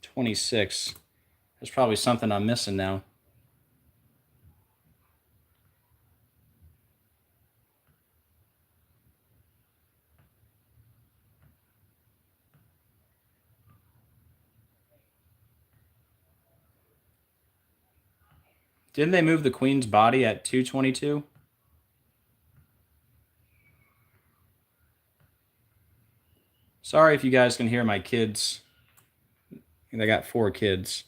26. There's probably something I'm missing now. Didn't they move the Queen's body at 222? Sorry if you guys can hear my kids. I got 4 kids.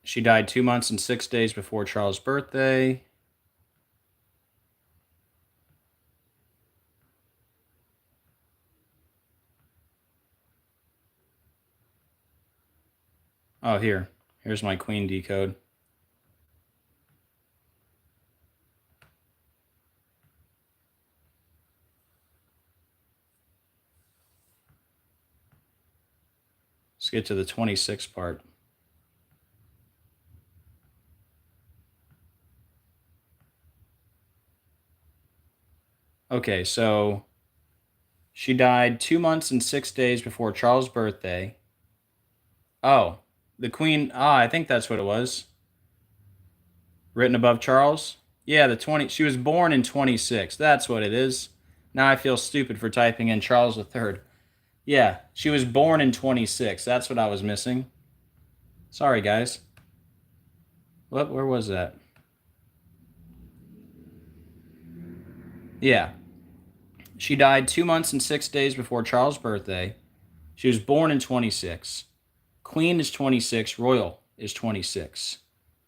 She died 2 months and 6 days before Charles' birthday. Oh, here's my Queen decode. Let's get to the 26 part. Okay, so she died 2 months and 6 days before Charles' birthday. Oh, the Queen. I think that's what it was. Written above Charles. Yeah, she was born in 26. That's what it is. Now I feel stupid for typing in Charles III. Yeah, she was born in 26. That's what I was missing. Sorry, guys. What? Where was that? Yeah. She died 2 months and 6 days before Charles' birthday. She was born in 26. Queen is 26. Royal is 26.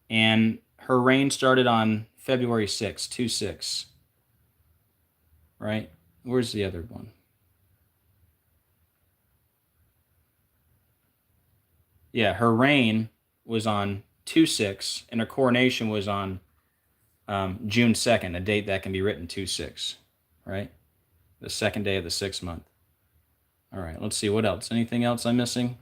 And her reign started on February 6, 26. Right? Where's the other one? Yeah, her reign was on 2/6, and her coronation was on June 2nd, a date that can be written 2/6, right? The second day of the 6th month. All right, let's see what else. Anything else I'm missing?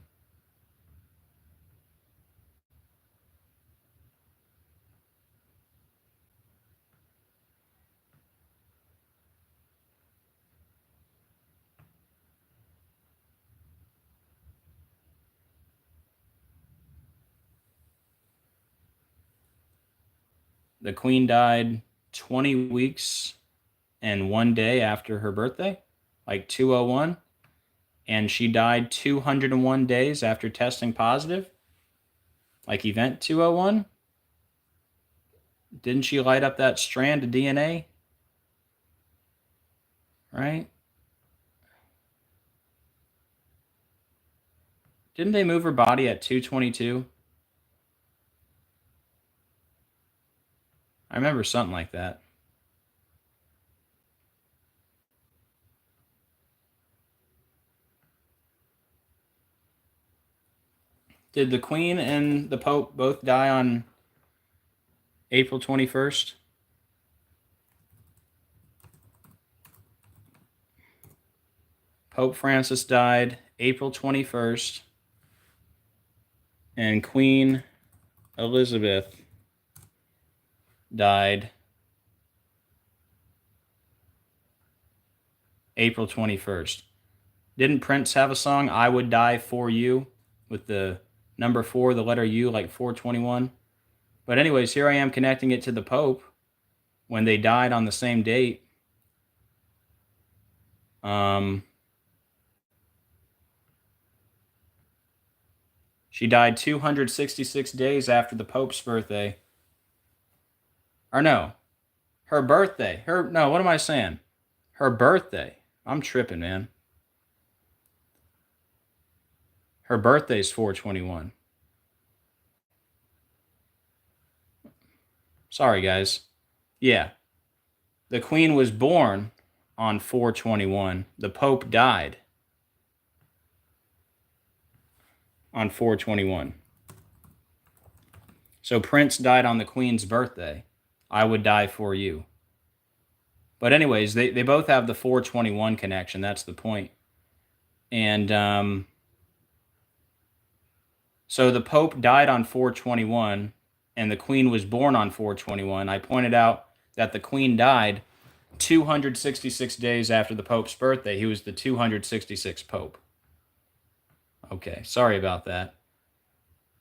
The Queen died 20 weeks and 1 day after her birthday, like 201. And she died 201 days after testing positive, like event 201. Didn't she light up that strand of DNA? Right? Didn't they move her body at 222? I remember something like that. Did the Queen and the Pope both die on April 21st? Pope Francis died April 21st, and Queen Elizabeth died April 21st. Didn't Prince have a song, I Would Die For You, with the number 4, the letter U, like 421? But anyways, here I am connecting it to the Pope when they died on the same date. She died 266 days after the Pope's birthday. Or no, her birthday. What am I saying? Her birthday. I'm tripping, man. Her birthday's 4/21. Sorry, guys. Yeah. The Queen was born on 4/21. The Pope died on 4/21. So Prince died on the Queen's birthday. I would die for you. But anyways, they both have the 4/21 connection. That's the point. And so the Pope died on 4/21, and the Queen was born on 4/21. I pointed out that the Queen died 266 days after the Pope's birthday. He was the 266th Pope. Okay, sorry about that.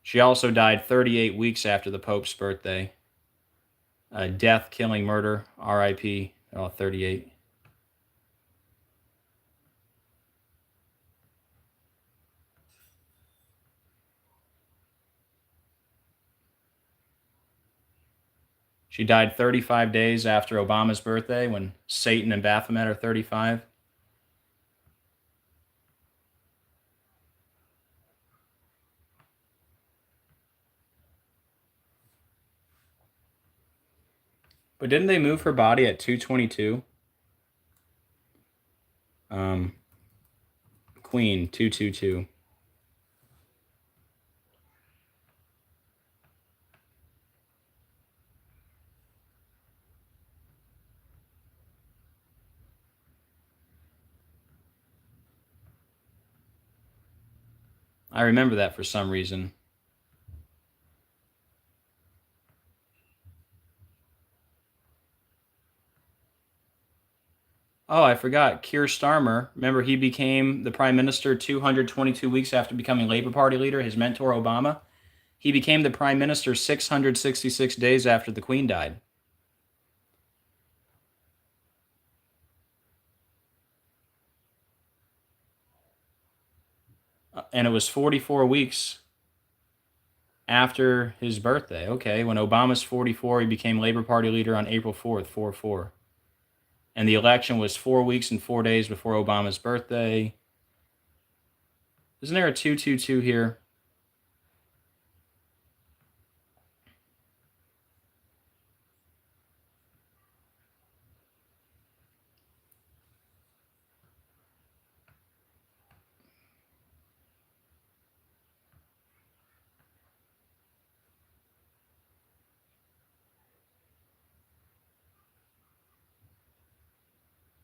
She also died 38 weeks after the Pope's birthday. Death, killing, murder, R.I.P. Oh, 38. She died 35 days after Obama's birthday, when Satan and Baphomet are 35. But didn't they move her body at 222? Queen, 222. I remember that for some reason. Oh, I forgot. Keir Starmer. Remember, he became the prime minister 222 weeks after becoming Labour Party leader, his mentor, Obama. He became the prime minister 666 days after the Queen died. And it was 44 weeks after his birthday. Okay, when Obama's 44, he became Labour Party leader on April 4th, 4/4. And the election was 4 weeks and 4 days before Obama's birthday. Isn't there a 222 here?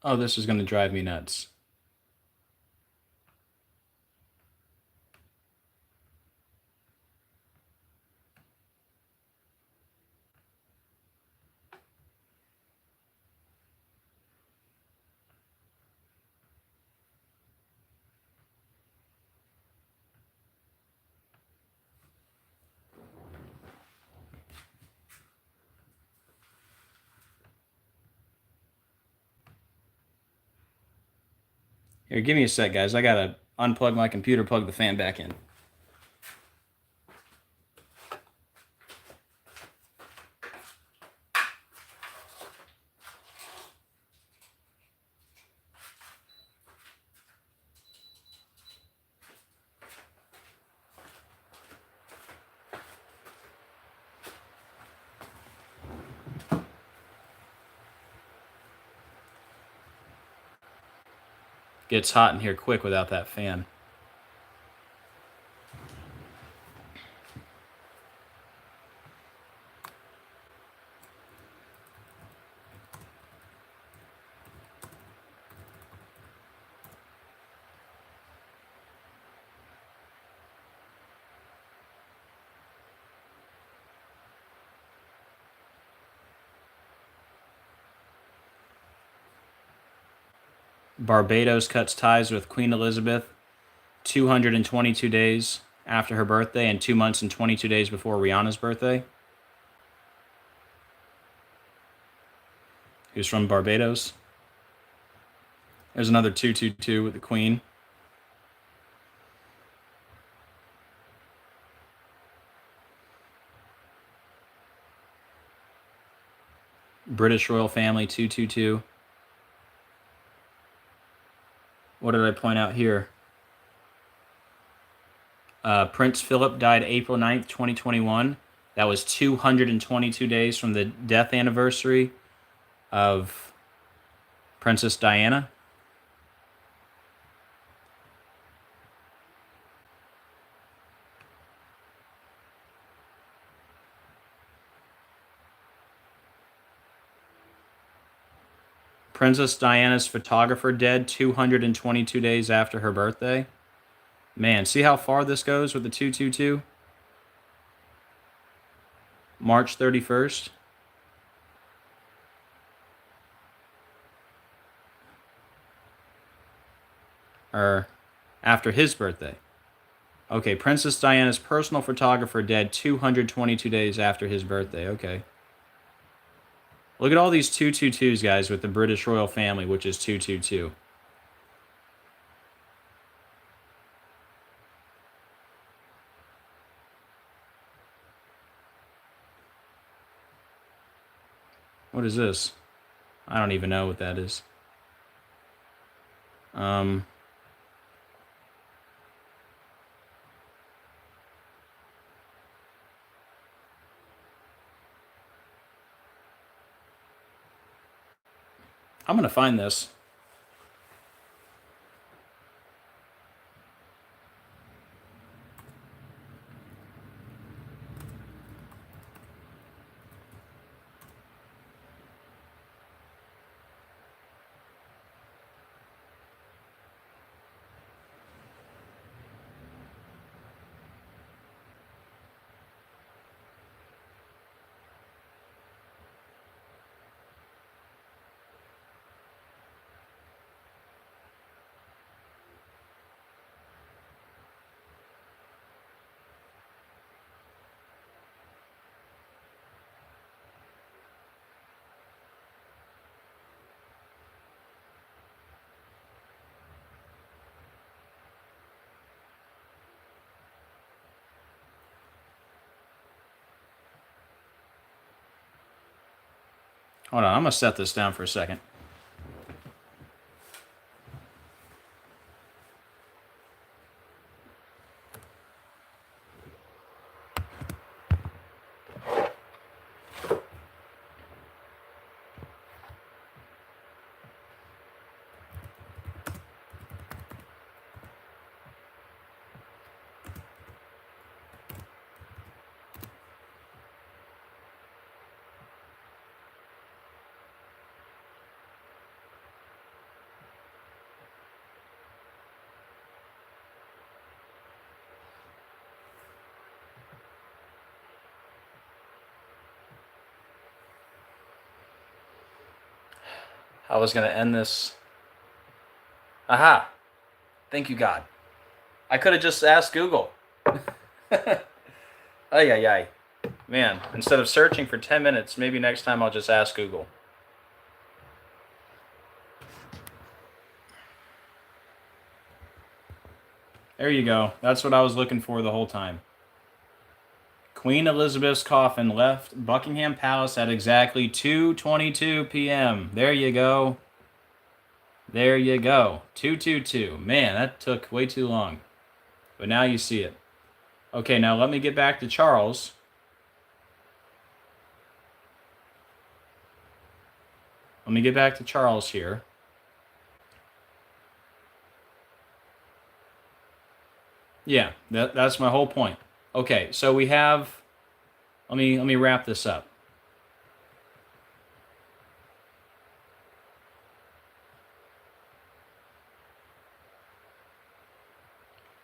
Oh, this is going to drive me nuts. Here, give me a sec, guys. I got to unplug my computer, plug the fan back in. Gets hot in here quick without that fan. Barbados cuts ties with Queen Elizabeth 222 days after her birthday and 2 months and 22 days before Rihanna's birthday. Who's from Barbados. There's another 222 with the Queen. British royal family, 222. What did I point out here? Prince Philip died April 9th, 2021. That was 222 days from the death anniversary of Princess Diana. Princess Diana's photographer dead 222 days after her birthday. Man, see how far this goes with the 222? March 31st. Or after his birthday. Okay, Princess Diana's personal photographer dead 222 days after his birthday. Okay. Look at all these 222s, guys, with the British royal family, which is 222. What is this? I don't even know what that is. I'm going to find this. Hold on, I'm going to set this down for a second. I was going to end this. Aha! Thank you, God. I could have just asked Google. Ay, ay, ay. Man, instead of searching for 10 minutes, maybe next time I'll just ask Google. There you go. That's what I was looking for the whole time. Queen Elizabeth's coffin left Buckingham Palace at exactly 2:22 p.m. There you go. There you go. 222. Man, that took way too long. But now you see it. Okay, now let me get back to Charles. Let me get back to Charles here. Yeah, that's my whole point. Okay, so we have, let me wrap this up.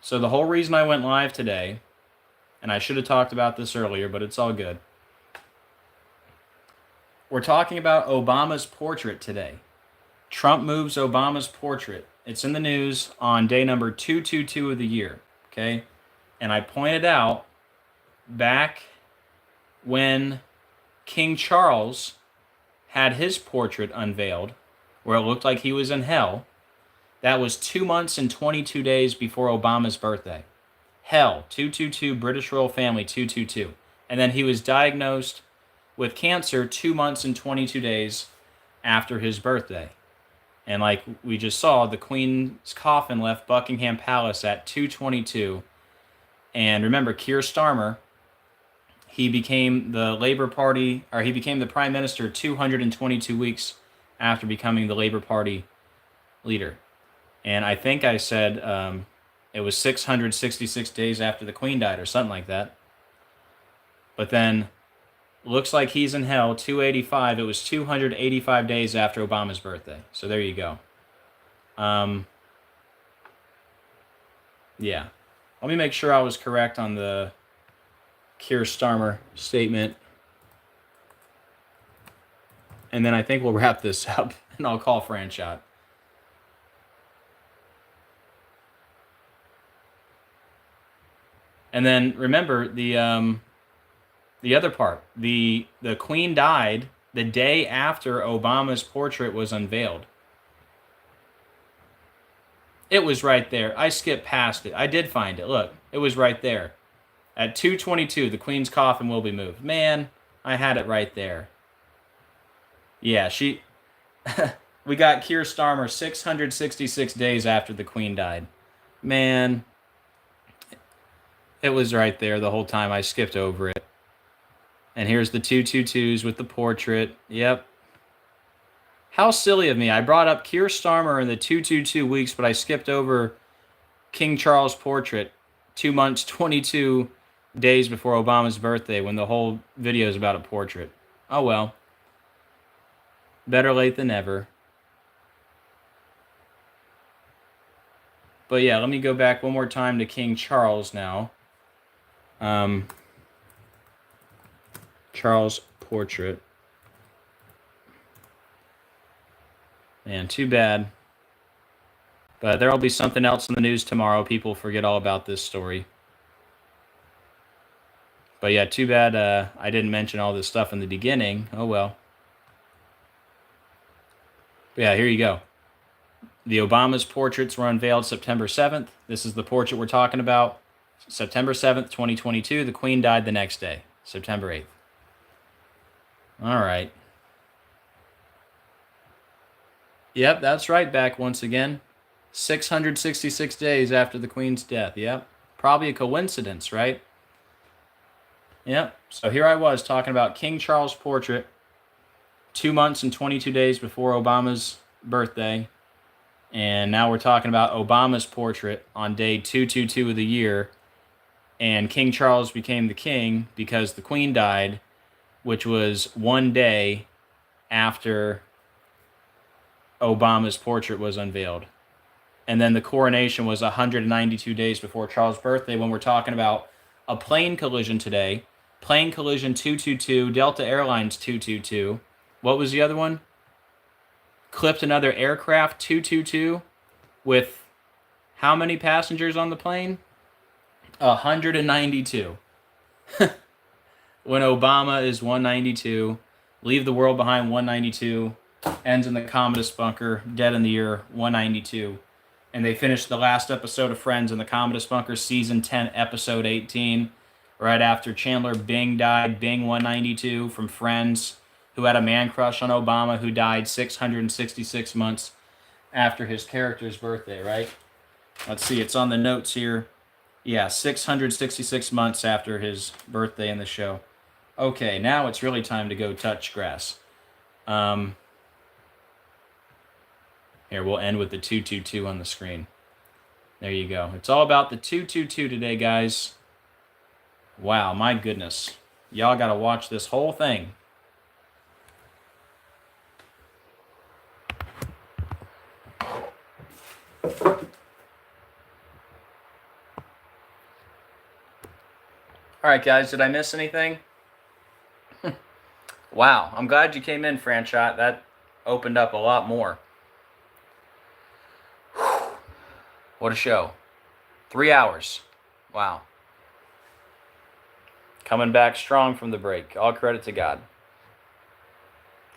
So the whole reason I went live today, and I should have talked about this earlier, but it's all good. We're talking about Obama's portrait today. Trump moves Obama's portrait. It's in the news on day number 222 of the year, okay? And I pointed out back when King Charles had his portrait unveiled, where it looked like he was in hell, that was 2 months and 22 days before Obama's birthday. Hell, 222, British royal family, 222. And then he was diagnosed with cancer 2 months and 22 days after his birthday. And like we just saw, the Queen's coffin left Buckingham Palace at 2:22. And remember, Keir Starmer, he became the Labour Party, or he became the Prime Minister 222 weeks after becoming the Labour Party leader. And I think I said it was 666 days after the Queen died or something like that. But then, looks like he's in hell, 285. It was 285 days after Obama's birthday. So there you go. Yeah. Let me make sure I was correct on the Keir Starmer statement. And then I think we'll wrap this up, and I'll call Franchot. And then remember the other part. The Queen died the day after Obama's portrait was unveiled. It was right there. I skipped past it. I did find it. Look, it was right there. At 2:22, the Queen's coffin will be moved. Man, I had it right there. Yeah, she... we got Keir Starmer 666 days after the Queen died. Man, it was right there the whole time. I skipped over it. And here's the 222s with the portrait. Yep. How silly of me. I brought up Keir Starmer in the 222 weeks, but I skipped over King Charles' portrait 2 months, 22 days before Obama's birthday, when the whole video is about a portrait. Oh well. Better late than never. But yeah, let me go back one more time to King Charles now. Charles portrait. Man, too bad. But there'll be something else in the news tomorrow. People forget all about this story. But yeah, too bad I didn't mention all this stuff in the beginning. Oh well. But yeah, here you go. The Obama's portraits were unveiled September 7th. This is the portrait we're talking about. September 7th, 2022. The Queen died the next day, September 8th. All right. Yep, that's right, back once again. 666 days after the Queen's death. Yep. Probably a coincidence, right? Yep. So here I was talking about King Charles' portrait 2 months and 22 days before Obama's birthday. And now we're talking about Obama's portrait on day 222 of the year. And King Charles became the king because the Queen died, which was 1 day after Obama's portrait was unveiled. And then the coronation was 192 days before Charles' birthday, when we're talking about a plane collision today. Plane collision 222, Delta Airlines 222. What was the other one? Clipped another aircraft 222 with how many passengers on the plane? 192. When Obama is 192, leave the world behind 192, ends in the Commodus bunker, dead in the year 192. And they finished the last episode of Friends in the Commodus bunker, season 10, episode 18, right after Chandler Bing died. Bing 192 from Friends, who had a man crush on Obama, who died 666 months after his character's birthday, right? Let's see, it's on the notes here. Yeah, 666 months after his birthday in the show. Okay, now it's really time to go touch grass. Here, we'll end with the 222 on the screen. There you go. It's all about the 222 today, guys. Wow, my goodness. Y'all got to watch this whole thing. All right, guys, did I miss anything? Wow, I'm glad you came in, Franchot. That opened up a lot more. What a show. 3 hours. Wow. Coming back strong from the break. All credit to God.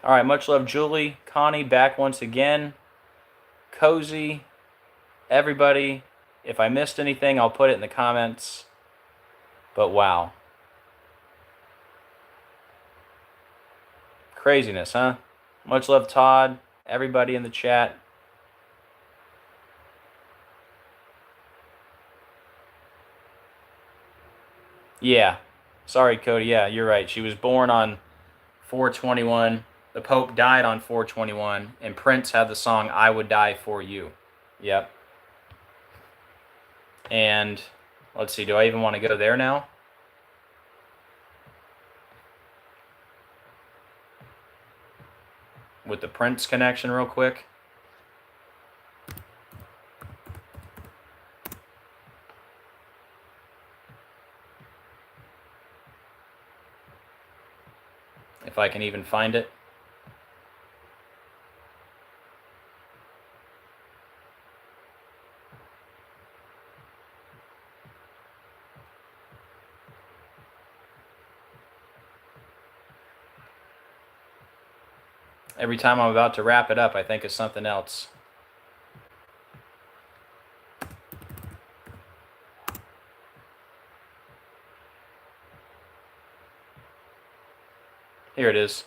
All right, much love, Julie, Connie, back once again. Cozy, everybody. If I missed anything, I'll put it in the comments. But wow. Craziness, huh? Much love, Todd. Everybody in the chat. Yeah. Sorry, Cody. Yeah, you're right. She was born on 421. The Pope died on 421, and Prince had the song "I Would Die for You." Yep. And let's see. Do I even want to go there now? With the Prince connection, real quick. If I can even find it. Every time I'm about to wrap it up, I think of something else. Here it is.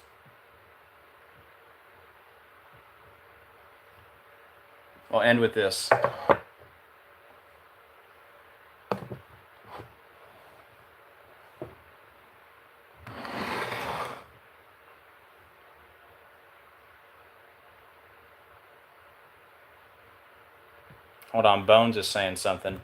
I'll end with this. Hold on, Bones is saying something.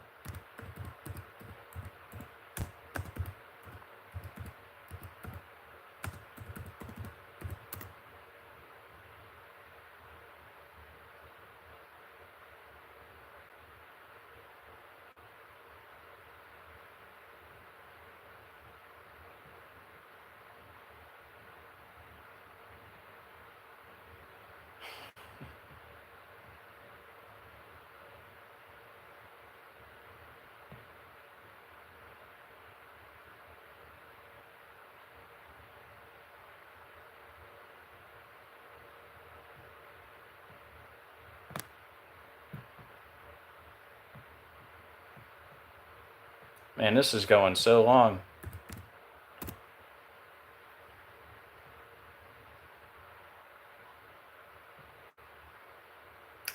Man, this is going so long.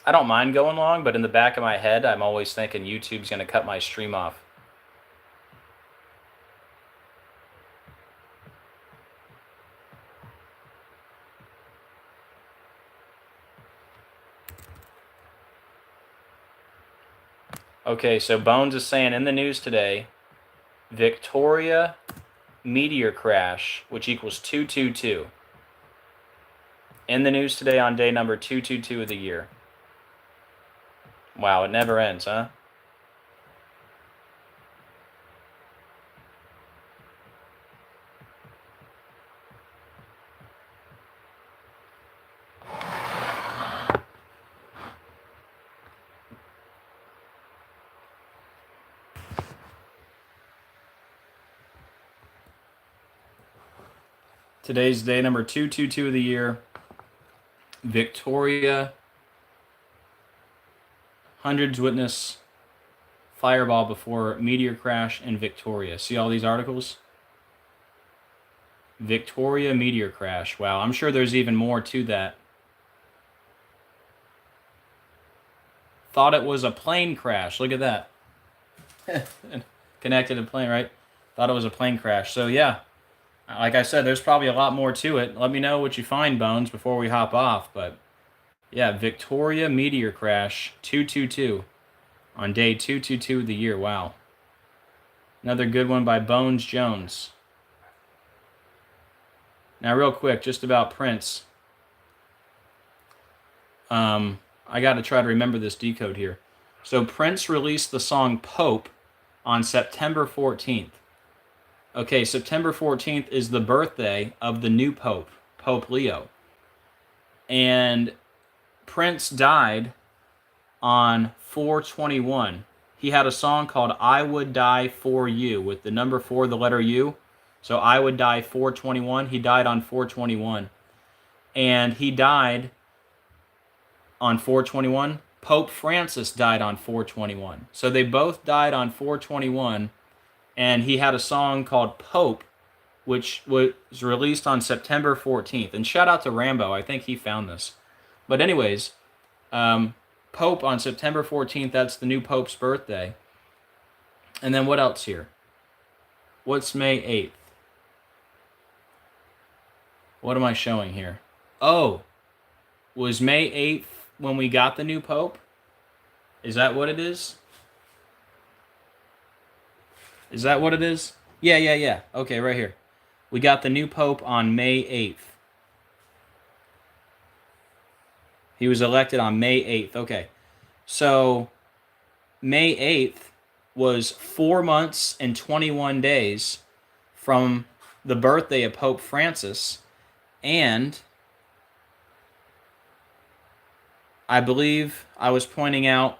I don't mind going long, but in the back of my head, I'm always thinking YouTube's going to cut my stream off. Okay, so Bones is saying in the news today, Victoria meteor crash, which equals 222. In the news today on day number 222 of the year. Wow, it never ends, huh? Today's day number 222 of the year. Victoria. Hundreds witness fireball before meteor crash in Victoria. See all these articles? Victoria meteor crash. Wow, I'm sure there's even more to that. Thought it was a plane crash. Look at that. Connected to plane, right? Thought it was a plane crash. So yeah, like I said, there's probably a lot more to it. Let me know what you find, Bones, before we hop off. But yeah, Victoria meteor crash 222 on day 222 of the year. Wow. Another good one by Bones Jones. Now, real quick, just about Prince. I got to try to remember this decode here. So Prince released the song Pope on September 14th. Okay, September 14th is the birthday of the new Pope, Pope Leo. And Prince died on 421. He had a song called I Would Die For You with the number 4, the letter U. So I Would Die 421. He died on 421. And he died on 421. Pope Francis died on 421. So they both died on 421. And he had a song called Pope, which was released on September 14th. And shout out to Rambo. I think he found this. But anyways, Pope on September 14th, that's the new Pope's birthday. And then what else here? What's May 8th? What am I showing here? Oh, was May 8th when we got the new Pope? Is that what it is? Is that what it is? Yeah. Okay, right here. We got the new Pope on May 8th. He was elected on May 8th. Okay. So, May 8th was 4 months and 21 days from the birthday of Pope Francis. And I believe I was pointing out,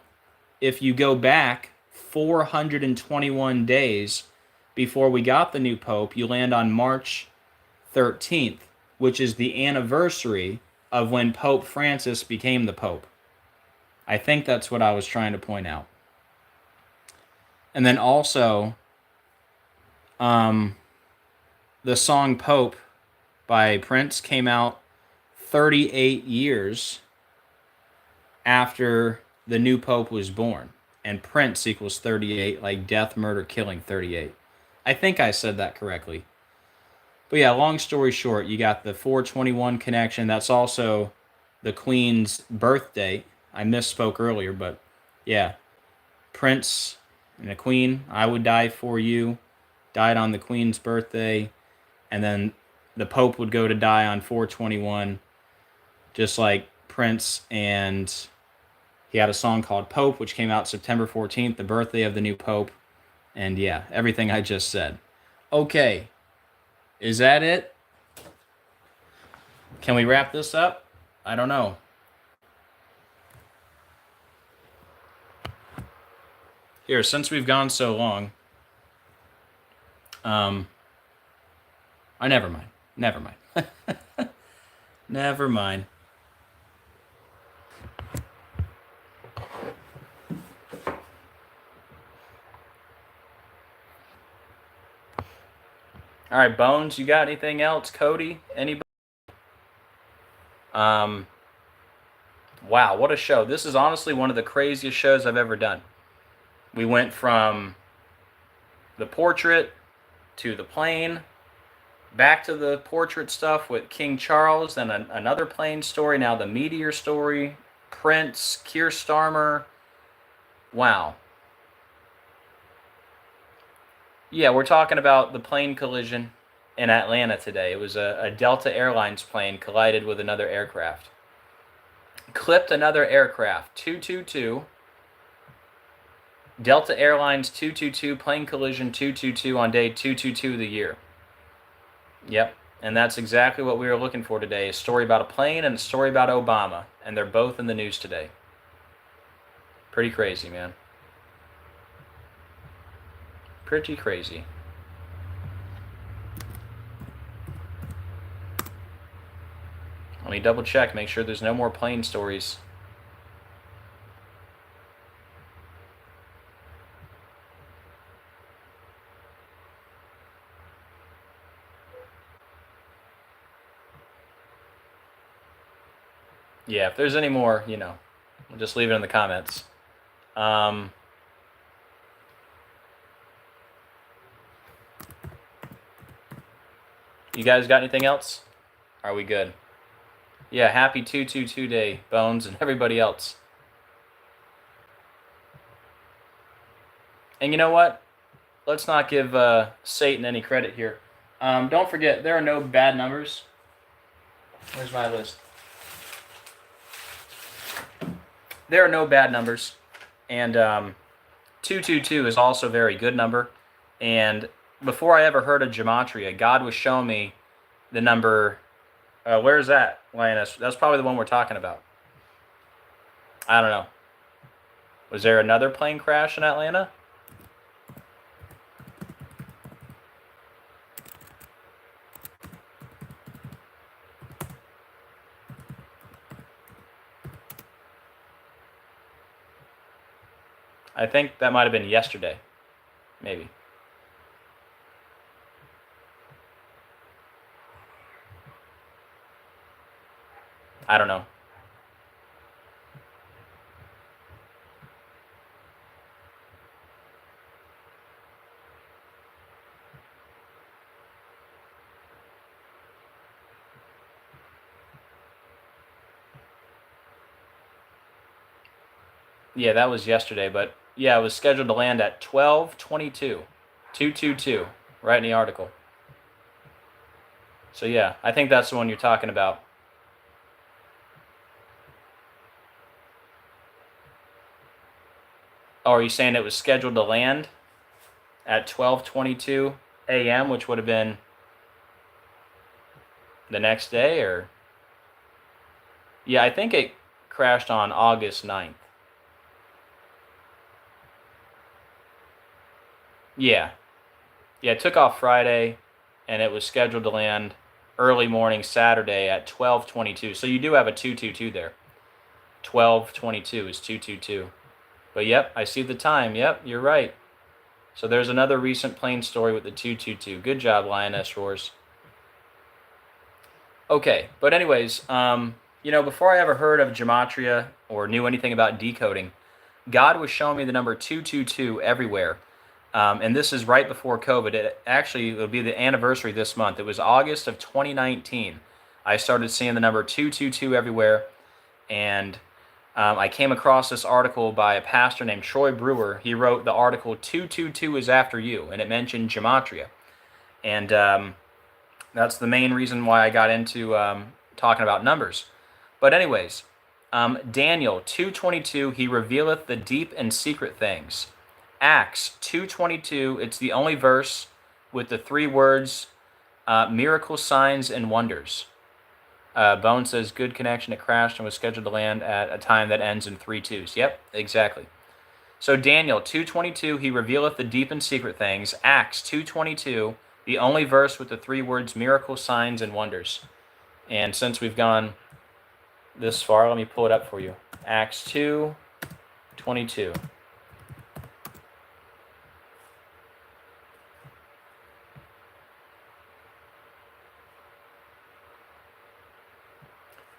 if you go back 421 days before we got the new Pope, you land on March 13th, which is the anniversary of when Pope Francis became the Pope. I think that's what I was trying to point out. And then also, the song Pope by Prince came out 38 years after the new Pope was born. And Prince equals 38, like death, murder, killing, 38. I think I said that correctly. But yeah, long story short, you got the 421 connection. That's also the Queen's birthday. I misspoke earlier, but yeah. Prince and the Queen, I Would Die For You, died on the Queen's birthday. And then the Pope would go to die on 421, just like Prince. And he had a song called Pope, which came out September 14th, the birthday of the new Pope. And yeah, everything I just said. Okay. Is that it? Can we wrap this up? I don't know. Here, since we've gone so long, never mind. Never mind. All right, Bones, you got anything else? Cody, anybody? Wow, what a show. This is honestly one of the craziest shows I've ever done. We went from the portrait to the plane, back to the portrait stuff with King Charles, then another plane story, now the meteor story, Prince, Keir Starmer. Wow. Yeah, we're talking about the plane collision in Atlanta today. It was a Delta Airlines plane collided with another aircraft. Clipped another aircraft, 222. Delta Airlines 222, plane collision 222 on day 222 of the year. Yep, and that's exactly what we were looking for today, a story about a plane and a story about Obama, and they're both in the news today. Pretty crazy, man. Pretty crazy. Let me double check, make sure there's no more plane stories. Yeah, if there's any more, we'll just leave it in the comments. You guys got anything else? Are we good? Yeah, happy 222 day, Bones, and everybody else. And you know what? Let's not give Satan any credit here. Don't forget, there are no bad numbers. Where's my list? There are no bad numbers. And 222 is also a very good number. And before I ever heard of Gematria, God was showing me the number. Where's that, Lioness? That's probably the one we're talking about. I don't know. Was there another plane crash in Atlanta? I think that might have been yesterday. Maybe. I don't know. Yeah, that was yesterday, but yeah, it was scheduled to land at 12:22, 222, right in the article. So yeah, I think that's the one you're talking about. Oh, are you saying it was scheduled to land at 12:22 a.m., which would have been the next day, or? Yeah, I think it crashed on August 9th. Yeah. Yeah, it took off Friday, and it was scheduled to land early morning Saturday at 12:22. So you do have a 222 there. 12:22 is 222. But yep, I see the time. Yep, you're right. So there's another recent plane story with the 222. Good job, Lioness Roars. Okay, but anyways, before I ever heard of Gematria or knew anything about decoding, God was showing me the number 222 everywhere. And this is right before COVID. It'll be the anniversary this month. It was August of 2019. I started seeing the number 222 everywhere. And I came across this article by a pastor named Troy Brewer. He wrote the article 222 is after you, and it mentioned Gematria. And that's the main reason why I got into talking about numbers. But anyways, Daniel 2:22, he revealeth the deep and secret things. Acts 2:22, it's the only verse with the three words, miracle signs and wonders. Bone says, good connection, it crashed and was scheduled to land at a time that ends in 3 2s. Yep, exactly. So Daniel 2:22, he revealeth the deep and secret things. Acts 2:22, the only verse with the three words, miracle signs and wonders. And since we've gone this far, let me pull it up for you. Acts 2:22.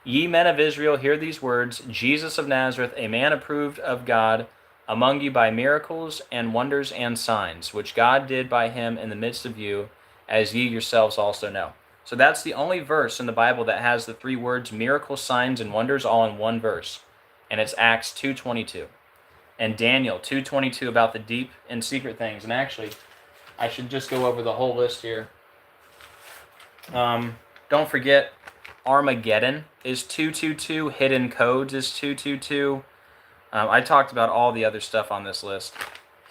Ye men of Israel, hear these words, Jesus of Nazareth, a man approved of God among you by miracles and wonders and signs, which God did by him in the midst of you, as ye yourselves also know. So that's the only verse in the Bible that has the three words miracles, signs, and wonders all in one verse. And it's Acts 2:22. And Daniel 2:22 about the deep and secret things. And actually, I should just go over the whole list here. Don't forget, Armageddon is 222. Hidden Codes is 222. I talked about all the other stuff on this list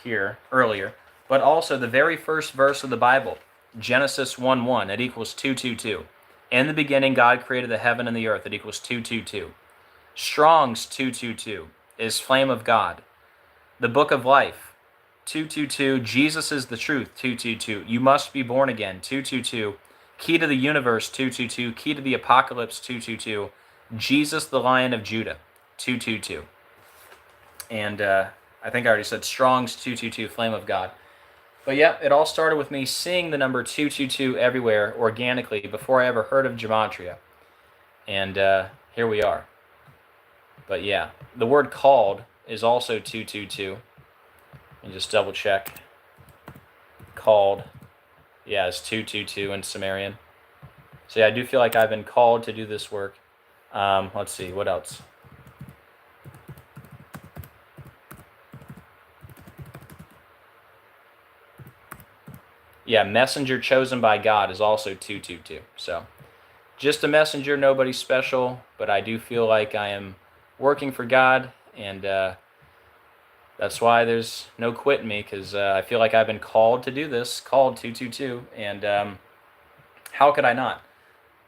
here earlier. But also the very first verse of the Bible, Genesis 1:1, it equals 222. In the beginning, God created the heaven and the earth. It equals 222. Strong's 222 is Flame of God. The Book of Life, 222. Jesus is the truth, 222. You must be born again, 222. Key to the Universe, 222. Key to the Apocalypse, 222. Jesus, the Lion of Judah, 222. And I think I already said Strong's 222, Flame of God. But yeah, it all started with me seeing the number 222 everywhere organically before I ever heard of Gematria. And here we are. But yeah, the word called is also 222. And just double check. Called. Yeah, it's 222 in Sumerian. So yeah, I do feel like I've been called to do this work. Let's see, what else? Yeah, messenger chosen by God is also 222. So just a messenger, nobody special, but I do feel like I am working for God, and that's why there's no quitting me, because I feel like I've been called to do this, called 222, and how could I not?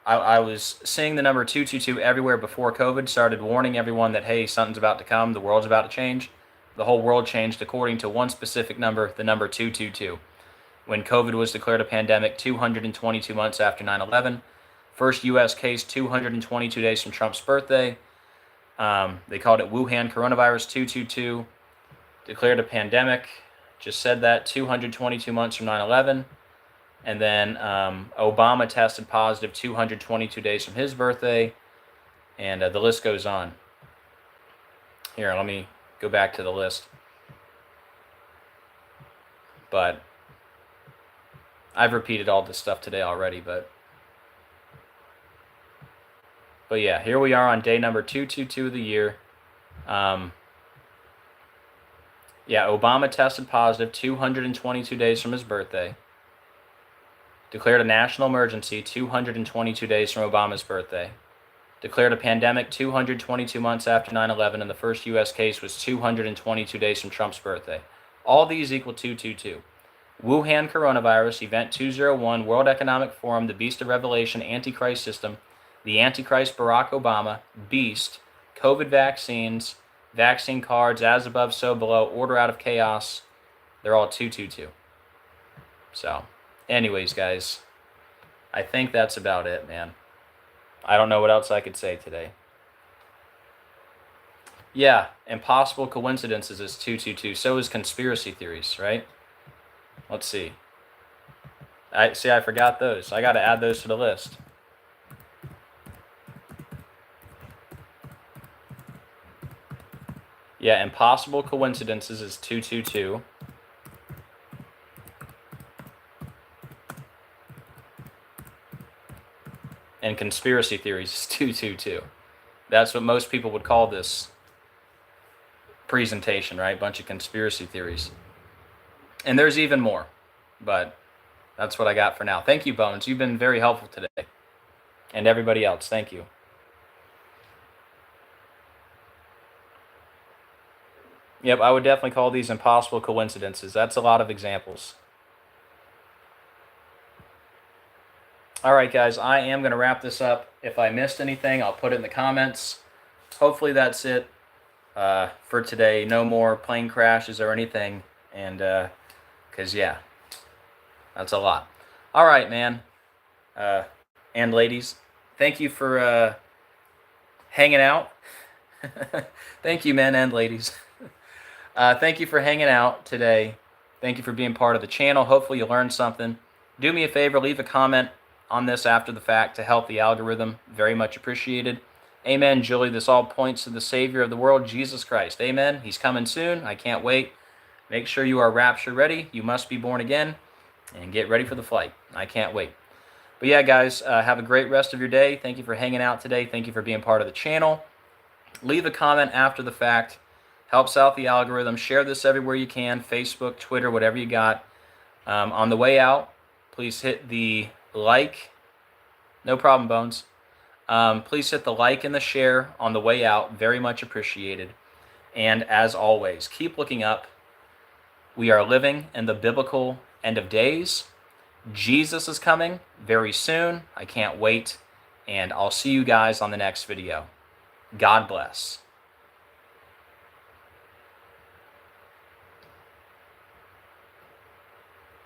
I was seeing the number 222 everywhere before COVID, started warning everyone that, hey, something's about to come, the world's about to change. The whole world changed according to one specific number, the number 222. When COVID was declared a pandemic 222 months after 9/11. First U.S. case 222 days from Trump's birthday. They called it Wuhan coronavirus 222. Declared a pandemic. Just said that 222 months from 9/11. And then Obama tested positive 222 days from his birthday. And the list goes on. Here, let me go back to the list. But I've repeated all this stuff today already, but yeah, here we are on day number 222 of the year. Yeah, Obama tested positive 222 days from his birthday. Declared a national emergency 222 days from Obama's birthday. Declared a pandemic 222 months after 9/11, and the first U.S. case was 222 days from Trump's birthday. All these equal 222. Wuhan coronavirus, Event 201, World Economic Forum, the Beast of Revelation, Antichrist system, the Antichrist Barack Obama, Beast, COVID vaccines, vaccine cards, as above, so below, order out of chaos. They're all 222. So, anyways, guys, I think that's about it, man. I don't know what else I could say today. Yeah, impossible coincidences is 222. So is conspiracy theories, right? Let's see. I forgot those. I got to add those to the list. Yeah, impossible coincidences is 222. And conspiracy theories is 222. That's what most people would call this presentation, right? Bunch of conspiracy theories. And there's even more, but that's what I got for now. Thank you, Bones. You've been very helpful today. And everybody else, thank you. Yep, I would definitely call these impossible coincidences. That's a lot of examples. All right, guys, I am going to wrap this up. If I missed anything, I'll put it in the comments. Hopefully that's it for today. No more plane crashes or anything. And, because, yeah, that's a lot. All right, man. And ladies, thank you for hanging out. Thank you, men and ladies. Thank you for hanging out today. Thank you for being part of the channel. Hopefully you learned something. Do me a favor, leave a comment on this after the fact to help the algorithm. Very much appreciated. Amen, Julie. This all points to the Savior of the world, Jesus Christ. Amen. He's coming soon. I can't wait. Make sure you are rapture ready. You must be born again. And get ready for the flight. I can't wait. But yeah, guys, have a great rest of your day. Thank you for hanging out today. Thank you for being part of the channel. Leave a comment after the fact. Helps out the algorithm. Share this everywhere you can. Facebook, Twitter, whatever you got. On the way out, please hit the like. No problem, Bones. Please hit the like and the share on the way out. Very much appreciated. And as always, keep looking up. We are living in the biblical end of days. Jesus is coming very soon. I can't wait. And I'll see you guys on the next video. God bless.